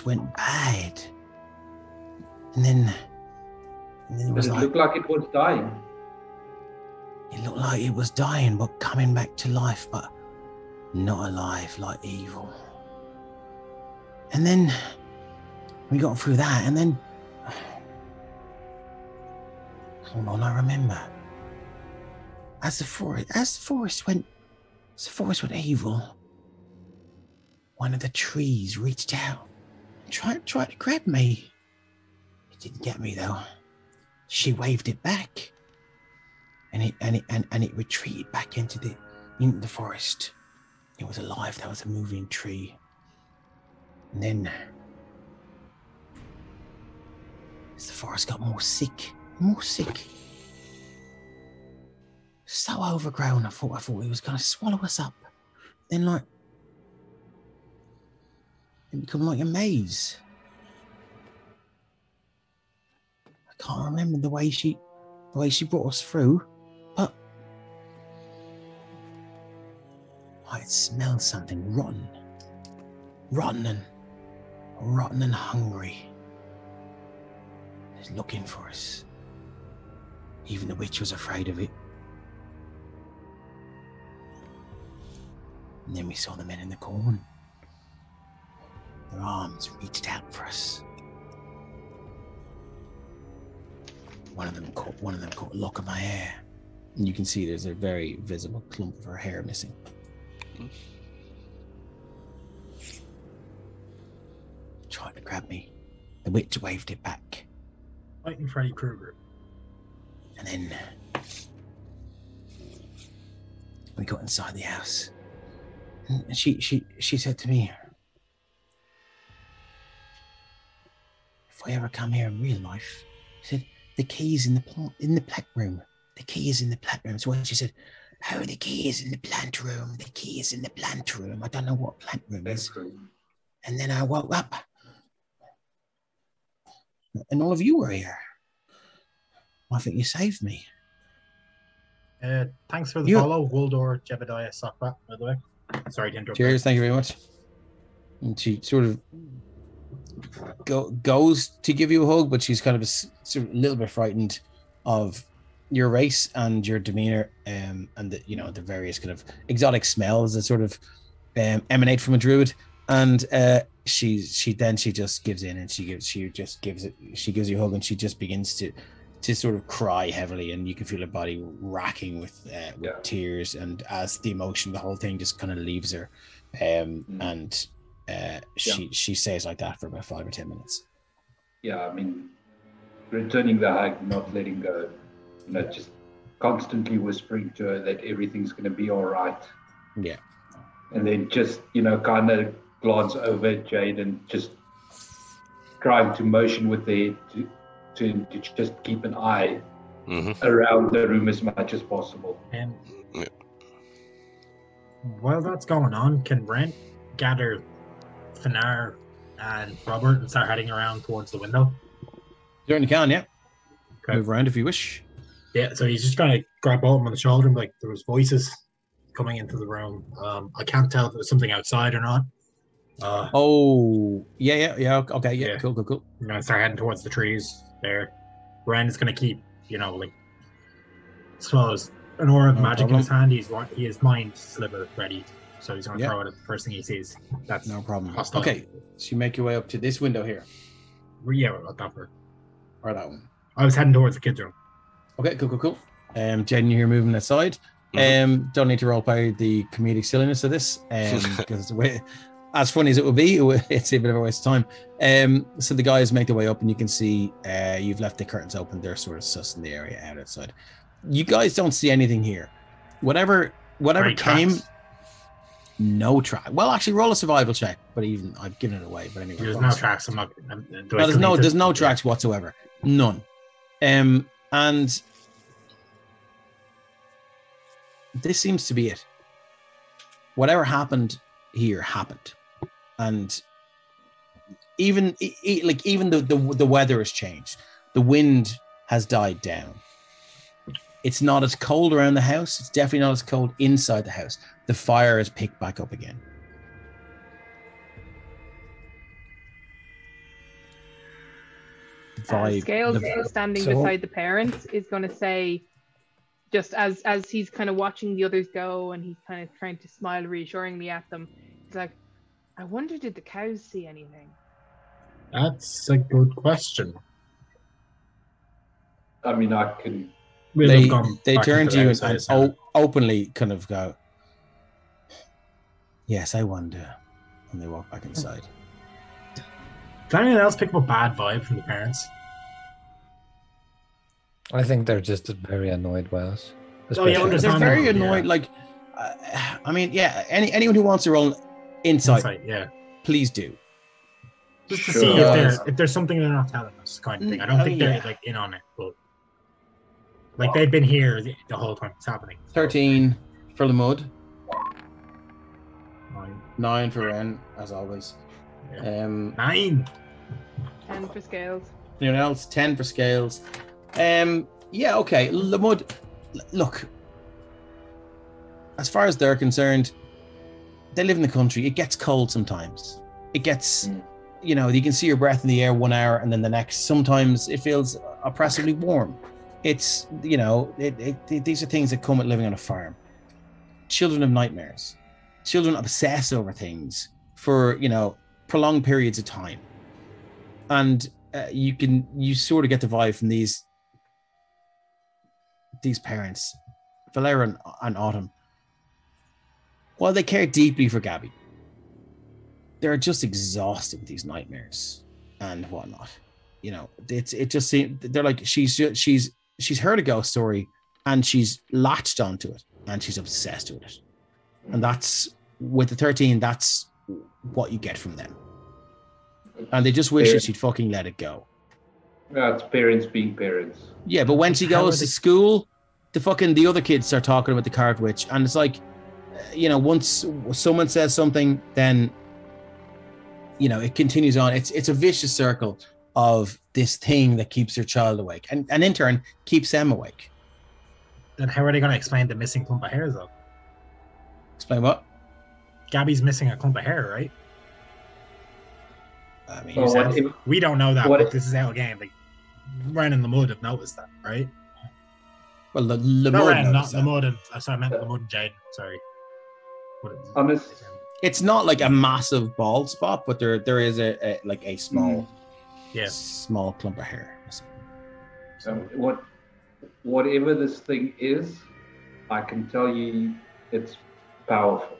went bad. And then it was Did it like look like it was dying? it looked like it was dying, but coming back to life, but not alive, like evil. And then we got through that, and then hold on, I remember. As the forest went evil, one of the trees reached out and tried to grab me. It didn't get me though. She waved it back, and it retreated back into the forest. It was alive. That was a moving tree. And then, as the forest got more sick, so overgrown, I thought it was going to swallow us up. Then, like, it became like a maze. I can't remember the way she brought us through, but I smelled something rotten and hungry. It was looking for us. Even the witch was afraid of it. And then we saw the men in the corn. Their arms reached out for us. One of them caught a lock of my hair. And you can see there's a very visible clump of her hair missing. Tried to grab me. The witch waved it back. Fighting Freddy Krueger. And then we got inside the house. And she said to me, if I ever come here in real life, she said, the key's in the plant room. The key is in the plant room. So when she said, oh, the key is in the plant room. The key is in the plant room. I don't know what plant room is. And then I woke up. And all of you were here. I think you saved me. Thanks for the follow, Waldor Jebediah Sokrat, by the way. Sorry to interrupt. Cheers, thank you very much. And she sort of goes to give you a hug, but she's kind of a little bit frightened of your race and your demeanor, and the various kind of exotic smells that sort of emanate from a druid. And she just gives in, and she gives you a hug, and she just begins to sort of cry heavily, and you can feel her body racking with tears, and as the emotion, the whole thing just kind of leaves her, and she stays like that for about 5 or 10 minutes. Yeah, I mean, returning the hug, not letting go, just constantly whispering to her that everything's going to be all right. Yeah. And then just, kind of glance over at Jade and just trying to motion with the head to just keep an eye around the room as much as possible. And while that's going on, can Brent gather Finar and Robert and start heading around towards the window? Certainly can, yeah. Okay. Move around if you wish. Yeah, so he's just going to grab both of them on the shoulder and there was voices coming into the room. I can't tell if it was something outside or not. Yeah. Okay, yeah. Cool. I'm going to start heading towards the trees there. Ren is going to keep, I suppose, an aura of magic in his hand. He has mind sliver ready, so he's going to throw it at the first thing he sees. That's no problem. Hostile. Okay, so you make your way up to this window here. Yeah, that one. Or that one. I was heading towards the kids' room. Okay, cool. Jaden, you're moving aside. Don't need to roleplay the comedic silliness of this, because as funny as it would be, it's a bit of a waste of time. So the guys make their way up, and you can see you've left the curtains open. They're sort of sussing the area out outside. You guys don't see anything here. Whatever Great came, tracks. no track. Well, actually, roll a survival check. But even I've given it away. But anyway, There's no tracks. There's no tracks whatsoever. None. And this seems to be it. Whatever happened here happened, and even the weather has changed. The wind has died down. It's not as cold around the house. It's definitely not as cold inside the house. The fire has picked back up again. The vibe. Scales standing beside the parents is going to say, just as he's kind of watching the others go and he's kind of trying to smile reassuringly at them, he's like, I wonder, did the cows see anything? That's a good question. I mean, I can. They turn to you and openly kind of go, yes, I wonder. And they walk back inside. Did anyone else pick up a bad vibe from the parents? I think they're just very annoyed by us. Oh, yeah, They're very annoyed. Yeah. Like, I mean, yeah. Anyone who wants to roll insight, yeah, please do. just to see if there's something they're not telling us, kind of thing. I don't think they're like in on it, but like they've been here the whole time it's happening. 13 for the mud. 9. 9 for Ren, as always. Yeah. 9. 10 for Scales. Anyone else? 10 for Scales. Yeah, okay. Lamud, look. As far as they're concerned, they live in the country. It gets cold sometimes. It gets, you know, you can see your breath in the air 1 hour and then the next. Sometimes it feels oppressively warm. It's, you know, these are things that come with living on a farm. Children have nightmares. Children obsess over things for, you know, prolonged periods of time. And you sort of get the vibe from these parents, Valera and Autumn. While they care deeply for Gabby, they're just exhausted with these nightmares and whatnot. You know, it just seems they're like she's heard a ghost story and she's latched onto it and she's obsessed with it. And that's with the 13. That's what you get from them. And they just wish that she'd fucking let it go. Yeah, it's parents being parents. Yeah, but when she goes to school, the other kids start talking about the card witch, and it's like, you know, once someone says something, then, you know, it continues on. It's a vicious circle of this thing that keeps their child awake, and in turn keeps them awake. Then how are they going to explain the missing clump of hair, though? Explain what? Gabby's missing a clump of hair, right? I mean, we don't know that, but this is out again. Like, Ren and the Mud have noticed that, right? Well, the not Ren, not the Mud, and I meant the Mud and Jade. Sorry. It's not like a massive bald spot, but there is a small, small clump of hair. So whatever this thing is, I can tell you, it's powerful.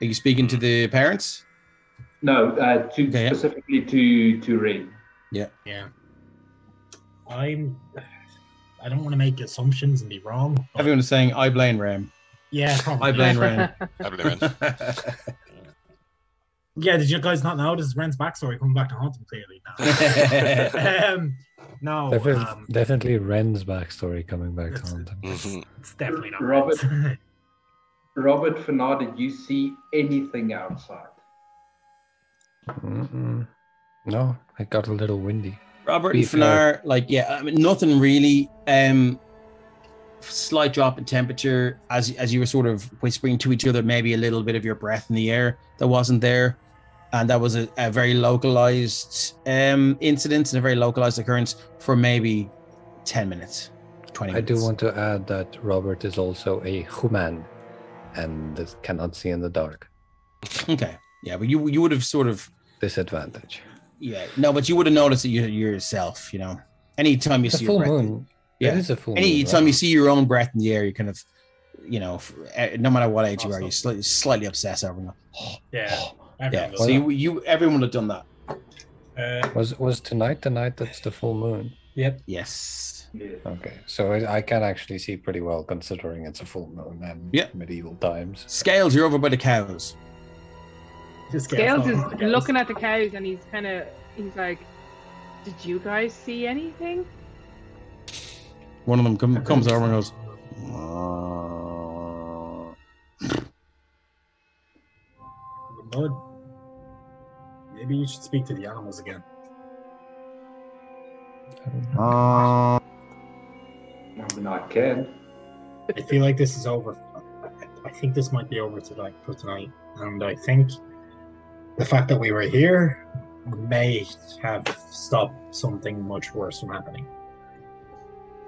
Are you speaking to the parents? No, specifically to Ren. Yeah. Yeah. I don't want to make assumptions and be wrong. Everyone is saying I blame Ren. Yeah, probably. I blame Ren. I blame Ren. Yeah, did you guys not notice Ren's backstory coming back to haunt him clearly? No. No. Definitely Ren's backstory coming back to haunt him. It's definitely not Robert Fenard, did you see anything outside? No, it got a little windy. Robert and Fenard, I mean, nothing really. Slight drop in temperature as you were sort of whispering to each other, maybe a little bit of your breath in the air that wasn't there, and that was a very localized incident and a very localized occurrence for maybe 10 minutes, 20 minutes. I do want to add that Robert is also a human and cannot see in the dark. Okay, yeah, but you would have sort of disadvantage. Yeah, no, but you would have noticed it yourself. You know, anytime you see full your breath, moon. Yeah, it is a full moon. Anytime you see your own breath in the air, you kind of, you know, no matter what age you are, you slightly obsess over it. Yeah. So everyone would have done that. Was tonight the night that's the full moon? Yep. Yes. Okay, so I can actually see pretty well considering it's a full moon and medieval times. Scales, you're over by the cows. Scales is looking at the cows and he's like, did you guys see anything? One of them comes over and goes, Bud, maybe you should speak to the animals again. I mean, I can. I feel like this is over. I think this might be over for tonight. And I think the fact that we were here may have stopped something much worse from happening.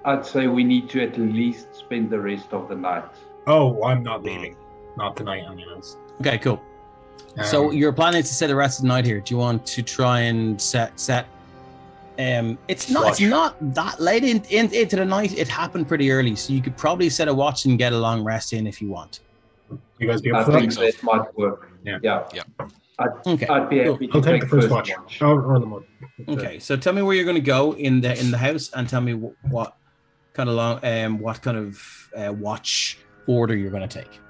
I'd say we need to at least spend the rest of the night. Oh, I'm not leaving. Not tonight, anyways. Okay, cool. So your plan is to set the rest of the night here. Do you want to try and set? It's not that late into the night. It happened pretty early, so you could probably set a watch and get a long rest in if you want. You guys be I up for think that? that might work. Yeah. Okay. I'd be happy to I'll take the first watch. watch. Or the mud. Okay, so tell me where you're going to go in the house, and tell me what kind of watch order you're going to take.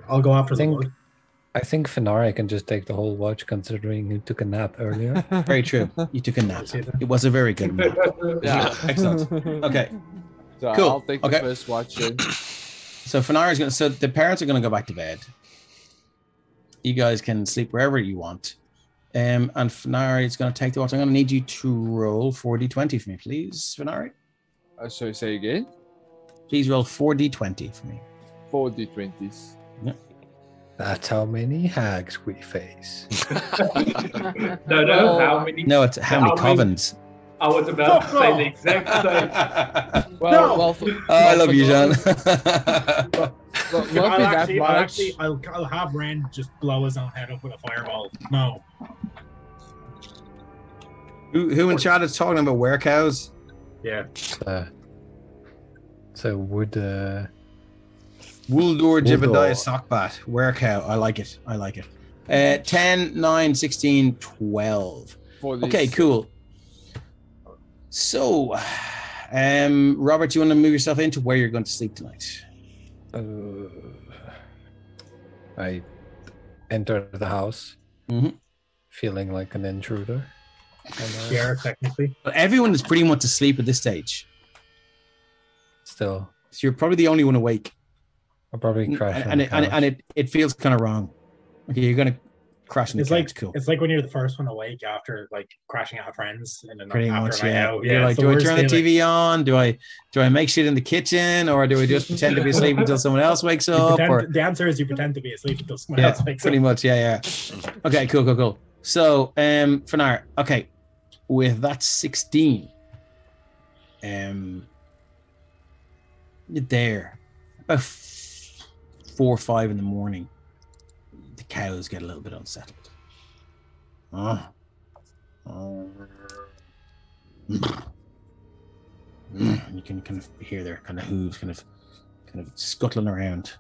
I'll go after the mud. I think Fenari can just take the whole watch, considering he took a nap earlier. Very true. You took a nap. It was a very good nap. Yeah. Excellent. Okay. So Cool. I'll take the first watch in. So Fenari's going to. So the parents are going to go back to bed. You guys can sleep wherever you want. And Fenari is going to take the watch. I'm going to need you to roll 4d20 for me, please, Fenari. So say again? Please roll 4d20 for me. 4d20s. That's how many hags we face. No, how many? No, it's how many covens. I was about to say the exact same. Well, I love you, John. I'll have Ren just blow his own head up with a fireball. No. Who in chat is talking about werecows? Yeah. So would Wooldor Jebediah Wooldor. Sockbat. Werecow. I like it. 10, 9, 16, 12. Okay, cool. So, Robert, you want to move yourself into where you're going to sleep tonight? I enter the house, feeling like an intruder. Yeah, technically. But everyone is pretty much asleep at this stage. Still, So you're probably the only one awake. I'll probably crash. And it feels kind of wrong. Okay, you're going to crash in the couch. Cool. It's like when you're the first one awake after like crashing out friends and then Pretty after much, a night yeah. out. You're like, it's do I worst turn the feeling. TV on? Do I make shit in the kitchen, or do I just pretend to be asleep until someone else wakes up? The answer is you pretend to be asleep until someone else wakes pretty up. much, yeah. Okay, cool. So, Fenar, okay, with that 16, you're there about 4 or 5 in the morning. The cows get a little bit unsettled. You can kind of hear their kind of hooves kind of scuttling around.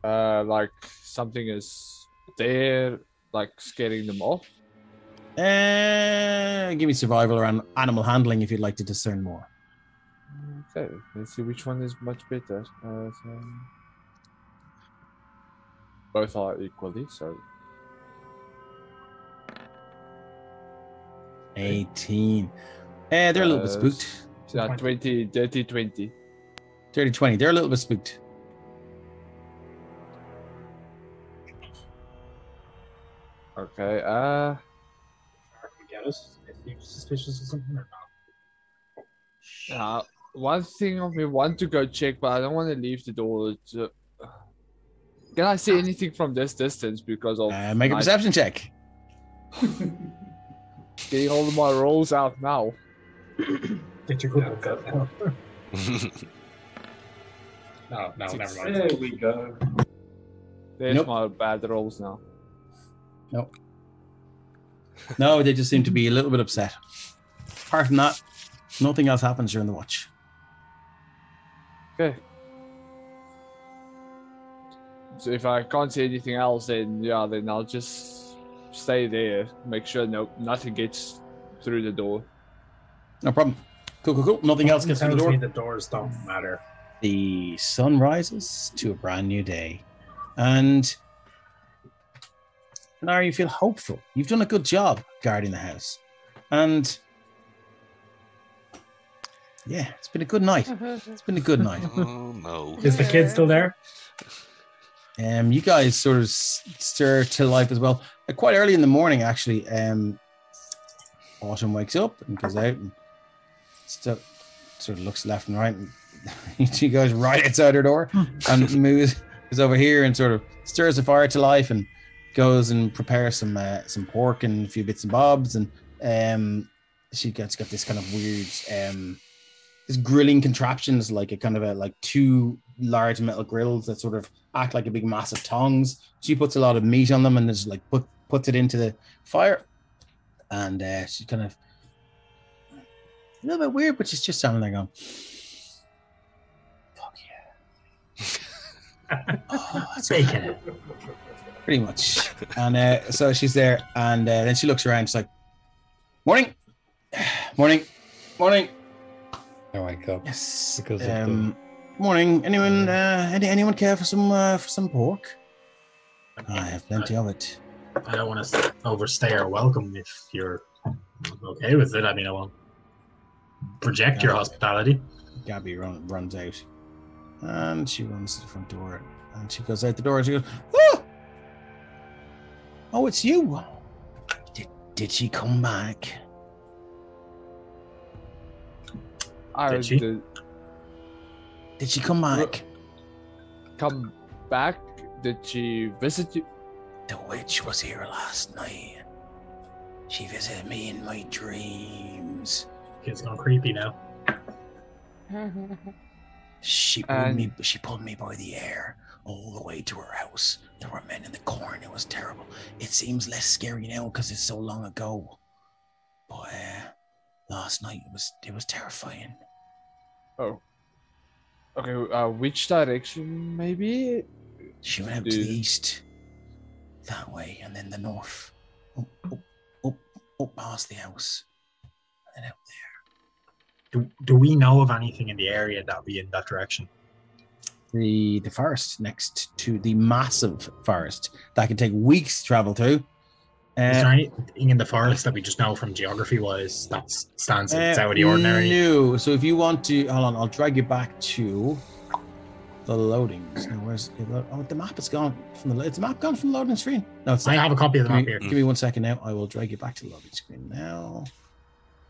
Like something is there, like scaring them off. Give me survival or animal handling if you'd like to discern more. Okay, let's see which one is much better. Both are equally, so 18. They're a little bit spooked. yeah, 20, dirty 20. 30, 20. They're a little bit spooked. Okay, Get us if you're suspicious of something or not. one thing of me want to go check, but I don't want to leave the door. Can I see anything from this distance because of Make a perception check. getting all of my rolls out now? Get your good look up. No, never mind. There we go. There's Nope. my bad rolls now. No, they just seem to be a little bit upset. Apart from that, nothing else happens during the watch. Okay. So if I can't see anything else, then I'll just stay there. Make sure nothing gets through the door. No problem. Cool. Nothing else gets through the Tells me door. the doors don't matter. The sun rises to a brand new day. And now you feel hopeful. You've done a good job guarding the house. And yeah, it's been a good night. It's been a good night. Oh no. Is the kid still there? You guys sort of stir to life as well. Quite early in the morning, actually, Autumn wakes up and goes out and sort of looks left and right. And she goes right outside her door and moves over here and sort of stirs the fire to life and goes and prepares some pork and a few bits and bobs, and she's got this kind of weird this grilling contraptions, like a kind of like two large metal grills that sort of act like a big massive tongs. She puts a lot of meat on them and just like puts it into the fire, and she's kind of a little bit weird, but she's just standing there going, "Fuck yeah!" Oh, that's Bacon. pretty much. And so she's there, and then she looks around. She's like, "Morning, morning, morning." I wake up Yes. because of the... Morning. Anyone care for some pork? I have plenty of it. I don't want to overstay our welcome if you're okay with it. I mean, I won't project your hospitality. Gabby runs out, and she runs to the front door, and she goes out the door, and she goes, "Oh, it's you. Did she come back?" Did she? Did she come back? Come back? Did she visit you? The witch was here last night. She visited me in my dreams. It's gone creepy now. She pulled me by the hair all the way to her house. There were men in the corn. It was terrible. It seems less scary now because it's so long ago. But last night it was terrifying. Oh. Okay, which direction, maybe? She went out to the east, that way, and then the north, up past the house, and out there. Do we know of anything in the area that would be in that direction? The forest next to the massive forest that can take weeks to travel through. Is there anything in the forest that we just know from geography-wise that stands out of the ordinary? No. So if you want to, hold on, I'll drag you back to the loadings. Now, where's the map? Is gone from the. Is the map gone from the loading screen? No, it's I not. have a copy of the map here. Give me 1 second now. I will drag you back to the loading screen now.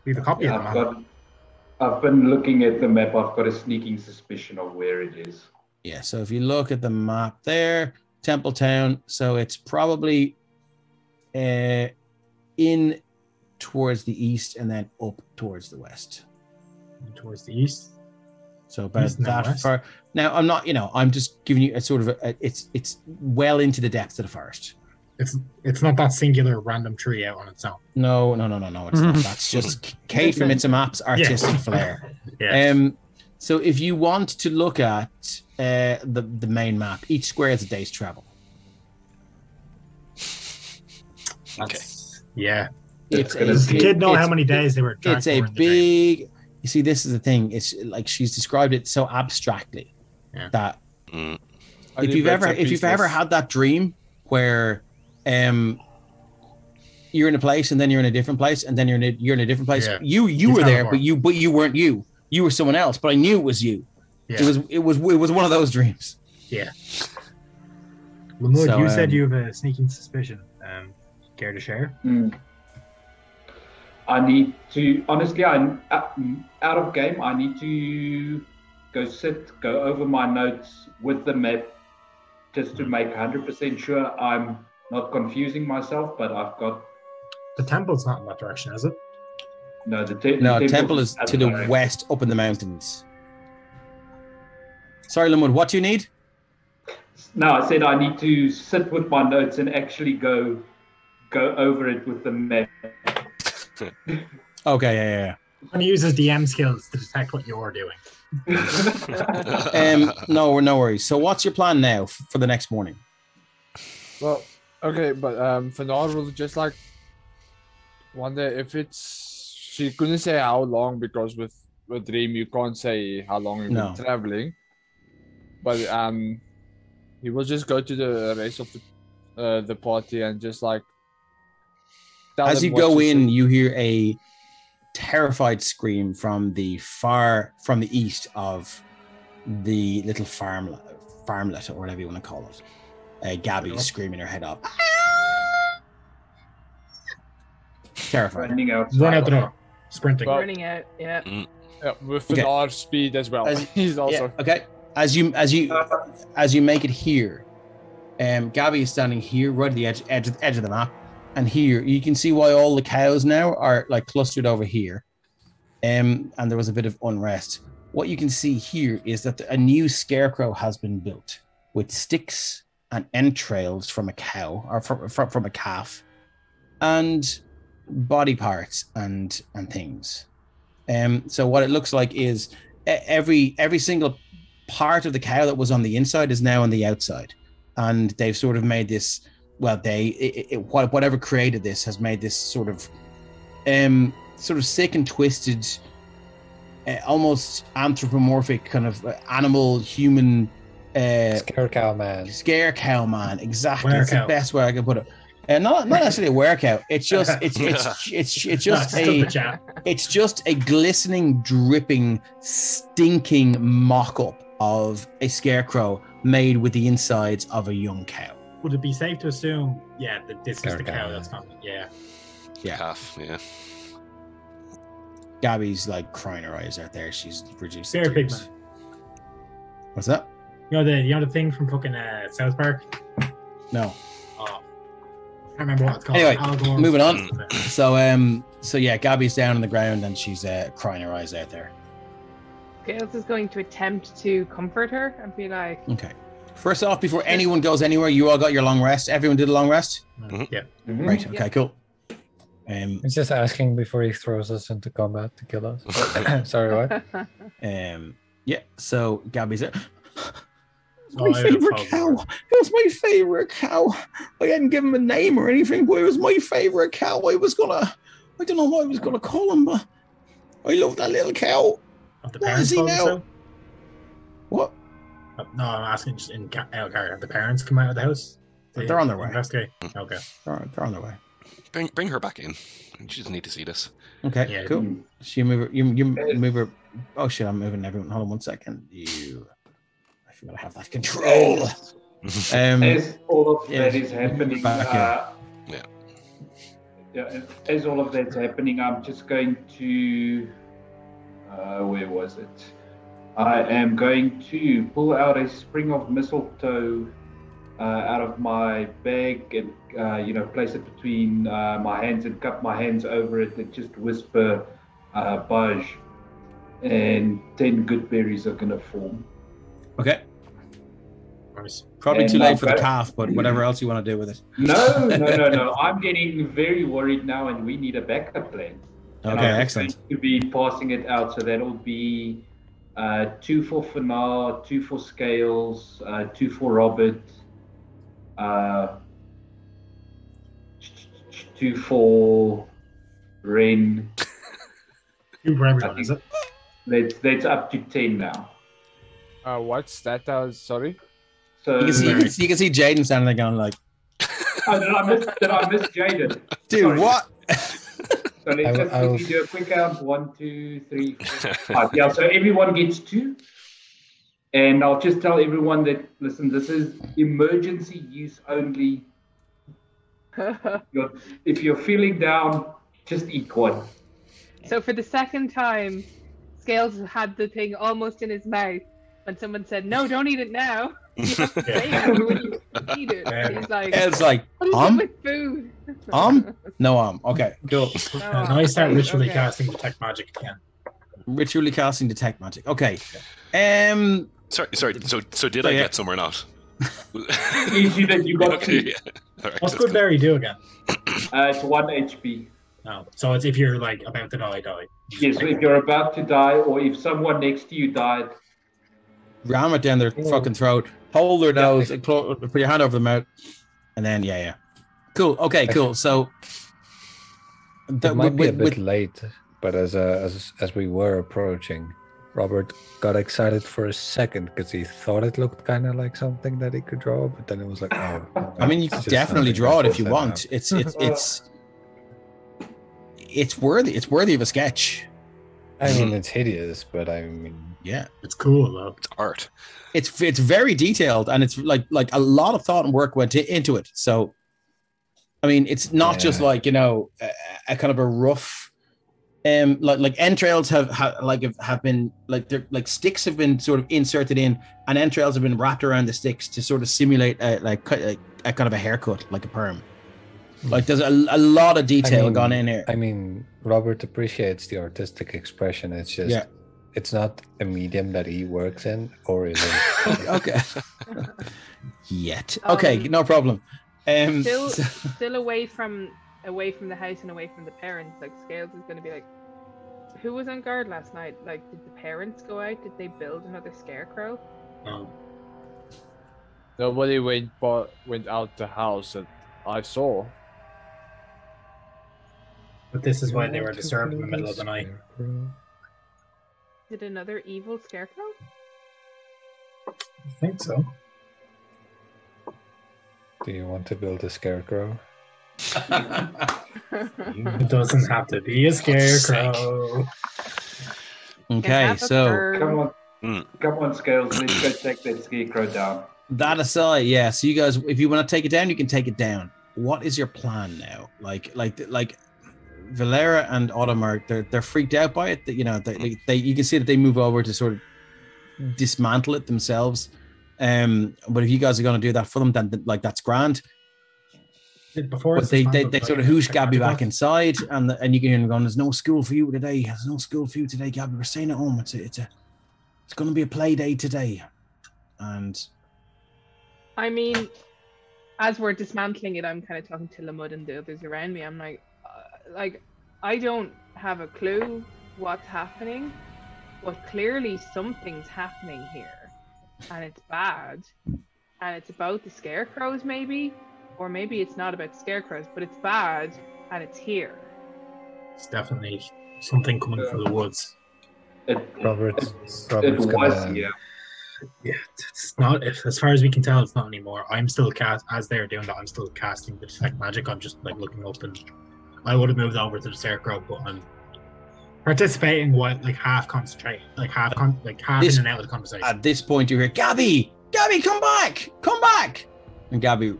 We have a copy of the map. I've been looking at the map. I've got a sneaking suspicion of where it is. Yeah. So if you look at the map there, Templetown. So it's probably in towards the east and then up towards the west. Towards the east. So about that far. Now I'm not, I'm just giving you a sort of it's well into the depths of the forest. It's not that singular random tree out on its own. No, it's not. That's just Kate from It's a Map's artistic flair. Yeah. So if you want to look at the main map, each square is a day's travel. Okay. Yeah. Does the kid know how many days they were? It's a big. You see, this is the thing. It's like she's described it so abstractly that if you've ever had that dream where you're in a place and then you're in a different place and then you're in a different place. Yeah. You were there, but you weren't you. You were someone else, but I knew it was you. Yeah. It was one of those dreams. Yeah. Lamud, so, you said you have a sneaking suspicion. Care to share? I need to, honestly, I'm out of game. I need to go over my notes with the map just to make 100% sure I'm not confusing myself, but I've got... The temple's not in that direction, is it? No, the temple is to the west, up in the mountains. Sorry, Lamud, what do you need? No, I said I need to sit with my notes and actually go over it with the map. Okay, yeah. And he uses DM skills to detect what you're doing. No worries. So what's your plan now for the next morning? Well, okay, but Fanar will just like wonder if she couldn't say how long because with Dream you can't say how long you've been traveling. But he will just go to the rest of the party and just like as you go in, you hear a terrified scream from the east of the little farmlet or whatever you want to call it. Gabby screaming her head off. Terrified. Running out. Run out the door. Sprinting. Running out. Yeah. With Fanar speed as well. He's also okay. As you make it here, Gabby is standing here, right at the edge of the map, and here you can see why all the cows now are like clustered over here. And there was a bit of unrest. What you can see here is that a new scarecrow has been built with sticks and entrails from a cow or from a calf, and body parts and things. So what it looks like is every single part of the cow that was on the inside is now on the outside, and they've sort of made this. Well, whatever created this has made this sort of sick and twisted, almost anthropomorphic kind of animal human. Scarecrow man. Scarecrow man, exactly. That's the best way I can put it. Not necessarily a workout. It's just it's just a glistening, dripping, stinking mock-up of a scarecrow made with the insides of a young cow. Would it be safe to assume, that this is the cow that's coming? Yeah. Calf, yeah. Gabby's like crying her eyes out there. She's reduced. Bear Pigman. What's that? You know the thing from fucking South Park? No. Oh. I can't remember what it's called. Anyway, moving on. So yeah, Gabby's down on the ground and she's crying her eyes out there. Scales is going to attempt to comfort her and be like, okay. First off, before anyone goes anywhere, you all got your long rest. Everyone did a long rest? Mm-hmm. Yeah. Mm-hmm. Right, okay, cool. He's just asking before he throws us into combat to kill us. Sorry, what? Yeah, so Gabby's there. My favorite cow. It was my favorite cow. I hadn't given him a name or anything, but it was my favorite cow. I don't know what I was gonna call him, but I love that little cow. Where is he now? What? No, I'm asking just in Elgar. Have the parents come out of the house? They're on their way. Investigate. Okay. They're on their way. Bring her back in. She doesn't need to see this. Okay, Yeah. cool. So you move her. Oh shit! I'm moving everyone. Hold on 1 second. I forgot I have that control. As all of that is happening, as all of that's happening, I'm just going to. Where was it? I am going to pull out a spring of mistletoe out of my bag and place it between my hands and cup my hands over it and just whisper Baj, and 10 good berries are going to form. Okay. Nice. Probably too late for the calf, but whatever else you want to do with it. No. I'm getting very worried now, and we need a backup plan. Okay, excellent. To be passing it out, so that'll be 2 for Fanar, 2 for Scales, 2 for Robert, 2 for Ren. 2 for everyone, is it? That's up to 10 now. What's that? Sorry. So you can see Jaden standing there going like, did I miss Jaden? Dude, Sorry. what? So let's just quickly do a quick count. 1, 2, 3, 4, 5. Yeah, so everyone gets 2. And I'll just tell everyone that, listen, this is emergency use only. If you're feeling down, just eat 1. So for the second time, Scales had the thing almost in his mouth when someone said, "No, don't eat it now. You have to say it when you eat it." He's like, it's like, with food. No, okay, cool. Now I start ritually casting detect magic again. Ritually casting detect magic. Okay. Sorry. So did I get some or not? Easy that you got okay, 2. yeah. Right, What's good berry do again? It's 1 HP. No, so it's if you're like about to die. Yes, so if you're about to die, or if someone next to you died, ram it down their fucking throat, hold their nose, and put your hand over the mouth, and then cool. Okay, cool. So that might be a bit late, but as we were approaching, Robert got excited for a second because he thought it looked kind of like something that he could draw, but then it was like, oh. I mean, you can definitely draw it if you want. It's worthy of a sketch. I mean, it's hideous, but I mean, yeah, it's cool though. It's art. It's very detailed, and it's like a lot of thought and work went into it. So, I mean, it's not just like a kind of a rough like entrails have been like they're like sticks have been sort of inserted in, and entrails have been wrapped around the sticks to sort of simulate a kind of a haircut, like a perm. Like there's a lot of detail gone in here. I mean, Robert appreciates the artistic expression. It's just it's not a medium that he works in, or is it? Okay. Yet. Okay, no problem. Still away from the house and away from the parents. Like Scales is going to be like, who was on guard last night? Like, did the parents go out? Did they build another scarecrow? No. Nobody went out the house that I saw. But this is why they were disturbed in the middle of the night. Did another evil scarecrow? I think so. Do you want to build a scarecrow? It doesn't have to be a scarecrow. Okay, so Come on, Scales. Let's go take that scarecrow down. that aside, yeah. So you guys, if you want to take it down, you can take it down. What is your plan now? Like Valera and Autumn are they're freaked out by it. That you know they you can see that they move over to sort of dismantle it themselves. But if you guys are going to do that for them, then like that's grand. Before But they sort of hoosh Gabby back inside, and you can hear them going, "There's no school for you today. There's no school for you today, Gabby. We're staying at home. It's going to be a play day today." And I mean, as we're dismantling it, I'm kind of talking to Lamud and the others around me. I'm like, I don't have a clue what's happening, but clearly something's happening here, and it's bad, and it's about the scarecrows, maybe. Or maybe it's not about scarecrows, but it's bad and it's here. It's definitely something coming from the woods. Robert's was, yeah. Yeah, it's not. As far as we can tell, it's not anymore. I'm still as they're doing that. I'm still casting the detect magic. I'm just like looking up, and I would have moved over to the scarecrow, but I'm participating. Half concentrating, half in and out of the conversation. at this point, you hear, "Gabby, come back!" And Gabby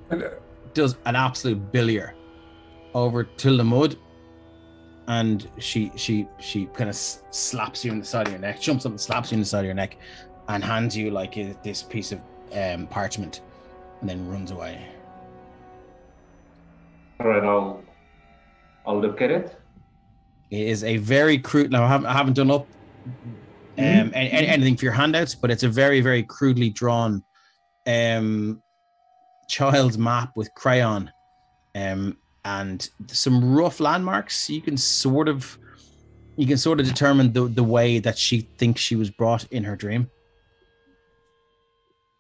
does an absolute billier over to the mud, and she kind of slaps you in the side of your neck, jumps up and slaps you in the side of your neck, and hands you like this piece of parchment, and then runs away. All right, I'll look at it. It is a very crude. Now I haven't done up anything for your handouts, but it's a very, very crudely drawn child's map with crayon, and some rough landmarks. You can sort of determine the way that she thinks she was brought in her dream.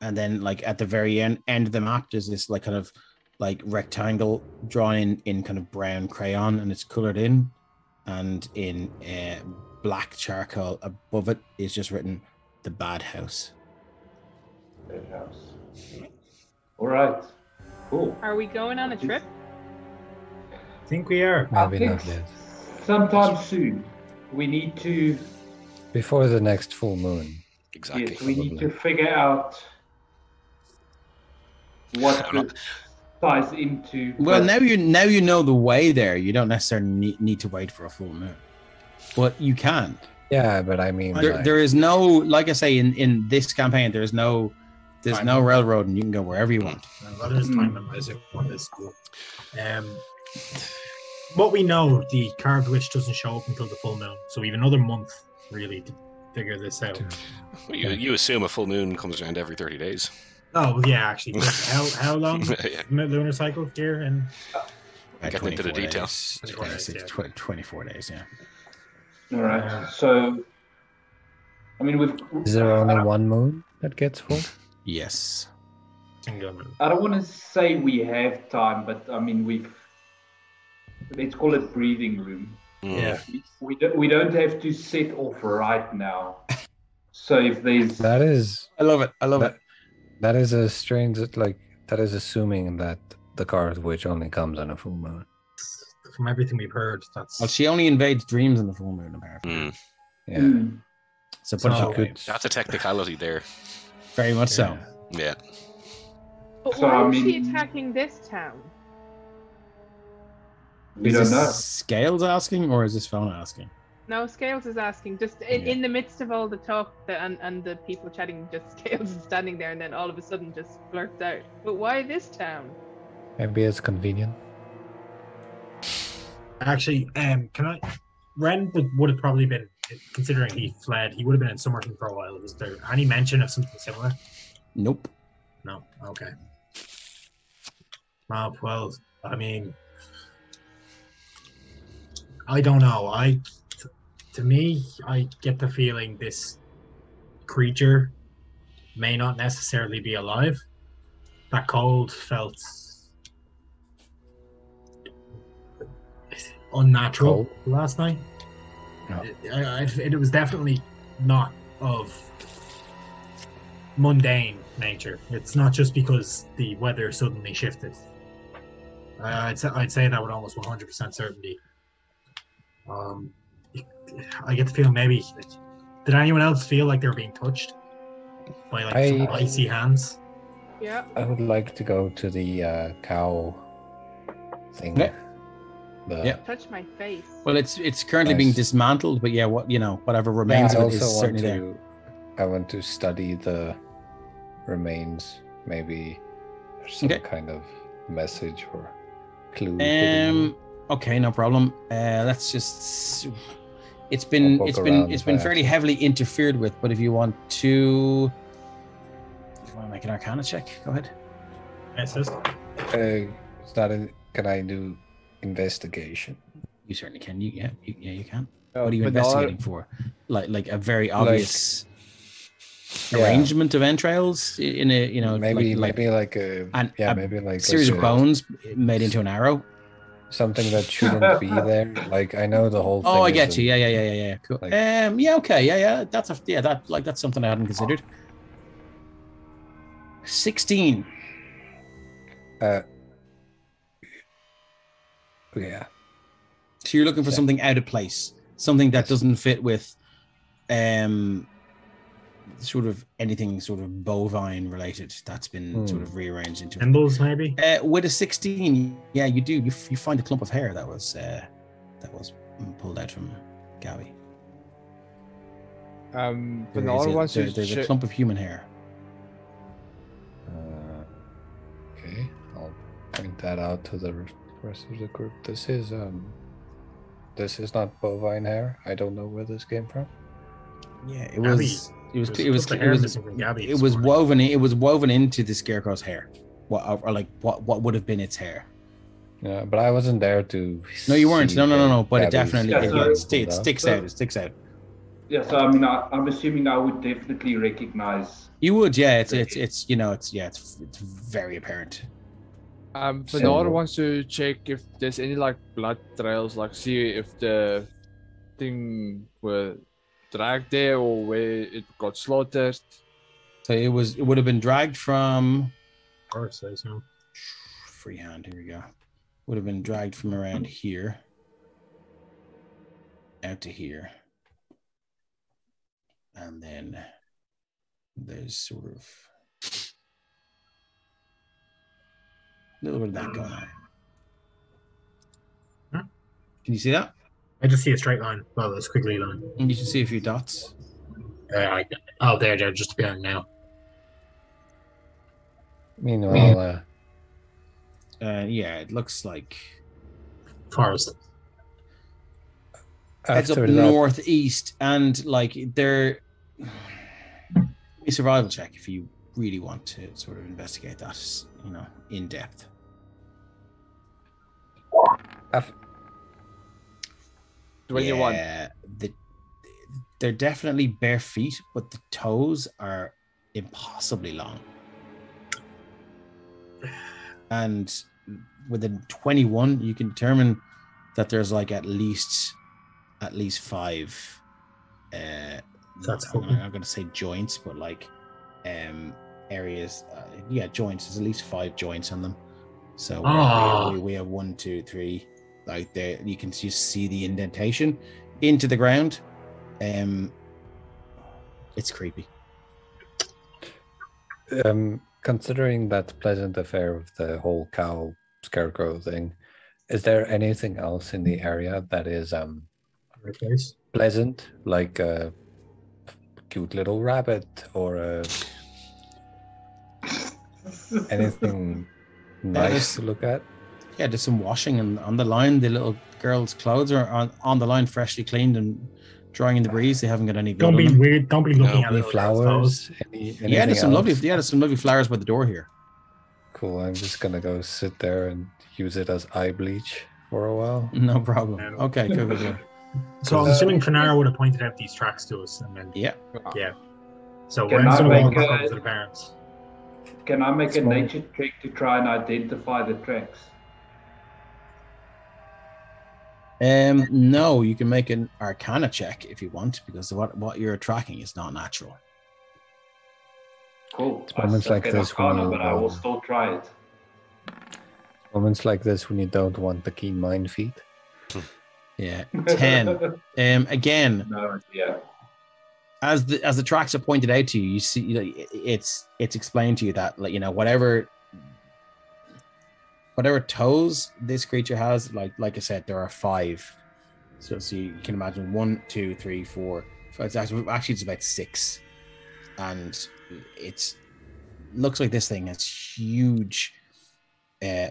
And then, like at the very end of the map, there's this like kind of like rectangle drawn in kind of brown crayon, and it's colored in, and in black charcoal above it is just written "The Bad House." Bad house. All right. Cool. Are we going on a trip? I think we are. Maybe not yet. Sometime soon. We need to. Before the next full moon. Exactly. Yes, we need to figure out what this ties into. Well, now you know the way there. You don't necessarily need to wait for a full moon, but you can. Yeah, but I mean, there is no, like I say, in this campaign, there's no railroad, and you can go wherever you want. That is time and music on this school. What we know, the carved witch doesn't show up until the full moon, so we have another month really to figure this out. Well, you assume a full moon comes around every 30 days. Oh well, yeah, actually. How long? Yeah. Lunar cycle here and Getting into the 24 detail. days, 24 days, 24 days, yeah. All right. So, I mean, is there only one moon that gets full? Yes. single moon. I don't want to say we have time, but I mean, let's call it breathing room. Yeah. We don't have to set off right now. So if there's That is I love it. that is a strange, like, that is assuming that the carved witch only comes on a full moon. From everything we've heard, that's Well, she only invades dreams in the full moon, apparently. Yeah. So put it So- that way. That's a technicality there. Very much so. Yeah. But So, why I is she mean- attacking this town? we Is don't this know. Scales asking, or is this phone asking? No, Scales is asking. Just in the midst of all the talk and the people chatting, just Scales is standing there, and then all of a sudden just blurts out, "But why this town?" Maybe it's convenient. Actually, can I? Ren would have probably been, considering he fled, he would have been in Summerton for a while. Was there any mention of something similar? Nope. No. Okay. Well, I mean, I don't know. To me, I get the feeling this creature may not necessarily be alive. That cold felt unnatural last night. No. It was definitely not of mundane nature. It's not just because the weather suddenly shifted. I'd say that with almost 100% certainty. I get the feeling maybe. Did anyone else feel like they were being touched by some icy hands? Yeah. I would like to go to the cow thing. Yeah. Yeah. Touch my face. Well, it's currently being dismantled, but yeah, whatever remains of it is certainly there. I want to study the remains. Maybe there's some kind of message or clue. Okay, no problem. Let's just. It's been fairly heavily interfered with, but if you want to make an Arcana check, go ahead. Can I do investigation? You certainly can. You can. What are you investigating for? Like a very obvious arrangement of entrails in a maybe like a series of bones made into an arrow. Something that shouldn't be there. Like I know the whole thing. Oh, I get you. Yeah. Cool. Like, okay. That's something I hadn't considered. 16. Yeah. So you're looking for something out of place, something that doesn't fit with sort of anything sort of bovine related that's been sort of rearranged into symbols, maybe. With a 16, yeah, you do. You find a clump of hair that was pulled out from Gabby. There's a clump of human hair. Okay, I'll point that out to the rest of the group. This is not bovine hair. I don't know where this came from. Yeah, it was woven into the Scarecrow's hair. What would have been its hair. Yeah, but I wasn't there to. No, you weren't. No. But it definitely it sticks out. It sticks out. Yeah, so I mean, I'm assuming I would definitely recognize. You would, yeah. It's very apparent. Fenor wants to check if there's any blood trails, see if the thing were dragged there or where it got slaughtered. So it would have been dragged from. Or say so. Freehand. Here we go. Would have been dragged from around here out to here, and then there's sort of a little bit of that going on. Huh? Can you see that? I just see a straight line. Well, it's a squiggly line. And you can see a few dots. They're just appearing now. Meanwhile, yeah, it looks like forest. It's up northeast, and they're a survival check if you really want to sort of investigate that, in depth. Yeah, they're definitely bare feet, but the toes are impossibly long. And within 21, you can determine that there's at least 5. That's I'm going to say joints, but areas. Joints. There's at least 5 joints on them. So we have 1, 2, 3. There, you can just see the indentation into the ground. It's creepy. Considering that pleasant affair of the whole cow scarecrow thing, is there anything else in the area that is Right place. pleasant, like a cute little rabbit or anything nice to look at? Yeah, there's some washing and on the line. The little girl's clothes are on the line, freshly cleaned and drying in the breeze. They haven't got any blood Don't be on them. weird. Don't be looking at Any little girls' clothes. flowers? Anything Yeah, there's some else? there's some lovely flowers by the door here. Cool. I'm just gonna go sit there and use it as eye bleach for a while. No problem. Okay, cool. So I'm assuming Fanara would have pointed out these tracks to us, and then Yeah. So Can we're I going to make walk a- over to the parents. Can I make a Small. nature check to try and identify the tracks? No, you can make an Arcana check if you want, because what you're tracking is not natural. Cool. It's moments like this when you, but I will still try it. Moments like this when you don't want the keen mind feat. Yeah, 10. Again, No, yeah. as the tracks are pointed out to you, you see it's explained to you that, like, whatever toes this creature has, like I said, there are 5. So you can imagine 1, 2, 3, 4. So it's actually it's about 6, and it's looks like this thing has huge,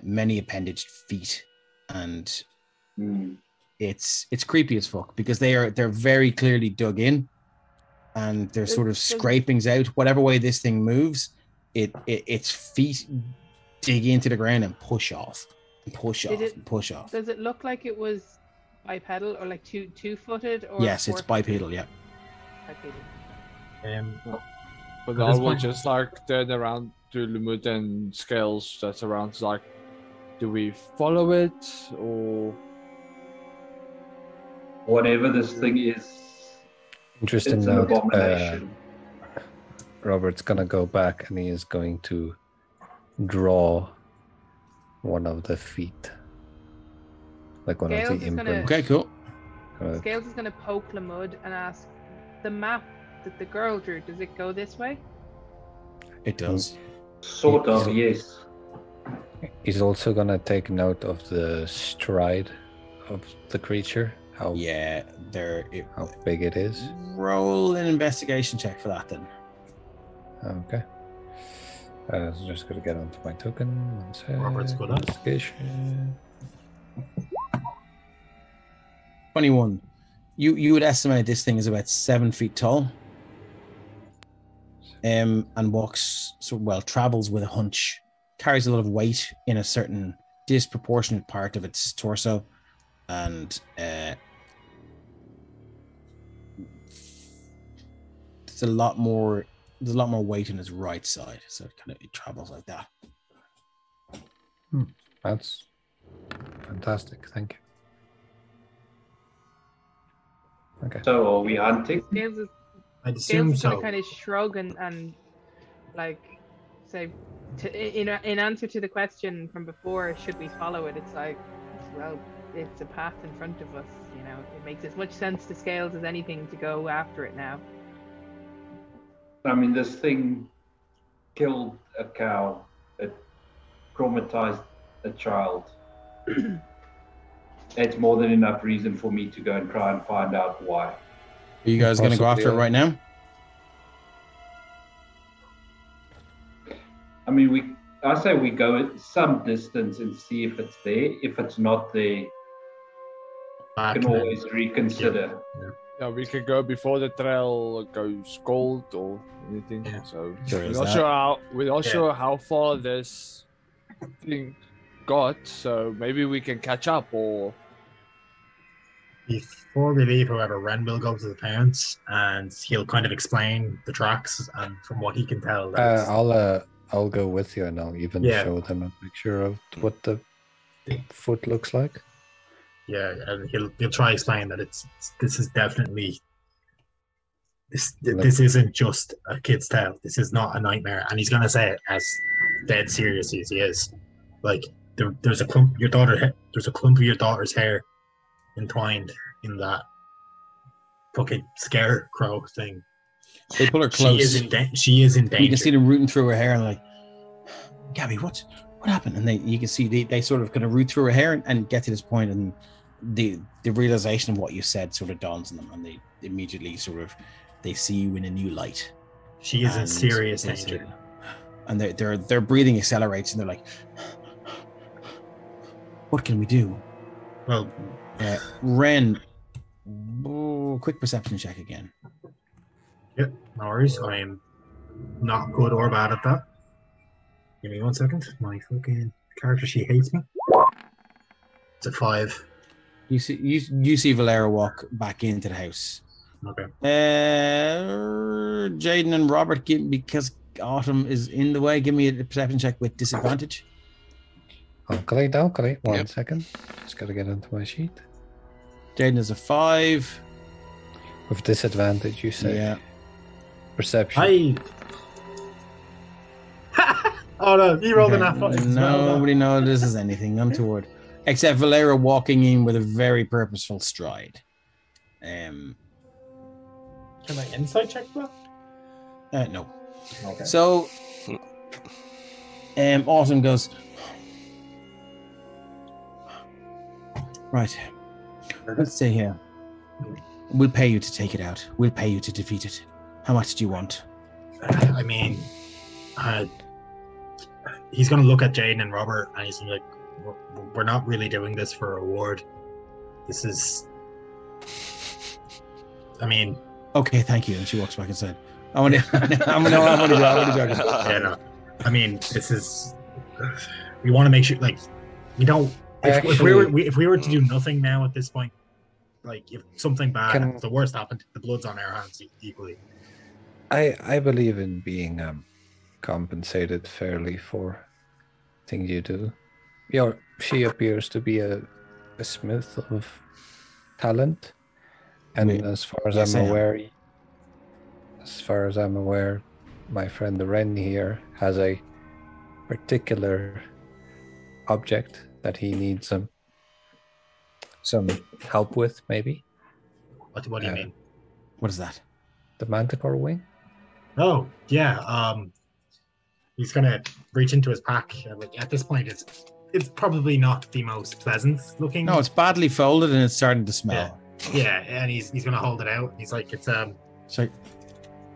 many appendaged feet, and it's creepy as fuck because they're very clearly dug in, and they're sort of scrapings out. Whatever way this thing moves, its feet dig into the ground and push off and push off and push off. Does it look like it was bipedal or like two-footed? Or Yes, it's bipedal. Yeah. Bipedal. But At now this we'll point- just like turn around to Lumut and Scales that's around. Like, do we follow it or? Whatever this thing is, Interesting it's an note. abomination. Robert's gonna go back and he is going to draw one of the feet, like one Scales of the is gonna- imprints. Okay, cool. Scales is going to poke Lamud and ask, the map that the girl drew, does it go this way? It does. Sort of, yes. He's also gonna take note of the stride of the creature. How Yeah, how big it is. roll an investigation check for that then. Okay. So I'm just gonna get onto my token. One sec. Robert's good at it. Investigation. 21. You would estimate this thing is about 7 feet tall. And travels with a hunch, carries a lot of weight in a certain disproportionate part of its torso, and there's a lot more weight in its right side, so it travels like that. That's fantastic. Thank you. Okay. So are we hunting? Scales is I'd assume going to so. kind of shrug and like say, in answer to the question from before, should we follow it? It's like, well, it's a path in front of us. It makes as much sense to Scales as anything to go after it now. I mean, this thing killed a cow. It traumatized a child. It's more than enough reason for me to go and try and find out why. Are you guys going to go after it right now? I mean, I say we go some distance and see if it's there. If it's not there, we Back can then. always reconsider. Yeah, we could go before the trail goes cold or anything. Yeah. So Sure we're is not that. sure how far this thing got. So maybe we can catch up or. Before we leave, however, Ren will go to the parents and he'll kind of explain the tracks. And from what he can tell, that I'll go with you and I'll even Yeah. show them a picture of what the foot looks like. yeah, and he'll try to explain that this is definitely this isn't just a kid's tale. This is not a nightmare, and he's gonna say it as dead seriously as he is. Like there's a clump of your daughter's hair entwined in that fucking scarecrow thing. They pull her close. She is in danger. You can see them rooting through her hair and like, Gabby, what happened? And you can see they sort of kind of root through her hair and get to this point, and the realization of what you said sort of dawns on them, and they immediately they see you in a new light. She is in And serious they say- danger. and their breathing accelerates, and they're like, "What can we do?" Well, Ren, quick perception check again. yep, no worries. I'm not good or bad at that. Give me 1 second. My fucking character, she hates me. It's a 5. You see Valera walk back into the house. Okay. Jaden and Robert, because Autumn is in the way, give me a perception check with disadvantage. Okay. 1 Yep. second. Just gotta get into my sheet. Jaden is a 5. With disadvantage, you say? Yeah. Perception. Oh no, he rolled Okay. an athletics. Nobody notices anything untoward, except Valera walking in with a very purposeful stride. Can I insight check that? No. Okay. So, Autumn goes, right, let's stay here. We'll pay you to take it out. We'll pay you to defeat it. How much do you want? I mean, he's going to look at Jaden and Robert, and he's like, "We're not really doing this for a reward. This is, I mean." Okay, thank you. And she walks back inside. I'm only joking. Yeah, no. I mean, this is. We want to make sure, like, we don't. If we were to do nothing now at this point, like, if something bad, if the worst happened, the blood's on our hands equally. I believe in being compensated fairly for things you do. She appears to be a smith of talent, and as far as I'm aware, my friend Ren here has a particular object that he needs some help with, maybe. What do you mean? What is that? The manticore wing? Oh, yeah. He's gonna reach into his pack. Like, at this point, it's probably not the most pleasant looking. No, it's badly folded and it's starting to smell. Yeah, and he's gonna hold it out. He's like, it's So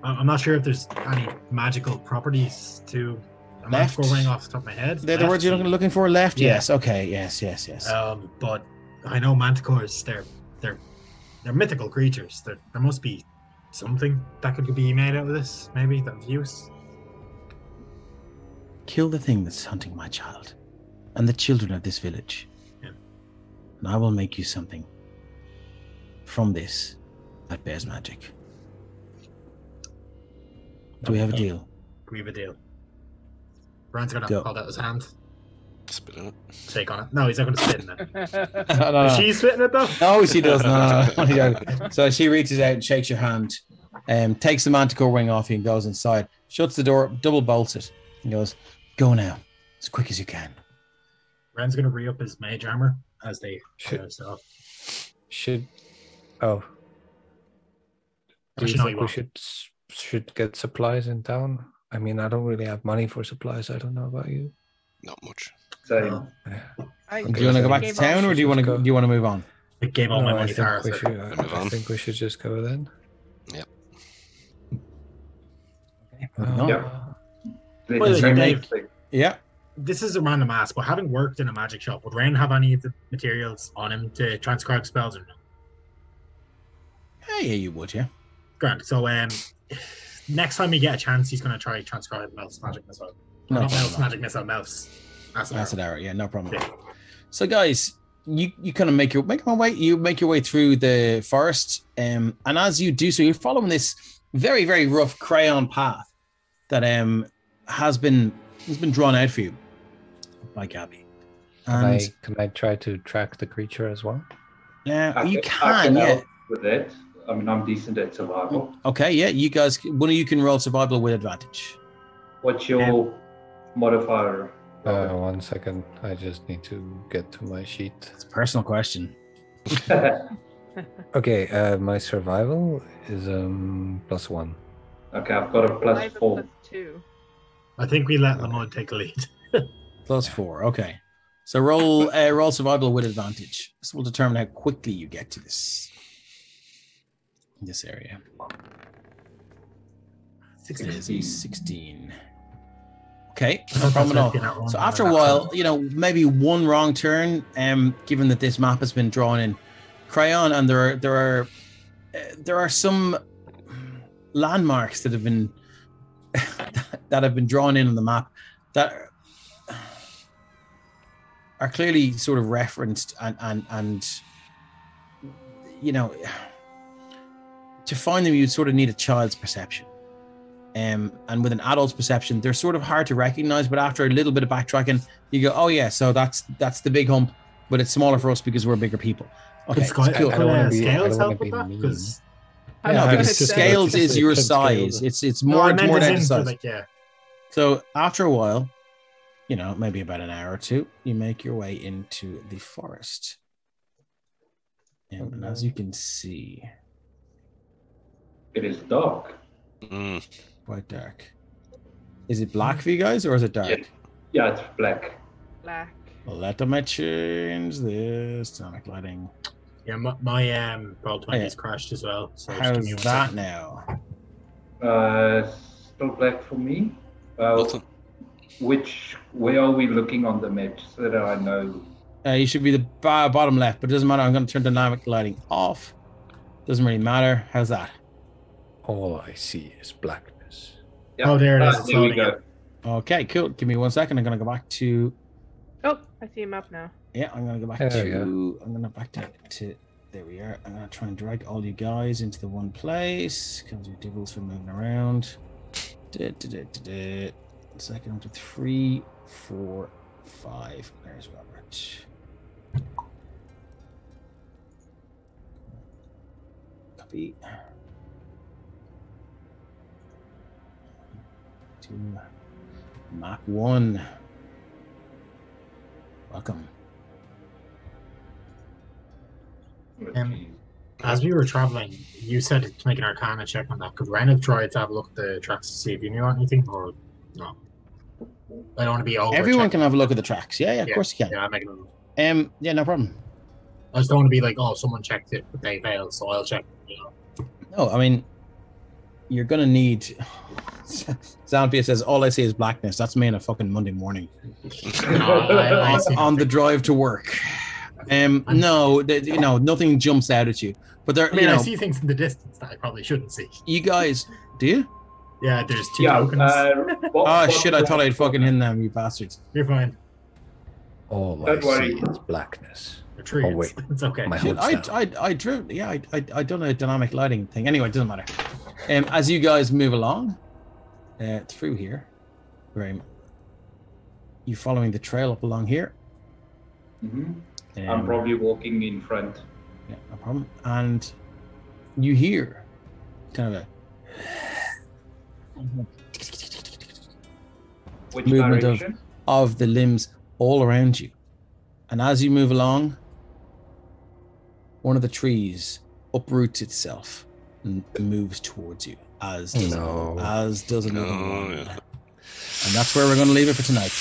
I'm not sure if there's any magical properties to a Left? manticore ring off the top of my head. they're the words you're looking for. Left. Yeah. Yes. Okay. Yes. But I know manticores. They're mythical creatures. There must be something that could be made out of this. Maybe that of use. Kill the thing that's hunting my child and the children of this village. Yeah. And I will make you something from this that bears magic. Do we have a deal? We have a deal. Brian's gonna Go. hold out his hand, Spit in it. shake on it. No, he's not gonna spit in it. No. Is she spitting it though? No, she does. No. So she reaches out and shakes your hand, takes the manticore wing off you and goes inside, shuts the door, double bolts it, and goes, "Go now, as quick as you can." Brian's gonna re-up his mage armor as they stuff. Do you Actually, no, think he we won't. should get supplies in town? I mean, I don't really have money for supplies. I don't know about you. Not much. Same. Do you want to go back to town, or do you want to move on? I gave all my money to I Arthur. think we should just go then. Yep. Yeah. Well, It's like, interesting. Yeah. This is a random ask, but having worked in a magic shop, would Ren have any of the materials on him to transcribe spells or no? Yeah, you would, yeah. Grand. So next time we get a chance, he's gonna try transcribe Mouse Magic Missile. No Not Mouse problem. Magic Missile, Mouse. Acid arrow, yeah, no problem. Yeah. So, guys, you kind of make your way through the forest, and as you do so, you're following this very, very rough crayon path that has been drawn out for you by Gabby. And Can I try to track the creature as well? yeah, you I can, yeah. help with that. I mean, I'm decent at survival. Okay, yeah, you guys, one of you can roll survival with advantage. What's your modifier? 1 second. I just need to get to my sheet. It's a personal question. Okay, my survival is +1. Okay, I've got a +4. +2. I think we let Lamont take a lead. +4, okay. So roll survival with advantage. This will determine how quickly you get to this area. It is a 16. Okay, no problem at all. So after a while, maybe one wrong turn, given that this map has been drawn in crayon, and there are some landmarks that have been drawn in on the map that are clearly sort of referenced and to find them you'd sort of need a child's perception. And with an adult's perception, they're sort of hard to recognize, but after a little bit of backtracking, you go, oh yeah, so that's the big hump, but it's smaller for us because we're bigger people. Okay, it's cool. Scales help with that? Because scales is your size. It's more down to size. So after a while, maybe about an hour or two, you make your way into the forest. And as you can see, it is dark. Quite dark. Is it black for you guys, or is it dark? Yeah, it's black. Black. Well, let me change this. Dynamic lighting. Yeah, my roll 20 is crashed as well. So how's that now? Still black for me. Where are we looking on the map so that I know? You should be the bottom left, but it doesn't matter. I'm going to turn dynamic lighting off. Doesn't really matter. How's that? All I see is blackness. Yeah. Oh, there it is. There we go. Okay, cool. Give me 1 second. I'm going to go back to... Oh, I see a map now. Yeah, I'm going to go back to... I'm going to back to... There we are. I'm going to try and drag all you guys into the one place, because your devils are moving around. Second to 3, 4, 5. There's Robert. Copy. To map 1. Welcome. As we were traveling, you said to make an Arcana check on that. Could Ren have tried to have a look at the tracks to see if you knew anything, or no? I don't want to be over. Everyone can have a look at the tracks. Yeah, of course you can. Yeah, I'm making a yeah, no problem. I just don't want to be like, oh, someone checked it, but they failed, so I'll check. No, I mean, you're gonna need. Zampia says, "All I see is blackness." That's me on a fucking Monday morning, on the drive to work. No, nothing jumps out at you. But there, I see things in the distance that I probably shouldn't see. You guys, do you? Yeah, there's 2 tokens. Shit! I thought I'd fucking hit them, you bastards. You're fine. All I see is blackness. Tree, oh wait, it's okay. I drew. Yeah, I done a dynamic lighting thing. Anyway, it doesn't matter. As you guys move along through here, Graham, you following the trail up along here. Mm-hmm. I'm probably walking in front. Yeah, no problem. And you hear kind of a Which movement direction? of the limbs all around you. And as you move along, one of the trees uproots itself and moves towards you, as does another one. And that's where we're going to leave it for tonight.